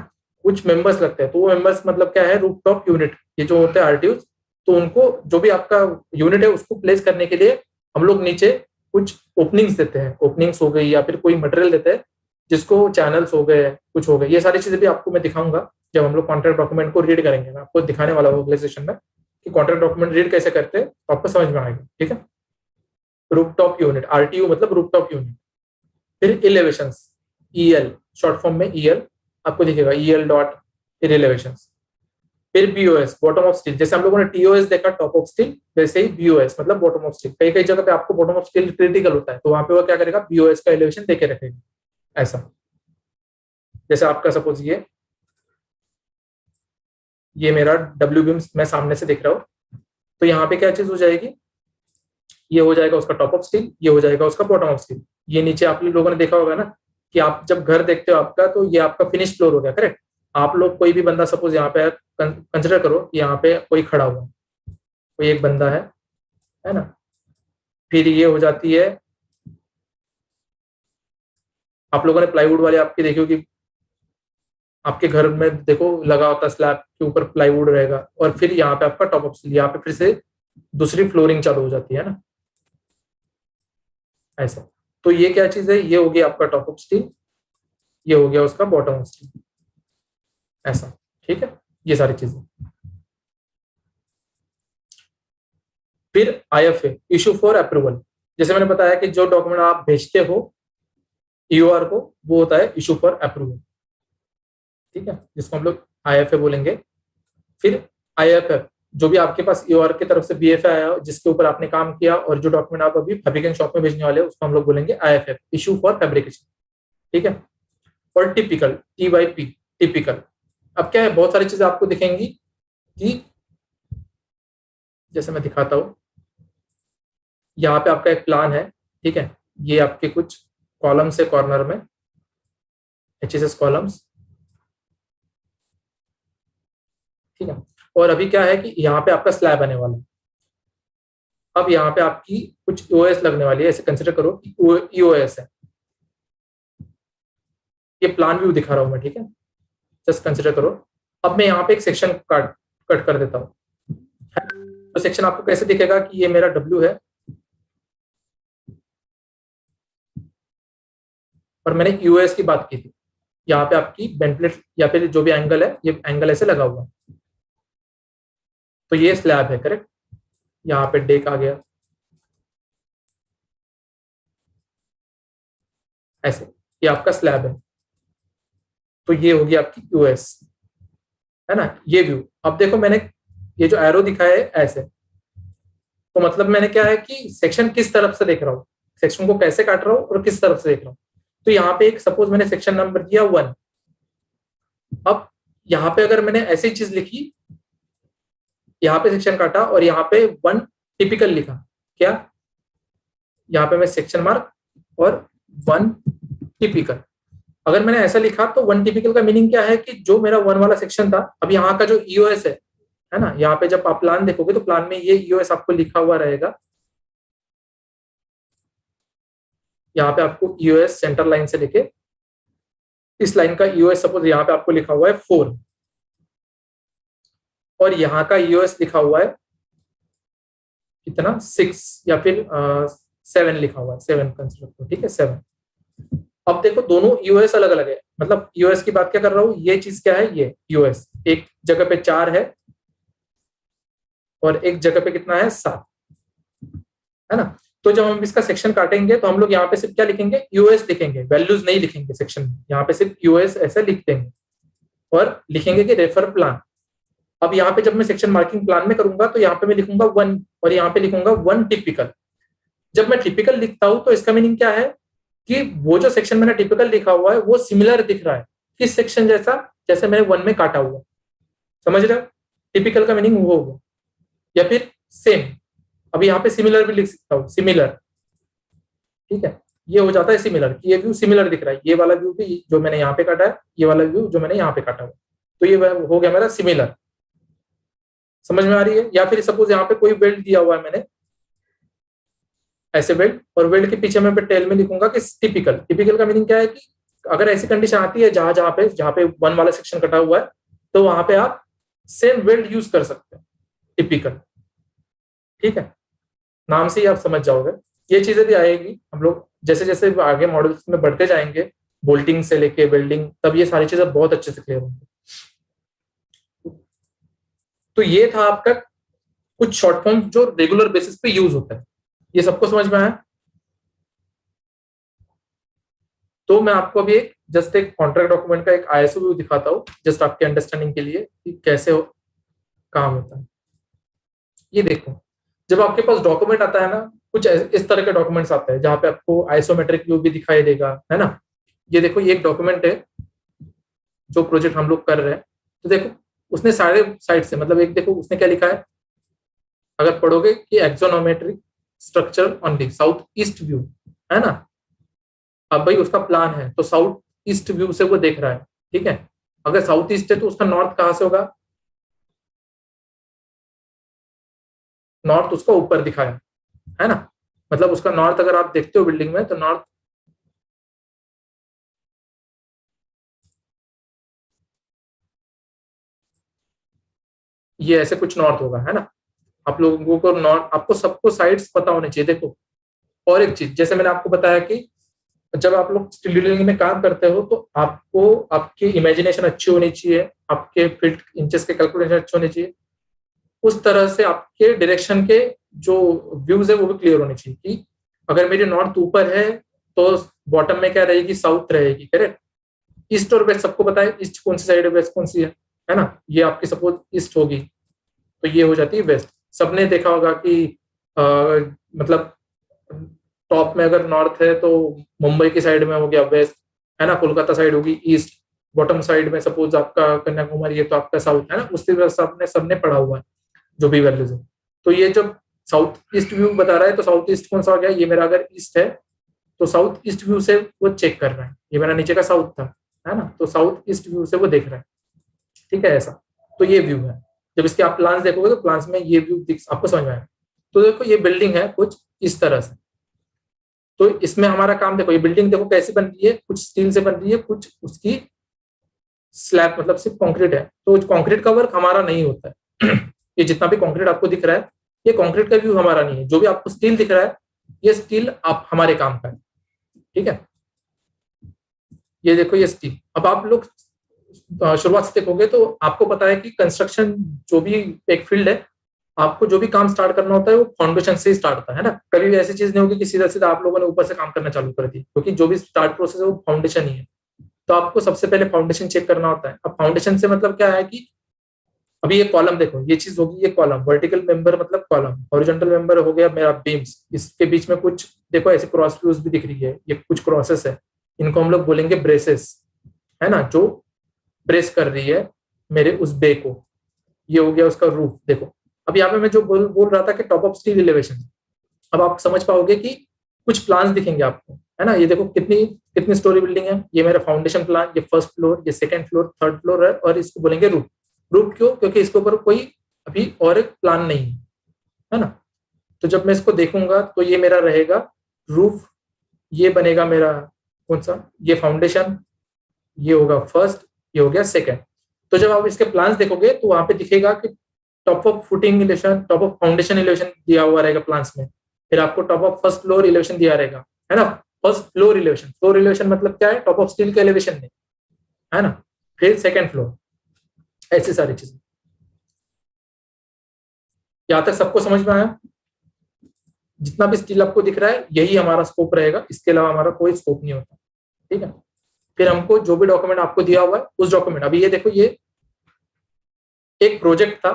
कुछ मेंबर्स लगते हैं। तो वो मेंबर्स मतलब क्या है, रूफ टॉप यूनिट, ये जो होते हैं RTUs। तो उनको जो भी आपका यूनिट है उसको प्लेस करने के लिए हम लोग नीचे कुछ ओपनिंग्स देते हैं, ओपनिंग्स हो गई या फिर कोई मटेरियल देते हैं जिसको चैनल्स हो गए, कुछ हो गए। ये सारी चीजें भी आपको मैं दिखाऊंगा जब हम लोग कॉन्ट्रैक्ट डॉक्यूमेंट को रीड करेंगे। मैं आपको दिखाने वाला हूँ अगले सेशन में कि कॉन्ट्रैक्ट डॉक्यूमेंट रीड कैसे करते हैं, तो आपको समझ में आएगा, ठीक है। रूफटॉप यूनिट, RTU मतलब रूफटॉप यूनिट। फिर एलिवेशंस, EL, शॉर्ट फॉर्म में EL आपको दिखेगा, EL डॉट एलिवेशंस। फिर BOS, बॉटम ऑफ स्टील। जैसे हम लोगों ने TOS देखा, टॉप ऑफ स्टील, वैसे ही BOS मतलब बॉटम ऑफ स्टील। कई कई जगह पे आपको बॉटम ऑफ स्टील क्रिटिकल होता है, तो वहां पे वो क्या करेगा, BOS का एलिवेशन देके रखेगा। ऐसा जैसे आपका सपोज ये मेरा W बीम मैं सामने से देख रहा हूँ, तो यहाँ पे क्या चीज हो जाएगी, ये हो जाएगा उसका टॉप ऑफ स्टील, ये हो जाएगा उसका बॉटम ऑफ स्टील। ये नीचे आप लोगों ने देखा होगा ना कि आप जब घर देखते हो आपका, तो ये आपका फिनिश फ्लोर हो गया, करेक्ट। आप लोग कोई भी बंदा सपोज यहाँ पे कंसिडर करो, यहाँ पे कोई खड़ा हुआ, कोई एक बंदा है ना। फिर ये हो जाती है, आप लोगों ने प्लाईवुड वाले आपके देखियो कि आपके घर में देखो लगा होता है, स्लैब के ऊपर प्लाईवुड रहेगा, और फिर यहाँ पे आपका टॉप ऑफ स्टील, यहाँ पे फिर से दूसरी फ्लोरिंग चालू हो जाती है ना, ऐसा। तो ये क्या चीज है, ये हो गया आपका टॉप ऑफ स्टील, ये हो गया उसका बॉटम ऑफ स्टील, ऐसा, ठीक है। ये सारी चीजें। फिर IFA, इशू फॉर अप्रूवल। जैसे मैंने बताया कि जो डॉक्यूमेंट आप भेजते हो EOR को, वो होता है इशू फॉर अप्रूवल, ठीक है, जिसको हम लोग IFA बोलेंगे। फिर IFF, जो भी आपके पास EOR की तरफ से BFA आया जिसके ऊपर आपने काम किया, और जो डॉक्यूमेंट आप अभी फैब्रिकेशन शॉप में भेजने वाले हैं उसको हम लोग बोलेंगे IFF, इशू फॉर फैब्रिकेशन, ठीक है। और टिपिकल, TYP, टिपिकल। अब क्या है, बहुत सारी चीजें आपको दिखेंगी कि जैसे मैं दिखाता हूं, यहाँ पे आपका एक प्लान है, ठीक है। ये आपके कुछ कॉलम्स है कॉर्नर में, HSS कॉलम्स, ठीक है। और अभी क्या है कि यहाँ पे आपका स्लैब आने वाला है। अब यहाँ पे आपकी कुछ OS लगने वाली है, ऐसे कंसिडर करो कि EOS है। ये प्लान व्यू दिखा रहा हूं मैं, ठीक है, जस्ट कंसिडर करो। अब मैं यहाँ पे एक सेक्शन कट कर देता हूँ, तो सेक्शन आपको कैसे दिखेगा कि ये मेरा W है, और मैंने EOS की बात की थी। यहाँ पे आपकी बेंटलेट या फिर जो भी एंगल है, ये एंगल ऐसे लगा हुआ है, तो ये स्लैब है, करेक्ट। यहाँ पे डेक आ गया, ऐसे, ये आपका स्लैब है। तो ये होगी आपकी EOS, है ना, ये व्यू। अब देखो मैंने ये जो एरो दिखाया है ऐसे, तो मतलब मैंने क्या है कि सेक्शन किस तरफ से देख रहा हूँ, सेक्शन को कैसे काट रहा हूँ और किस तरफ से देख रहा हूँ। तो यहाँ पे एक सपोज मैंने सेक्शन नंबर दिया 1, अब यहाँ पे अगर मैंने ऐसी चीज लिखी, यहाँ पे सेक्शन काटा और यहाँ पे 1 टिपिकल लिखा, क्या यहाँ पे मैं सेक्शन मार्क और 1 टिपिकल, अगर मैंने ऐसा लिखा तो 1 टिपिकल का मीनिंग क्या है कि जो मेरा 1 वाला सेक्शन था, अब यहाँ का जो ईओएस है ना, यहाँ पे जब आप प्लान देखोगे तो प्लान में ये ईओएस आपको लिखा हुआ रहेगा, यहाँ पे आपको ईओएस सेंटर लाइन से लेके इस लाइन का ईओएस सपोज यहाँ पे आपको लिखा हुआ है 4 और यहाँ का ईओएस लिखा हुआ है कितना 6 या फिर 7 लिखा हुआ है, 7 कंसीडर करो, ठीक है 7। अब देखो दोनों यूएस अलग अलग है, मतलब यूएस की बात क्या कर रहा हूं, ये चीज क्या है, ये यूएस एक जगह पे 4 है और एक जगह पे कितना है 7, है ना। तो जब हम इसका सेक्शन काटेंगे तो हम लोग यहाँ पे सिर्फ क्या लिखेंगे, यूएस लिखेंगे, वैल्यूज नहीं लिखेंगे सेक्शन में, यहाँ पे सिर्फ यूएस ऐसे लिख देंगे और लिखेंगे कि रेफर प्लान। अब यहाँ पे जब मैं सेक्शन मार्किंग प्लान में करूंगा तो यहाँ पे मैं लिखूंगा 1 और यहाँ पे लिखूंगा 1 टिपिकल। जब मैं टिपिकल लिखता हूं तो इसका मीनिंग क्या है कि वो जो सेक्शन मैंने टिपिकल लिखा हुआ है वो सिमिलर दिख रहा है किस सेक्शन जैसा, जैसे मैंने 1 में काटा हुआ, समझ रहे हो, टिपिकल का मीनिंग वो होगा। या फिर सेम, अभी यहाँ पे सिमिलर भी लिख सकता हूँ, सिमिलर, ठीक है, ये हो जाता है सिमिलर कि ये व्यू सिमिलर दिख रहा है, ये वाला व्यू भी जो मैंने यहाँ पे काटा है, ये वाला व्यू जो मैंने यहाँ पे काटा हुआ, तो ये हो गया मेरा सिमिलर, समझ में आ रही है। या फिर सपोज यहाँ पे कोई वेल्ड दिया हुआ है मैंने, ऐसे वेल्ड, और वेल्ड के पीछे मैं टेल में लिखूंगा कि टिपिकल। टिपिकल का मीनिंग क्या है कि अगर ऐसी कंडीशन आती है जहां पे 1 वाला सेक्शन कटा हुआ है तो वहां पे आप सेम वेल्ड यूज कर सकते हैं, टिपिकल, ठीक है, नाम से ही आप समझ जाओगे। ये चीजें भी आएगी, हम लोग जैसे जैसे आगे मॉडल्स में बढ़ते जाएंगे, बोल्टिंग से लेके वेल्डिंग, तब ये सारी चीजें बहुत अच्छे से क्लियर होंगी। तो ये था आपका कुछ शॉर्ट फॉर्म जो रेगुलर बेसिस पे यूज होता है, ये सबको समझ में आया। तो मैं आपको अभी जस्ट एक कॉन्ट्रैक्ट डॉक्यूमेंट का एक आईएसओ व्यू दिखाता हूँ, जस्ट आपके अंडरस्टैंडिंग के लिए कि कैसे काम होता है। ये देखो, जब आपके पास डॉक्यूमेंट आता है ना, कुछ इस तरह के डॉक्यूमेंट्स आते हैं जहां पे आपको आइसोमेट्रिक व्यू भी दिखाई देगा, है ना। ये देखो, ये एक डॉक्यूमेंट है जो प्रोजेक्ट हम लोग कर रहे हैं। तो देखो उसने सारे साइड से, मतलब एक देखो उसने क्या लिखा है, अगर पढ़ोगे कि axonometric structure on the south east view, है ना। अब भाई उसका प्लान है तो साउथ ईस्ट व्यू से वो देख रहा है, ठीक है। अगर साउथ ईस्ट है तो उसका नॉर्थ कहां से होगा, नॉर्थ उसका ऊपर दिखाया है ना, मतलब उसका नॉर्थ अगर आप देखते हो बिल्डिंग में तो नॉर्थ ये ऐसे कुछ नॉर्थ होगा, है ना। आप लोगों को नॉर्थ, आपको सबको साइड्स पता होने चाहिए। देखो और एक चीज, जैसे मैंने आपको बताया कि जब आप लोग स्टील ड्रिलिंग में काम करते हो तो आपको आपकी इमेजिनेशन अच्छी होनी चाहिए, आपके फील्ड इंचेस के कैलकुलेशन अच्छे होने चाहिए, उस तरह से आपके डायरेक्शन के जो व्यूज है वो भी क्लियर होने चाहिए कि अगर मेरी नॉर्थ ऊपर है तो बॉटम में क्या रहेगी, साउथ रहेगी, करेक्ट। ईस्ट और वेस्ट सबको पता है, ईस्ट कौन सी साइड है, वेस्ट कौन सी है ना। ये आपकी सपोज ईस्ट होगी तो ये हो जाती है वेस्ट। सबने देखा होगा कि मतलब टॉप में अगर नॉर्थ है तो मुंबई की साइड में हो गया वेस्ट, है ना, कोलकाता साइड होगी ईस्ट, बॉटम साइड में सपोज आपका कन्याकुमारी है तो आपका साउथ, है ना। उस तरह सबने पढ़ा हुआ है जो भी वैल्यूज है। तो ये जब साउथ ईस्ट व्यू बता रहा है तो साउथ ईस्ट कौन सा हो गया, ये मेरा अगर ईस्ट है तो साउथ ईस्ट व्यू से वो चेक कर रहा है, ये मेरा नीचे का साउथ था, है ना, तो साउथ ईस्ट व्यू से वो देख रहा है, ठीक है ऐसा। तो ये व्यू है, जब इसके आप प्लान्स देखोगे तो प्लान्स में ये व्यू आपको समझ में आएगा। तो देखो ये बिल्डिंग है कुछ इस तरह से, तो इसमें हमारा काम देखो, ये बिल्डिंग देखो कैसे बन रही है, कुछ स्टील से बन रही है, कुछ उसकी स्लैब मतलब सिर्फ कंक्रीट है, तो कंक्रीट का वर्क हमारा नहीं होता है। ये जितना भी कंक्रीट आपको दिख रहा है ये कंक्रीट का व्यू हमारा नहीं है, जो भी आपको स्टील दिख रहा है ये स्टील आप हमारे काम का है, ठीक है। ये देखो ये स्टील, अब आप लोग शुरुआत से देखोगे तो आपको पता है कि कंस्ट्रक्शन जो भी एक फील्ड है, आपको जो भी काम स्टार्ट करना होता है वो फाउंडेशन से ही स्टार्ट होता है ना। कभी भी ऐसी चीज नहीं होगी कि सीधा सीधा आप लोगों ने ऊपर से काम करना चालू कर दी, क्योंकि जो भी स्टार्ट प्रोसेस है वो फाउंडेशन ही है। तो आपको सबसे पहले फाउंडेशन चेक करना होता है। अब फाउंडेशन से मतलब क्या है कि अभी ये कॉलम देखो, ये चीज होगी, ये कॉलम वर्टिकल मेंबर मतलब कॉलम, हॉरिजॉन्टल मेंबर हो गया मेरा बीम्स, इसके बीच में कुछ देखो ऐसे क्रॉस फ्यूज भी दिख रही है, ये कुछ क्रॉसेस है, इनको हम लोग बोलेंगे ब्रेसेस, है ना, जो प्रेस कर रही है मेरे उस बे को। ये हो गया उसका रूफ। देखो अब यहाँ पे मैं जो बोल रहा था कि टॉप ऑफ स्टील एलिवेशन, अब आप समझ पाओगे कि कुछ प्लान्स दिखेंगे आपको, है ना। ये देखो कितनी कितनी स्टोरी बिल्डिंग है। ये मेरा फाउंडेशन प्लान, ये फर्स्ट फ्लोर, ये सेकंड फ्लोर, थर्ड फ्लोर है, और इसको बोलेंगे रूफ। रूफ क्यों? क्योंकि इसके ऊपर कोई अभी और एक प्लान नहीं है ना। तो जब मैं इसको देखूंगा तो ये मेरा रहेगा रूफ, ये बनेगा मेरा कौन सा, ये फाउंडेशन, ये होगा फर्स्ट, ये हो गया सेकंड। तो जब आप इसके प्लान्स देखोगे तो वहां पे दिखेगा कि top of footing elevation, top of foundation elevation दिया हुआ रहेगा प्लान्स में। फिर आपको top of first floor elevation दिया रहेगा, है ना। First floor elevation, floor elevation मतलब क्या है? टॉप ऑफ स्टील का इलेवेशन नहीं, है ना। फिर सेकंड फ्लोर, ऐसी सारी चीजें। यहां तक सबको समझ में आया? जितना भी स्टील आपको दिख रहा है यही हमारा स्कोप रहेगा, इसके अलावा हमारा कोई स्कोप नहीं होता, ठीक है। फिर हमको जो भी डॉक्यूमेंट आपको दिया हुआ है उस डॉक्यूमेंट, अभी ये देखो ये एक प्रोजेक्ट था।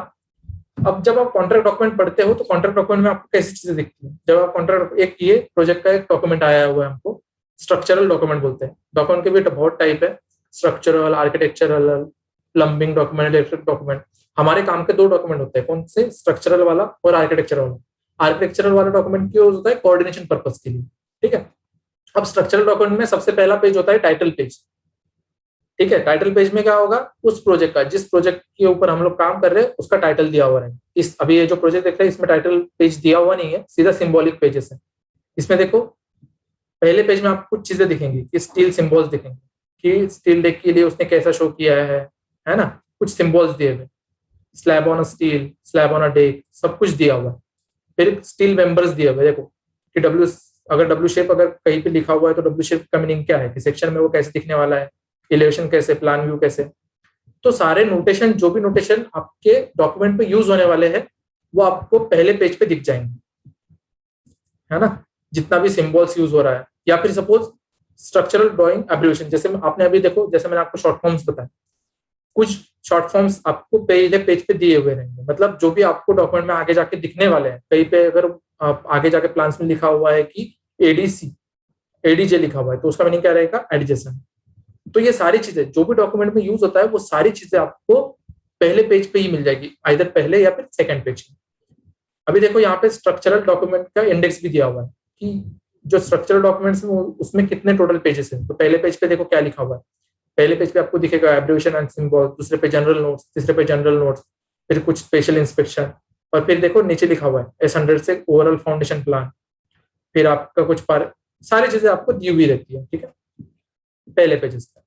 अब जब आप कॉन्ट्रैक्ट डॉक्यूमेंट पढ़ते हो तो कॉन्ट्रैक्ट डॉक्यूमेंट में आपको कैसी चीजें दिखती है? जब आप कॉन्ट्रैक्ट, एक ये प्रोजेक्ट का एक डॉक्यूमेंट आया हुआ है, हमको स्ट्रक्चरल डॉक्यूमेंट बोलते हैं। डॉक्यूमेंट के भी बहुत टाइप है, structural, architectural, plumbing document, electric document. हमारे काम के दो डॉक्यूमेंट होते हैं, कौन से? स्ट्रक्चरल वाला और आर्किटेक्चरल वाला। आर्किटेक्चरल वाला डॉक्यूमेंट क्यों होता है? कोऑर्डिनेशन पर्पस के लिए, ठीक है। अब स्ट्रक्चरल डॉक्यूमेंट में सबसे पहला पेज होता है टाइटल पेज, ठीक है। टाइटल पेज में क्या होगा? उस प्रोजेक्ट का, जिस प्रोजेक्ट के ऊपर हम लोग काम कर रहे हैं उसका टाइटल दिया हुआ है। इस अभी ये जो प्रोजेक्ट देख रहे हैं इसमें टाइटल पेज दिया हुआ नहीं है, सीधा सिंबॉलिक पेजेस है। इसमें देखो पहले पेज में आपको कुछ चीजें दिखेंगी कि स्टील सिंबल्स दिखेंगे कि स्टील डेक के लिए उसने कैसा शो किया है ना। कुछ सिंबल्स दिए हुए, slab on a steel, slab on a deck, सब कुछ दिया हुआ है। फिर स्टील मेंबर्स दिए हुए, देखो कि डब्ल्यू, अगर डब्ल्यू शेप अगर कहीं पे लिखा हुआ है तो डब्ल्यू शेप का मीनिंग क्या है, कि सेक्शन में वो कैसे दिखने वाला है, एलिवेशन कैसे, प्लान व्यू कैसे। तो सारे नोटेशन, जो भी नोटेशन आपके डॉक्यूमेंट पे यूज होने वाले हैं वो आपको पहले पेज पे दिख जाएंगे, है ना। जितना भी सिंबल्स यूज हो रहा है, या फिर सपोज स्ट्रक्चरल ड्राइंग एब्रिविएशन, जैसे आपने अभी देखो, जैसे मैंने आपको शॉर्ट फॉर्म्स बताया, कुछ शॉर्ट फॉर्म्स आपको पहले पेज पे दिए हुए रहेंगे। मतलब जो भी आपको डॉक्यूमेंट में आगे जाके दिखने वाले हैं, कहीं पे अगर आप आगे जाके प्लान्स में लिखा हुआ है कि एडीसी, एडीजे लिखा हुआ है तो उसका मीनिंग क्या रहेगा? एडजेसेंट। तो ये सारी चीजें जो भी डॉक्यूमेंट में यूज होता है वो सारी चीजें आपको पहले पेज पे ही मिल जाएगी, आइदर पहले या फिर सेकंड पेज में। अभी देखो यहाँ पे स्ट्रक्चरल डॉक्यूमेंट का इंडेक्स भी दिया हुआ है कि जो स्ट्रक्चरल डॉक्यूमेंट्स है उसमें कितने टोटल पेजेस हैं। तो पहले पेज पे देखो क्या लिखा हुआ है, पहले पेज पे आपको दिखेगा एब्रिविएशन एंड सिंबल, दूसरे पे जनरल नोट्स, तीसरे पे जनरल नोट्स, फिर कुछ स्पेशल इंस्पेक्शन, और फिर देखो नीचे लिखा हुआ है S100 से ओवरऑल फाउंडेशन प्लान। फिर आपका कुछ सारी चीजें आपको दी हुई रहती है, ठीक है, पहले पेजेस पे।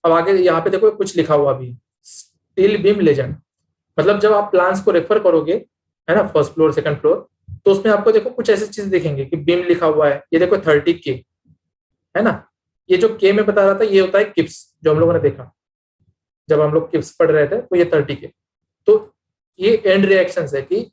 अब आगे यहाँ पे देखो कुछ लिखा हुआ भी, स्टील बीम लेजेंड। मतलब जब आप प्लान्स को रेफर करोगे, है ना, फर्स्ट फ्लोर सेकंड फ्लोर, तो उसमें आपको देखो कुछ ऐसी चीजें दिखेंगे कि बीम लिखा हुआ है। ये देखो 30K, है ना। ये जो के में बता रहा था ये होता है किप्स, जो हम लोगों ने देखा जब हम लोग किप्स पढ़ रहे थे, तो ये 30K। तो ये एंड रिएक्शंस है कि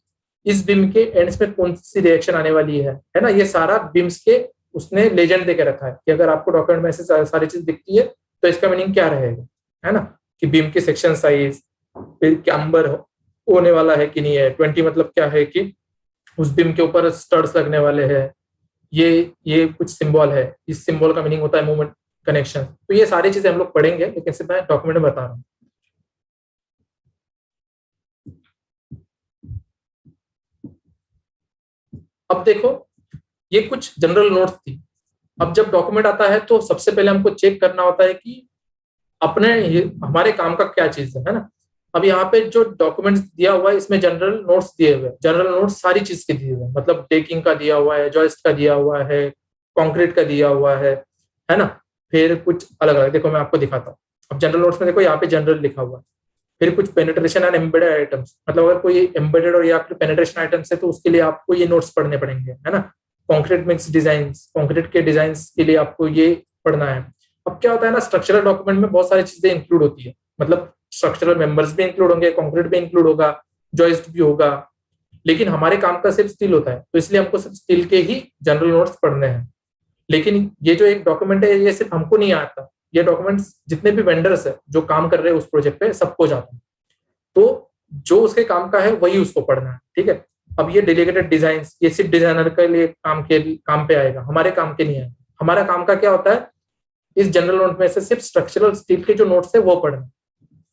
इस बीम के एंड्स में कौन सी रिएक्शन आने वाली है ना। ये सारा बीम्स के उसने लेजेंड देके रखा है कि अगर आपको डॉक्यूमेंट में ऐसे सारी चीज दिखती है तो इसका मीनिंग क्या रहेगा, है ना। कि बीम की सेक्शन साइज, फिर कैम्बर होने वाला है कि नहीं है। 20 मतलब क्या है कि उस बीम के ऊपर स्टड्स लगने वाले हैं। ये कुछ सिंबल है, इस सिंबल का मीनिंग होता है मूवमेंट कनेक्शन। तो ये सारी चीजें हम लोग पढ़ेंगे, लेकिन सिर्फ मैं डॉक्यूमेंट में बता रहा हूँ। अब देखो ये कुछ जनरल नोट्स थी। अब जब डॉक्यूमेंट आता है तो सबसे पहले हमको चेक करना होता है कि अपने हमारे काम का क्या चीज है ना। अब यहाँ पे जो डॉक्यूमेंट्स दिया हुआ है इसमें जनरल नोट्स दिए हुए हैं। जनरल नोट्स सारी चीज के दिए हुए हैं, मतलब डेकिंग का दिया हुआ है, जॉइस्ट का दिया हुआ है, कंक्रीट का दिया हुआ है ना। फिर कुछ अलग अलग, देखो मैं आपको दिखाता हूँ। अब जनरल नोट्स में देखो यहाँ पे जनरल लिखा हुआ है। फिर कुछ पेनिट्रेशन एंड एम्बेडेड आइटम्स, मतलब अगर कोई एम्बेडेड और या फिर पेनिट्रेशन आइटम्स है तो उसके लिए आपको ये नोट्स पढ़ने पड़ेंगे, है ना। कॉन्क्रीट मिक्स डिजाइन, कॉन्क्रीट के डिजाइन के लिए आपको ये पढ़ना है। अब क्या होता है ना, स्ट्रक्चरल डॉक्यूमेंट में बहुत सारी चीजें इंक्लूड होती है, मतलब स्ट्रक्चरल मेंबर्स भी इंक्लूड होंगे, कंक्रीट भी इंक्लूड होगा, जॉइस्ट भी होगा। लेकिन हमारे काम का सिर्फ स्टील होता है तो इसलिए हमको सिर्फ स्टील के ही जनरल नोट्स पढ़ने हैं। लेकिन ये जो एक डॉक्यूमेंट है ये सिर्फ हमको नहीं आता, ये डॉक्यूमेंट्स जितने भी वेंडर्स है जो काम कर रहे हैं उस प्रोजेक्ट पे सबको जाता है। तो जो उसके काम का है वही उसको पढ़ना है, ठीक है। अब ये डेलीगेटेड डिजाइन, ये सिर्फ डिजाइनर के लिए काम पे आएगा, हमारे काम के नहीं है। हमारा काम का क्या होता है, इस जनरल नोट में से सिर्फ स्ट्रक्चरल स्टील के जो नोट्स है वो पढ़ना।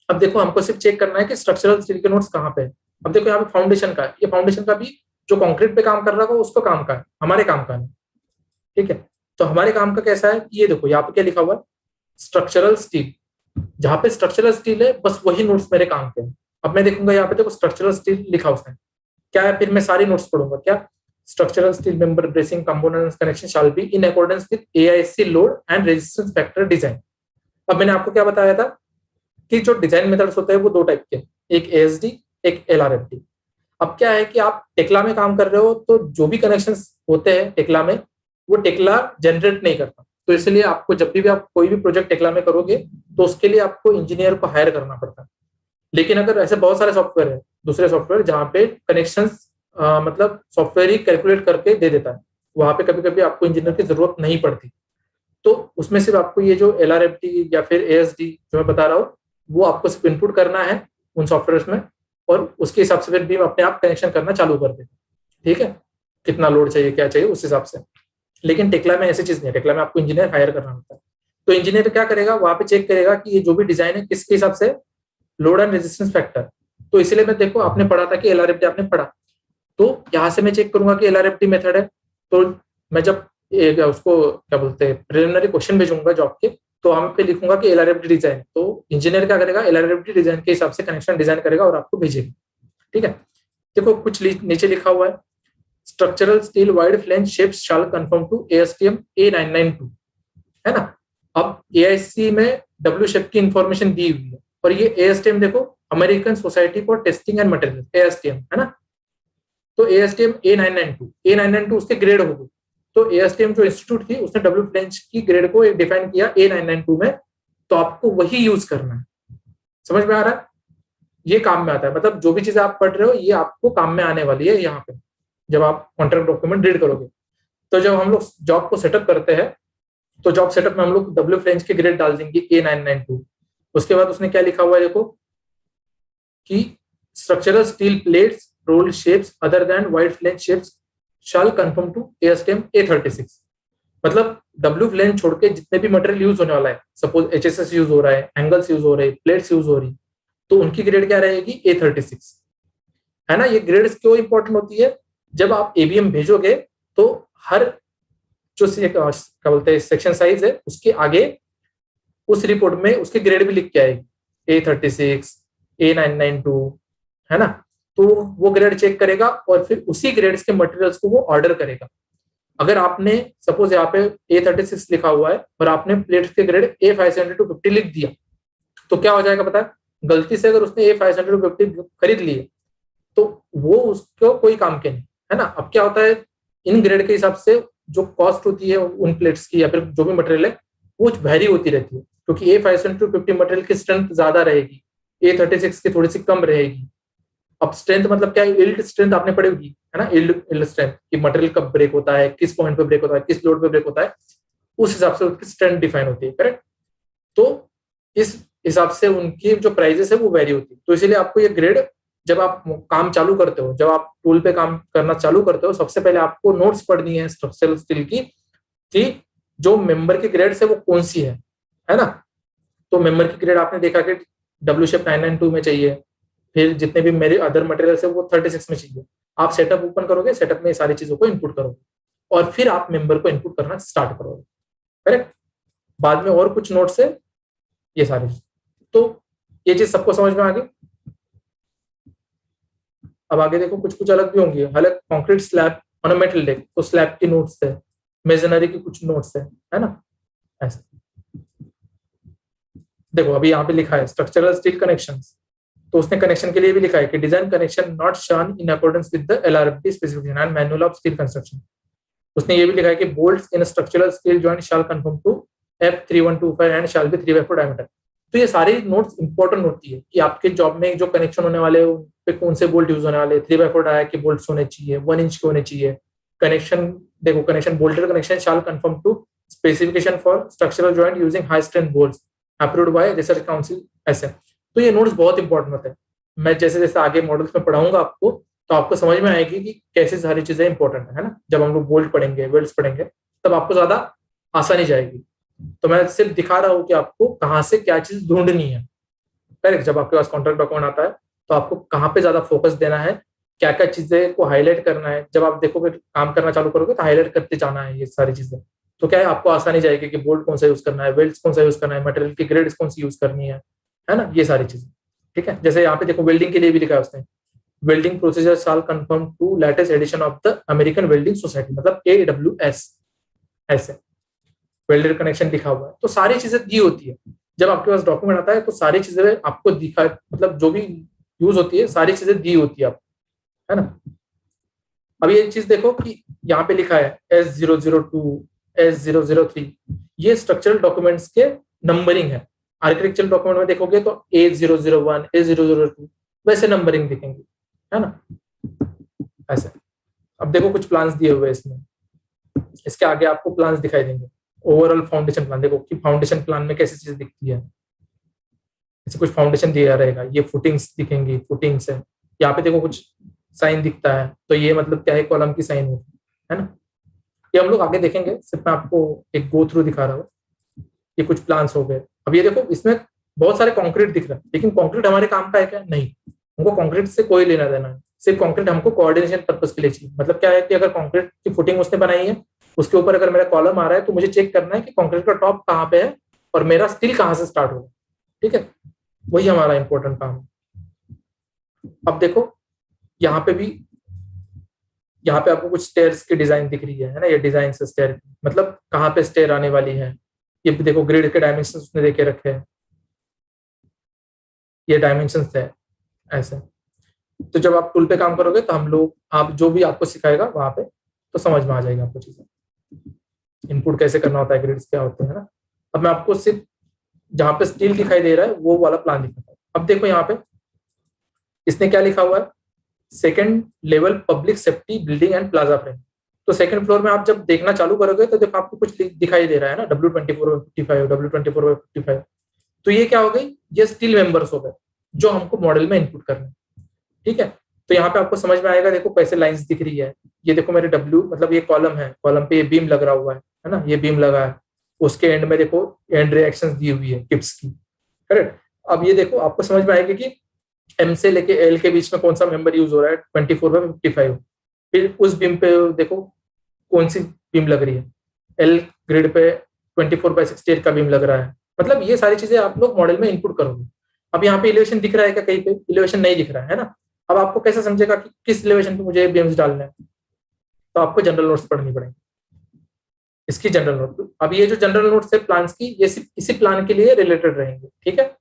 अब देखो हमको सिर्फ चेक करना है कि स्ट्रक्चरल स्टील के नोट्स कहाँ पे है। अब देखो यहाँ पे फाउंडेशन का है, ये फाउंडेशन का भी जो कंक्रीट पे काम कर रहा है उसको काम का है, हमारे काम का नहीं। ठीक है, तो हमारे काम का कैसा है, ये देखो यहाँ पे क्या लिखा हुआ है, स्ट्रक्चरल स्टील। जहाँ पे स्ट्रक्चरल स्टील है बस वही नोट्स मेरे काम के हैं। अब मैं देखूंगा यहाँ पे देखो स्ट्रक्चरल स्टील लिखा उसने क्या है, फिर मैं सारी नोट्स पढ़ूंगा। क्या, structural steel member bracing components connection shall be in accordance with AISC load and resistance factor design. अब मैंने आपको क्या बताया था कि जो डिजाइन मेथड्स होते हैं वो दो टाइप के, एक ASD एक LRFD। अब क्या है कि आप टेक्ला में काम कर रहे हो तो जो भी कनेक्शंस होते हैं टेक्ला में वो टेक्ला जनरेट नहीं करता, तो इसलिए आपको जब भी आप कोई भी प्रोजेक्ट टेक्ला में करोगे तो उसके लिए आपको इंजीनियर को हायर करना पड़ता है। लेकिन अगर ऐसे बहुत सारे सॉफ्टवेयर है, दूसरे सॉफ्टवेयर जहाँ पे कनेक्शंस मतलब सॉफ्टवेयर ही कैलकुलेट करके दे देता है, वहां पे कभी कभी आपको इंजीनियर की जरूरत नहीं पड़ती। तो उसमें सिर्फ आपको ये जो LRFD या फिर ASD जो मैं बता रहा हूँ वो आपको सिर्फ इनपुट करना है उन सॉफ्टवेयर में, और उसके हिसाब से फिर भी अपने आप कनेक्शन करना चालू कर देगा। ठीक है, कितना लोड चाहिए क्या चाहिए उस हिसाब से। लेकिन टेक्ला में ऐसी चीज नहीं है, टेक्ला में आपको इंजीनियर हायर करना होता है। तो इंजीनियर क्या करेगा, वहां पे चेक करेगा कि ये जो भी डिजाइन है किसके हिसाब से लोड एंड रेजिस्टेंस फैक्टर। तो इसलिए मैं देखो आपने पढ़ा था कि LRFD आपने पढ़ा, तो यहाँ से मैं चेक करूंगा कि LRFD मेथड है। तो मैं जब उसको क्या बोलते हैं प्रिलिमिनरी क्वेश्चन भेजूंगा जॉब के, तो वहां पे लिखूंगा कि LRFD डिजाइन। तो इंजीनियर क्या करेगा, LRFD डिजाइन के हिसाब से कनेक्शन डिजाइन करेगा और आपको भेजेगा। ठीक है, देखो कुछ नीचे लिखा हुआ है, structural steel wide flange shapes shall conform to ASTM A992, है ना। अब AISC में W शेप की इंफॉर्मेशन दी हुई है, और ये ASTM देखो American society for testing and material ASTM है ना। तो ASTM A992 उसके ग्रेड हो गई। तो ASTM जो इंस्टीट्यूट थी उसने W फ्लेंज की ग्रेड को डिफाइन किया A992 में, तो आपको वही यूज करना है। समझ में आ रहा है, ये काम में आता है, मतलब जो भी चीजें आप पढ़ रहे हो ये आपको काम में आने वाली है यहाँ पे जब आप कॉन्ट्रैक्ट डॉक्यूमेंट रीड करोगे। तो जब हम लोग जॉब को सेटअप करते हैं तो जॉब सेटअप में हम लोग W फ्लेंज के ग्रेड डाल देंगे A992। उसके बाद उसने क्या लिखा हुआ है देखो कि structural steel plates roll shapes other than wide flange shapes shall conform to ASTM A36। मतलब W फ्लेंज छोड़ के जितने भी मटेरियल यूज होने वाला है, सपोज HSS यूज हो रहा है, एंगल्स यूज हो रहे हैं, प्लेट्स यूज हो रही, तो उनकी ग्रेड क्या रहेगी A36, है ना। ये ग्रेड्स क्यों इंपॉर्टेंट होती है, जब आप ABM भेजोगे तो हर जो क्या बोलते हैं सेक्शन साइज है उसके आगे उस रिपोर्ट में उसके ग्रेड भी लिख के आएगी A36 A992, है ना। तो वो ग्रेड चेक करेगा और फिर उसी ग्रेड्स के मटेरियल्स को वो ऑर्डर करेगा। अगर आपने सपोज यहाँ पे A36 लिखा हुआ है और आपने प्लेट्स के ग्रेड A500 to 50 लिख दिया, तो क्या हो जाएगा पता है, गलती से अगर उसने A500 to 50 खरीद लिए तो वो उसको कोई काम के नहीं, है ना। अब क्या होता है, इन ग्रेड के हिसाब से जो कॉस्ट होती है उन प्लेट्स की या फिर जो भी मटेरियल है वो वेरी होती रहती है, क्योंकि A500 to 50 मटेरियल की स्ट्रेंथ ज्यादा रहेगी, A36 की थोड़ी सी कम रहेगी। अब स्ट्रेंथ मतलब क्या है, इल्ड स्ट्रेंथ आपने पढ़ी होगी, है ना, इल्ड स्ट्रेंथ कि मटेरियल कब ब्रेक होता है, किस पॉइंट पे ब्रेक होता है, किस लोड पे ब्रेक होता है, उस हिसाब से उसकी स्ट्रेंथ डिफाइन होती है, करेक्ट। तो इस हिसाब से उनकी जो प्राइजेस है वो वेरी होती है। तो इसीलिए आपको ये ग्रेड जब आप काम चालू करते हो, जब आप टूल पे काम करना चालू करते हो, सबसे पहले आपको नोट्स पढ़नी है स्ट्रक्चरल स्टील की कि जो मेंबर की ग्रेड है वो कौन सी है ना। तो मेंबर की ग्रेड आपने देखा कि W शेप 992 में चाहिए, फिर जितने भी मेरे अदर मटेरियल है वो 36 में चाहिए। आप सेटअप ओपन करोगे, सेटअप में सारी चीजों को इनपुट करोगे और फिर आप मेंबर को इनपुट करना स्टार्ट करोगे, करेक्ट। बाद में और कुछ नोट्स है ये सारी। तो ये चीज सबको समझ में आ गई। अब आगे देखो कुछ कुछ अलग भी होंगी। हालांकि concrete slab on a metal deck, तो स्लैब की नोट्स है, मेजनरी की कुछ नोट्स है ना। ऐसे देखो अभी यहाँ पे लिखा है स्ट्रक्चरल स्टील कनेक्शंस, तो उसने कनेक्शन के लिए भी लिखा है कि design connection not shown in accordance with the LRFD specification and manual of steel construction. उसने ये भी लिखा है कि bolts in structural steel joint shall conform to F3125 and shall be 3/4 diameter. तो ये सारी नोट्स इंपॉर्टेंट होती है कि आपके जॉब में जो कनेक्शन होने वाले हैं उन पे कौन से बोल्ट यूज होने वाले, 3/4 डाया के बोल्ट्स होने चाहिए, 1 इंच के होने चाहिए। कनेक्शन देखो, connection bolted connection shall conform to specification for structural joint using high strength bolts approved by research council, ऐसे। तो ये नोट्स बहुत इंपॉर्टेंट होते हैं। मैं जैसे जैसे आगे मॉडल्स में पढ़ाऊंगा आपको, तो आपको समझ में आएगी कि कैसे सारी चीजें इंपॉर्टेंट है ना। जब हम लोग बोल्ट पढ़ेंगे, वेल्ड्स पढ़ेंगे, तब आपको ज्यादा आसानी जाएगी। तो मैं सिर्फ दिखा रहा हूँ कि आपको कहाँ से क्या चीज ढूंढनी है। करेक्ट। जब आपके पास कॉन्ट्रैक्ट डॉक्यूमेंट आता है तो आपको कहाँ पे ज्यादा फोकस देना है, क्या क्या चीजें को हाईलाइट करना है। जब आप देखोगे काम करना चालू करोगे तो हाईलाइट करते जाना है ये सारी चीजें। तो क्या है, आपको आसानी जाएगी कि बोल्ट कौन सा यूज करना है, वेल्ड्स कौन सा यूज करना है, मटेरियल की ग्रेड्स कौन सी यूज करनी है ना, ये सारी चीजें। ठीक है, जैसे यहाँ पे देखो वेल्डिंग के लिए भी लिखा है उसने, welding procedure shall conform to latest edition of the American welding society, मतलब AWS, ऐसे वेल्डर कनेक्शन लिखा हुआ है। तो सारी चीजें दी होती है। जब आपके पास डॉक्यूमेंट आता है तो सारी चीजें आपको दिखा, मतलब जो भी यूज होती है सारी चीजें दी होती है आपको, है ना। अब ये चीज देखो कि यहाँ पे लिखा है S002, S003, ये स्ट्रक्चरल डॉक्यूमेंट्स के नंबरिंग है। आर्किटेक्चरल डॉक्यूमेंट में देखोगे तो A001, A002 वैसे नंबरिंग दिखेंगे, है ना, ऐसे। अब देखो कुछ प्लान्स दिए हुए इसमें, इसके आगे आपको प्लान्स दिखाई देंगे। ओवरऑल फाउंडेशन प्लान देखो कि फाउंडेशन प्लान में कैसी चीज दिखती है, जैसे कुछ फाउंडेशन दिया रहेगा, ये फुटिंग्स दिखेंगी, फुटिंग्स है। यहाँ पे देखो कुछ साइन दिखता है, तो ये मतलब क्या है, कॉलम की साइन होती है ना। ये हम लोग आगे देखेंगे, सिर्फ मैं आपको एक गो थ्रू दिखा रहा हूँ। ये कुछ प्लान्स हो गए। अब ये देखो इसमें बहुत सारे कंक्रीट दिख रहा है, लेकिन कंक्रीट हमारे काम का है क्या? नहीं, हमको कंक्रीट से कोई लेना देना है। सिर्फ कंक्रीट हमको कोऑर्डिनेशन पर्पस के लिए चाहिए। मतलब क्या है कि अगर कंक्रीट की फुटिंग उसने बनाई है, उसके ऊपर अगर मेरा कॉलम आ रहा है तो मुझे चेक करना है कि कंक्रीट का टॉप कहाँ पे है और मेरा स्टील कहाँ से स्टार्ट होगा। ठीक है, वही हमारा इंपॉर्टेंट काम है। अब देखो यहाँ पे भी, यहाँ पे आपको कुछ स्टेयर्स की डिजाइन दिख रही है ना, ये डिजाइन से स्टेयर की, मतलब कहाँ पे स्टेयर आने वाली है। ये देखो ग्रिड के डायमेंशन उसने देके रखे हैं, ये डायमेंशन है ऐसे। तो जब आप टूल पे काम करोगे तो हम लोग, आप जो भी आपको सिखाएगा वहां पे, तो समझ में आ जाएगा आपको चीजें, इनपुट कैसे करना होता है, ग्रिड्स क्या होते हैं ना। अब मैं आपको सिर्फ जहां पे स्टील दिखाई दे रहा है वो वाला प्लान दिखाता हूँ। अब देखो यहाँ पे इसने क्या लिखा हुआ है, second level public safety building and plaza frame. तो सेकंड फ्लोर में आप जब देखना चालू करोगे तो देखो आपको कुछ दिखाई दे रहा है ना, W24/55, W24/55। तो ये क्या हो गई, ये स्टील मेंबर्स हो गए जो हमको मॉडल में इनपुट करना है। ठीक है, तो यहाँ पे आपको समझ में आएगा, देखो कैसे लाइंस दिख रही है। ये देखो मेरे W, मतलब ये कॉलम है, कॉलम पे ये बीम लग रहा हुआ है ना, ये बीम लगा है। उसके एंड में देखो एंड रिएक्शंस दी हुई है टिप्स की। करेक्ट। अब ये देखो आपको समझ में आएगा कि M से लेके L के बीच में कौन सा मेंबर यूज हो रहा है, 24/55। फिर उस बीम पे देखो कौन सी बीम लग रही है, L ग्रिड पे 24/68 का बीम लग रहा है। मतलब ये सारी चीजें आप लोग मॉडल में इनपुट करोगे। अब यहाँ पे इलेवेशन दिख रहा है क्या? कहीं पे इलेवेशन नहीं दिख रहा है ना। अब आपको कैसे समझेगा कि किस इलेवेशन पे मुझे बीम्स डालना है? तो आपको जनरल नोट्स पढ़नी पड़ेगी, इसकी जनरल नोट। अब ये जो जनरल नोट्स है प्लान्स की, ये सिर्फ इसी प्लान के लिए रिलेटेड रहेंगे। ठीक है,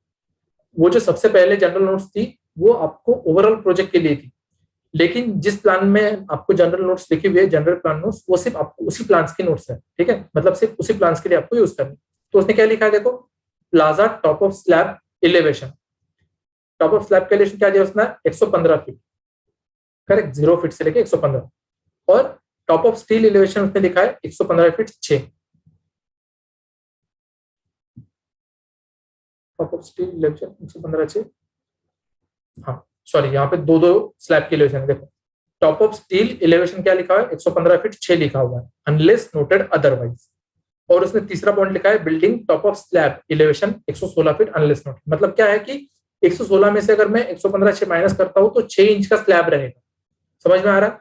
वो जो सबसे पहले जनरल नोट्स थी वो आपको ओवरऑल प्रोजेक्ट के लिए थी, लेकिन जिस प्लान में आपको जनरल नोट्स लिखी हुई है, जनरल प्लान नोट्स, वो सिर्फ आपको उसी प्लान्स की नोट्स है। ठीक है, मतलब सिर्फ उसी प्लान्स के लिए आपको यूज करनी। तो उसने क्या लिखा है देखो, plaza top of slab elevation. Top of slab का इलेवेशन क्या दिया उसने, 115 फीट। करेक्ट, 0 फीट से लेके 115। और टॉप ऑफ स्टील इलेवेशन उसने लिखा है 115 feet 6। Top of steel elevation 115/6। हाँ सॉरी, यहाँ पे दो स्लैब की इलेवेशन है। देखो टॉप ऑफ स्टील इलेवेशन क्या लिखा है, 115 फीट 6 लिखा हुआ है, अनलेस नोटेड अदरवाइज। और उसने तीसरा पॉइंट लिखा है, building top of slab elevation 116 feet unless noted. मतलब क्या है कि 116 में से अगर मैं 115/6 माइनस करता हूं तो 6 इंच का स्लैब रहेगा। समझ में आ रहा है?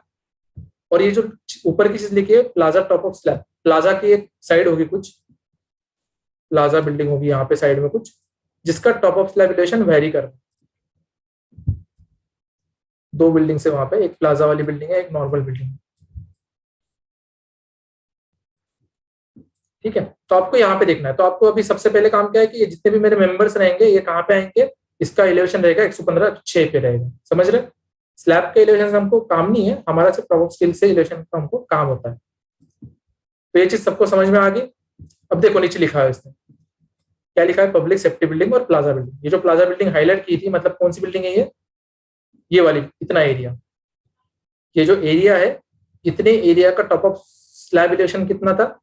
और ये जो ऊपर की चीज लिखी है, plaza top of slab, plaza की एक साइड होगी, कुछ प्लाजा बिल्डिंग होगी यहाँ पे साइड में कुछ, जिसका top of slab elevation very कर, दो बिल्डिंग से वहां पे, एक प्लाजा वाली बिल्डिंग है, एक नॉर्मल बिल्डिंग है। ठीक है, तो आपको यहाँ पे देखना है। तो आपको अभी सबसे पहले काम क्या है कि ये जितने भी मेरे मेंबर्स रहेंगे ये कहाँ पे आएंगे, इसका इलेवेशन रहेगा 115/6 पे रहेगा। समझ रहे? स्लैब के इलेवेशन से हमको काम नहीं है, हमारा सिर्फ टॉप ऑफ स्टील से इलेवेशन का हमको काम होता है। तो ये चीज सबको समझ में आ गई। अब देखो नीचे लिखा है इसने, क्या लिखा है, पब्लिक सेफ्टी बिल्डिंग और प्लाजा बिल्डिंग। ये जो प्लाजा बिल्डिंग हाईलाइट की थी, मतलब कौन सी बिल्डिंग है ये वाली, इतना एरिया, ये जो एरिया है, इतने एरिया का टॉप ऑफ स्लैब इलेवेशन कितना था,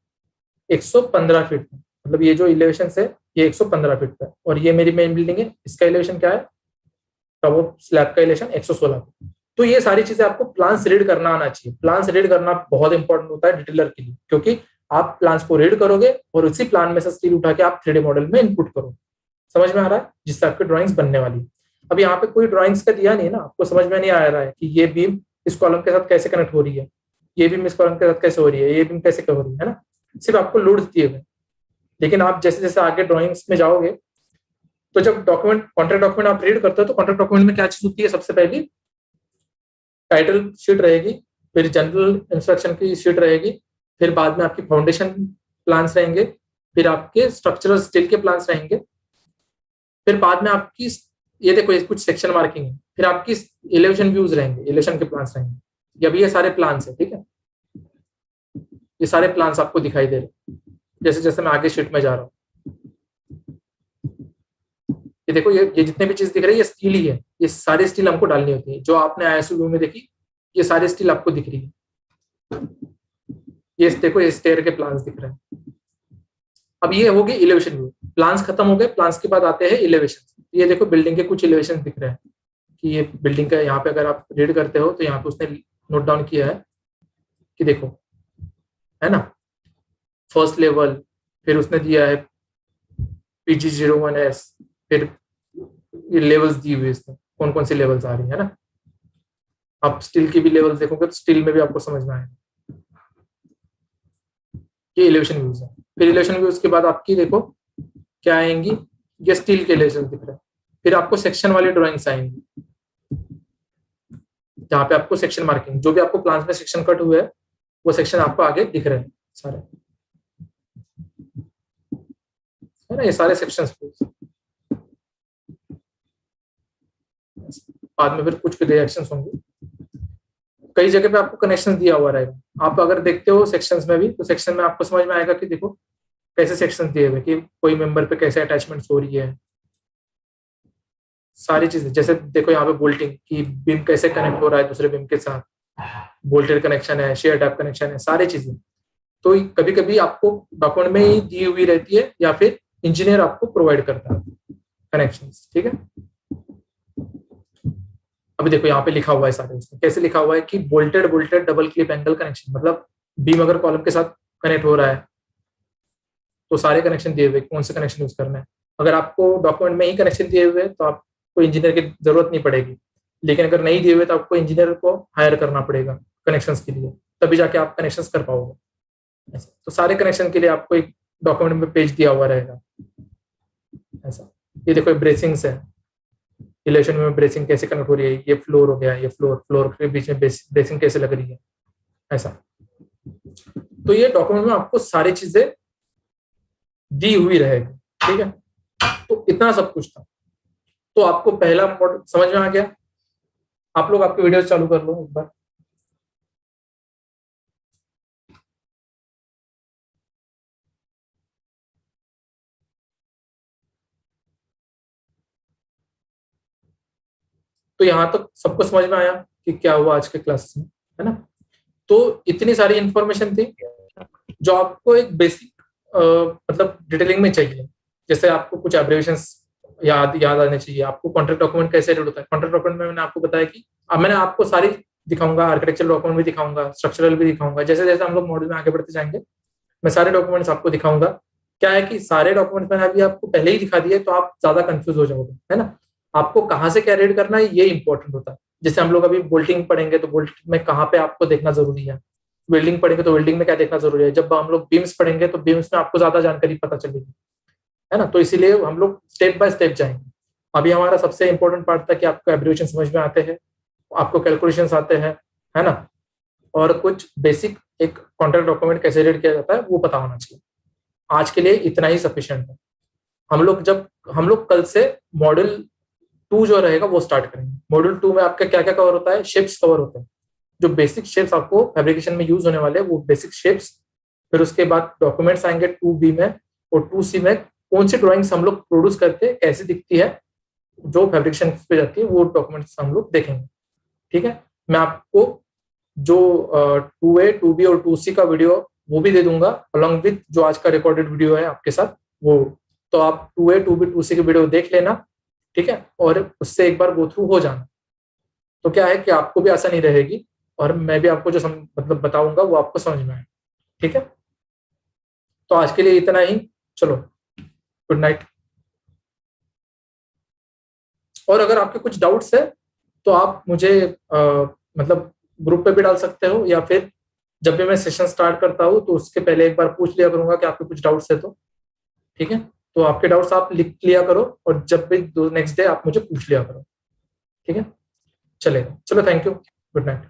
115 फीट। मतलब ये जो इलेवेशन है ये 115 फीट का। और ये मेरी मेन बिल्डिंग है, इसका इलेवेशन क्या है, टॉप ऑफ स्लैब का इलेवेशन 116 फीट। तो ये सारी चीजें आपको प्लान्स रीड करना आना चाहिए। प्लान्स रीड करना बहुत इंपॉर्टेंट होता है डिटेलर के लिए, क्योंकि आप प्लान्स को रीड करोगे और उसी प्लान में से स्टील उठा के आप 3D मॉडल में इनपुट करो। समझ में आ रहा है, जिससे आपकी ड्राइंग्स बनने वाली है। अब यहाँ पे कोई ड्राइंग्स का दिया नहीं ना, आपको समझ में नहीं आ रहा है कि ये बीम इस कॉलम के साथ कैसे कनेक्ट हो रही है, ये बीम इस कॉलम के साथ कैसे हो रही है, ये बीम कैसे हो रही है ना, सिर्फ आपको लोड्स दिए हुए। लेकिन आप जैसे जैसे आगे ड्राइंग्स में जाओगे तो जब कॉन्ट्रैक्ट डॉक्यूमेंट आप रीड करते हो तो कॉन्ट्रैक्ट डॉक्यूमेंट में क्या चीज होती है, सबसे पहली टाइटल शीट रहेगी, फिर जनरल इंस्ट्रक्शन की शीट रहेगी, फिर बाद में आपकी फाउंडेशन प्लान्स रहेंगे, फिर आपके स्ट्रक्चरल स्टील के प्लान्स रहेंगे, फिर बाद में आपकी ये देखो ये कुछ सेक्शन मार्किंग है, फिर आपकी एलिवेशन व्यूज रहेंगे, एलिवेशन के प्लान्स रहेंगे। अभी ये सारे प्लान्स है, ठीक है, ये सारे प्लान्स आपको दिखाई दे रहे जैसे जैसे मैं आगे शीट में जा रहा हूँ। ये देखो ये जितने भी चीज दिख रही है ये स्टील ही है, ये सारी स्टील हमको डालनी होती है। जो आपने आईएसओ व्यू में देखी ये सारी स्टील आपको दिख रही है। ये देखो ये स्टेयर के प्लान्स दिख रहे हैं। अब ये हो गए इलेवेशन व्यू, प्लान्स खत्म हो गए। प्लान्स के बाद आते हैं इलेवेशन। ये देखो बिल्डिंग के कुछ इलेवेशन दिख रहे हैं कि ये बिल्डिंग का, यहाँ पे अगर आप रीड करते हो तो यहाँ पे उसने नोट डाउन किया है कि देखो है ना, फर्स्ट लेवल, फिर उसने दिया है PG01S, फिर ये लेवल्स दी हुई इसमें कौन कौन सी लेवल्स आ रही है ना। आप स्टील की भी लेवल्स देखोगे तो स्टील में भी आपको समझ में आएगा। ये इलेवेशन व्यूज है। फिर इलेवेशन व्यूज के बाद आपकी देखो क्या आएंगी, ये स्टील के इलेवेशन दिख रहे हैं। फिर आपको सेक्शन वाली ड्राइंग्स आएंगी जहाँ पे आपको सेक्शन मार्किंग, जो भी आपको प्लान में सेक्शन कट हुए है वो सेक्शन आपको आगे दिख रहे हैं सारे, है ना, ये सारे सेक्शंस। बाद में फिर कुछ रिएक्शंस होंगे। कई जगह पे आपको कनेक्शन दिया हुआ रहेगा। आप अगर देखते हो सेक्शंस में भी तो सेक्शन में आपको समझ में आएगा कि देखो कैसे सेक्शंस दिए हुए, कि कोई मेंबर पे कैसे अटैचमेंट्स हो रही है, सारी चीजें। जैसे देखो यहाँ पे बोल्टिंग की बीम कैसे कनेक्ट हो रहा है दूसरे बीम के साथ, बोल्टेड कनेक्शन है, शेयर टैप कनेक्शन है, सारी चीजें। तो कभी कभी आपको डॉक्यूमेंट में ही दी हुई रहती है या फिर इंजीनियर आपको प्रोवाइड करता है कनेक्शंस, ठीक है। अभी देखो यहाँ पे लिखा हुआ है सारे, उसमें कैसे लिखा हुआ है कि bolted double clip angle connection, मतलब बीम अगर कॉलम के साथ कनेक्ट हो रहा है तो सारे कनेक्शन दिए हुए कौन से कनेक्शन यूज करना है। अगर आपको डॉक्यूमेंट में ही कनेक्शन दिए हुए तो आपको इंजीनियर की जरूरत नहीं पड़ेगी, लेकिन अगर नहीं दिए हुए तो आपको इंजीनियर को हायर करना पड़ेगा कनेक्शंस के लिए, तभी जाके आप कनेक्शंस कर पाओगे। तो सारे कनेक्शन के लिए आपको एक डॉक्यूमेंट में पेज दिया हुआ रहेगा ऐसा। ये देखो ब्रेसिंग्स है, इलेक्शन में ब्रेसिंग कैसे कनेक्ट हो रही है, ये फ्लोर हो गया, ये फ्लोर के बीच में ब्रेसिंग कैसे लग रही है ऐसा। तो ये डॉक्यूमेंट में आपको सारी चीजें दी हुई रहेगी, ठीक है। तो इतना सब कुछ था। तो आपको पहला मॉडल समझ में आ गया। आप लोग आपके वीडियो चालू कर लो एक बार। तो यहां तक सबको समझ में आया कि क्या हुआ आज के क्लासेस में, है ना। तो इतनी सारी इंफॉर्मेशन थी जो आपको एक बेसिक मतलब डिटेलिंग में चाहिए। जैसे आपको कुछ एब्रिविएशंस याद आने चाहिए। आपको कॉन्ट्रैक्ट डॉक्यूमेंट कैसे रीड होता है। कॉन्ट्रैक्ट डॉक्यूमेंट में मैंने आपको बताया कि अब मैंने आपको सारी दिखाऊंगा, आर्किटेक्चरल डॉक्यूमेंट भी दिखाऊंगा, स्ट्रक्चरल भी दिखाऊंगा। जैसे जैसे हम लोग मॉडल में आगे बढ़ते जाएंगे मैं सारे डॉक्यूमेंट्स आपको दिखाऊंगा। क्या है कि सारे डॉक्यूमेंट्स मैंने अभी आपको पहले ही दिखा दिए तो आप ज्यादा कंफ्यूज हो जाओगे, है ना। आपको कहाँ से क्या रीड करना है ये इंपॉर्टेंट होता है। जैसे हम लोग अभी बोल्टिंग पढ़ेंगे तो बोल्टिंग में कहाँ पे आपको देखना जरूरी है, वेल्डिंग पढ़ेंगे तो वेल्डिंग में क्या देखना जरूरी है। जब हम लोग बीम्स पढ़ेंगे तो बीम्स में आपको ज्यादा जानकारी पता चलेगी, है ना। तो इसीलिए हम लोग स्टेप बाय स्टेप जाएंगे। अभी हमारा सबसे इंपॉर्टेंट पार्ट था कि आपको एब्रिविएशन समझ में आते हैं, आपको कैलकुलेशंस आते हैं, है ना, और कुछ बेसिक एक कॉन्ट्रैक्ट डॉक्यूमेंट कैसे रीड किया जाता है वो पता होना चाहिए। आज के लिए इतना ही सफिशिएंट है। हम लोग कल से मॉड्यूल 2 जो रहेगा वो स्टार्ट करेंगे। मॉड्यूल 2 में आपका क्या क्या कवर होता है, शेप्स कवर होते हैं, जो बेसिक शेप्स आपको फैब्रिकेशन में यूज होने वाले हैं वो बेसिक शेप्स। फिर उसके बाद डॉक्यूमेंट्स आएंगे 2B में और 2C में कौन सी ड्राइंग्स हम लोग प्रोड्यूस करते हैं, कैसी दिखती है, जो फैब्रिकेशन पे जाती है वो डॉक्यूमेंट्स हम लोग देखेंगे, ठीक है। मैं आपको जो 2A 2B और 2C का वीडियो वो भी दे दूंगा अलॉन्ग विथ जो आज का रिकॉर्डेड वीडियो है आपके साथ वो। तो आप 2A 2B 2C के वीडियो देख लेना, ठीक है, और उससे एक बार गो थ्रू हो जाना। तो क्या है कि आपको भी आसानी रहेगी और मैं भी आपको जो मतलब बताऊंगा वो आपको समझ में आए, ठीक है। तो आज के लिए इतना ही, चलो गुड नाइट। और अगर आपके कुछ डाउट्स है तो आप मुझे मतलब ग्रुप पे भी डाल सकते हो, या फिर जब भी मैं सेशन स्टार्ट करता हूँ तो उसके पहले एक बार पूछ लिया करूंगा कि आपके कुछ डाउट्स है तो, ठीक है। तो आपके डाउट्स आप लिख लिया करो और जब भी नेक्स्ट डे आप मुझे पूछ लिया करो, ठीक है। चलेगा, चलो थैंक यू, गुड नाइट।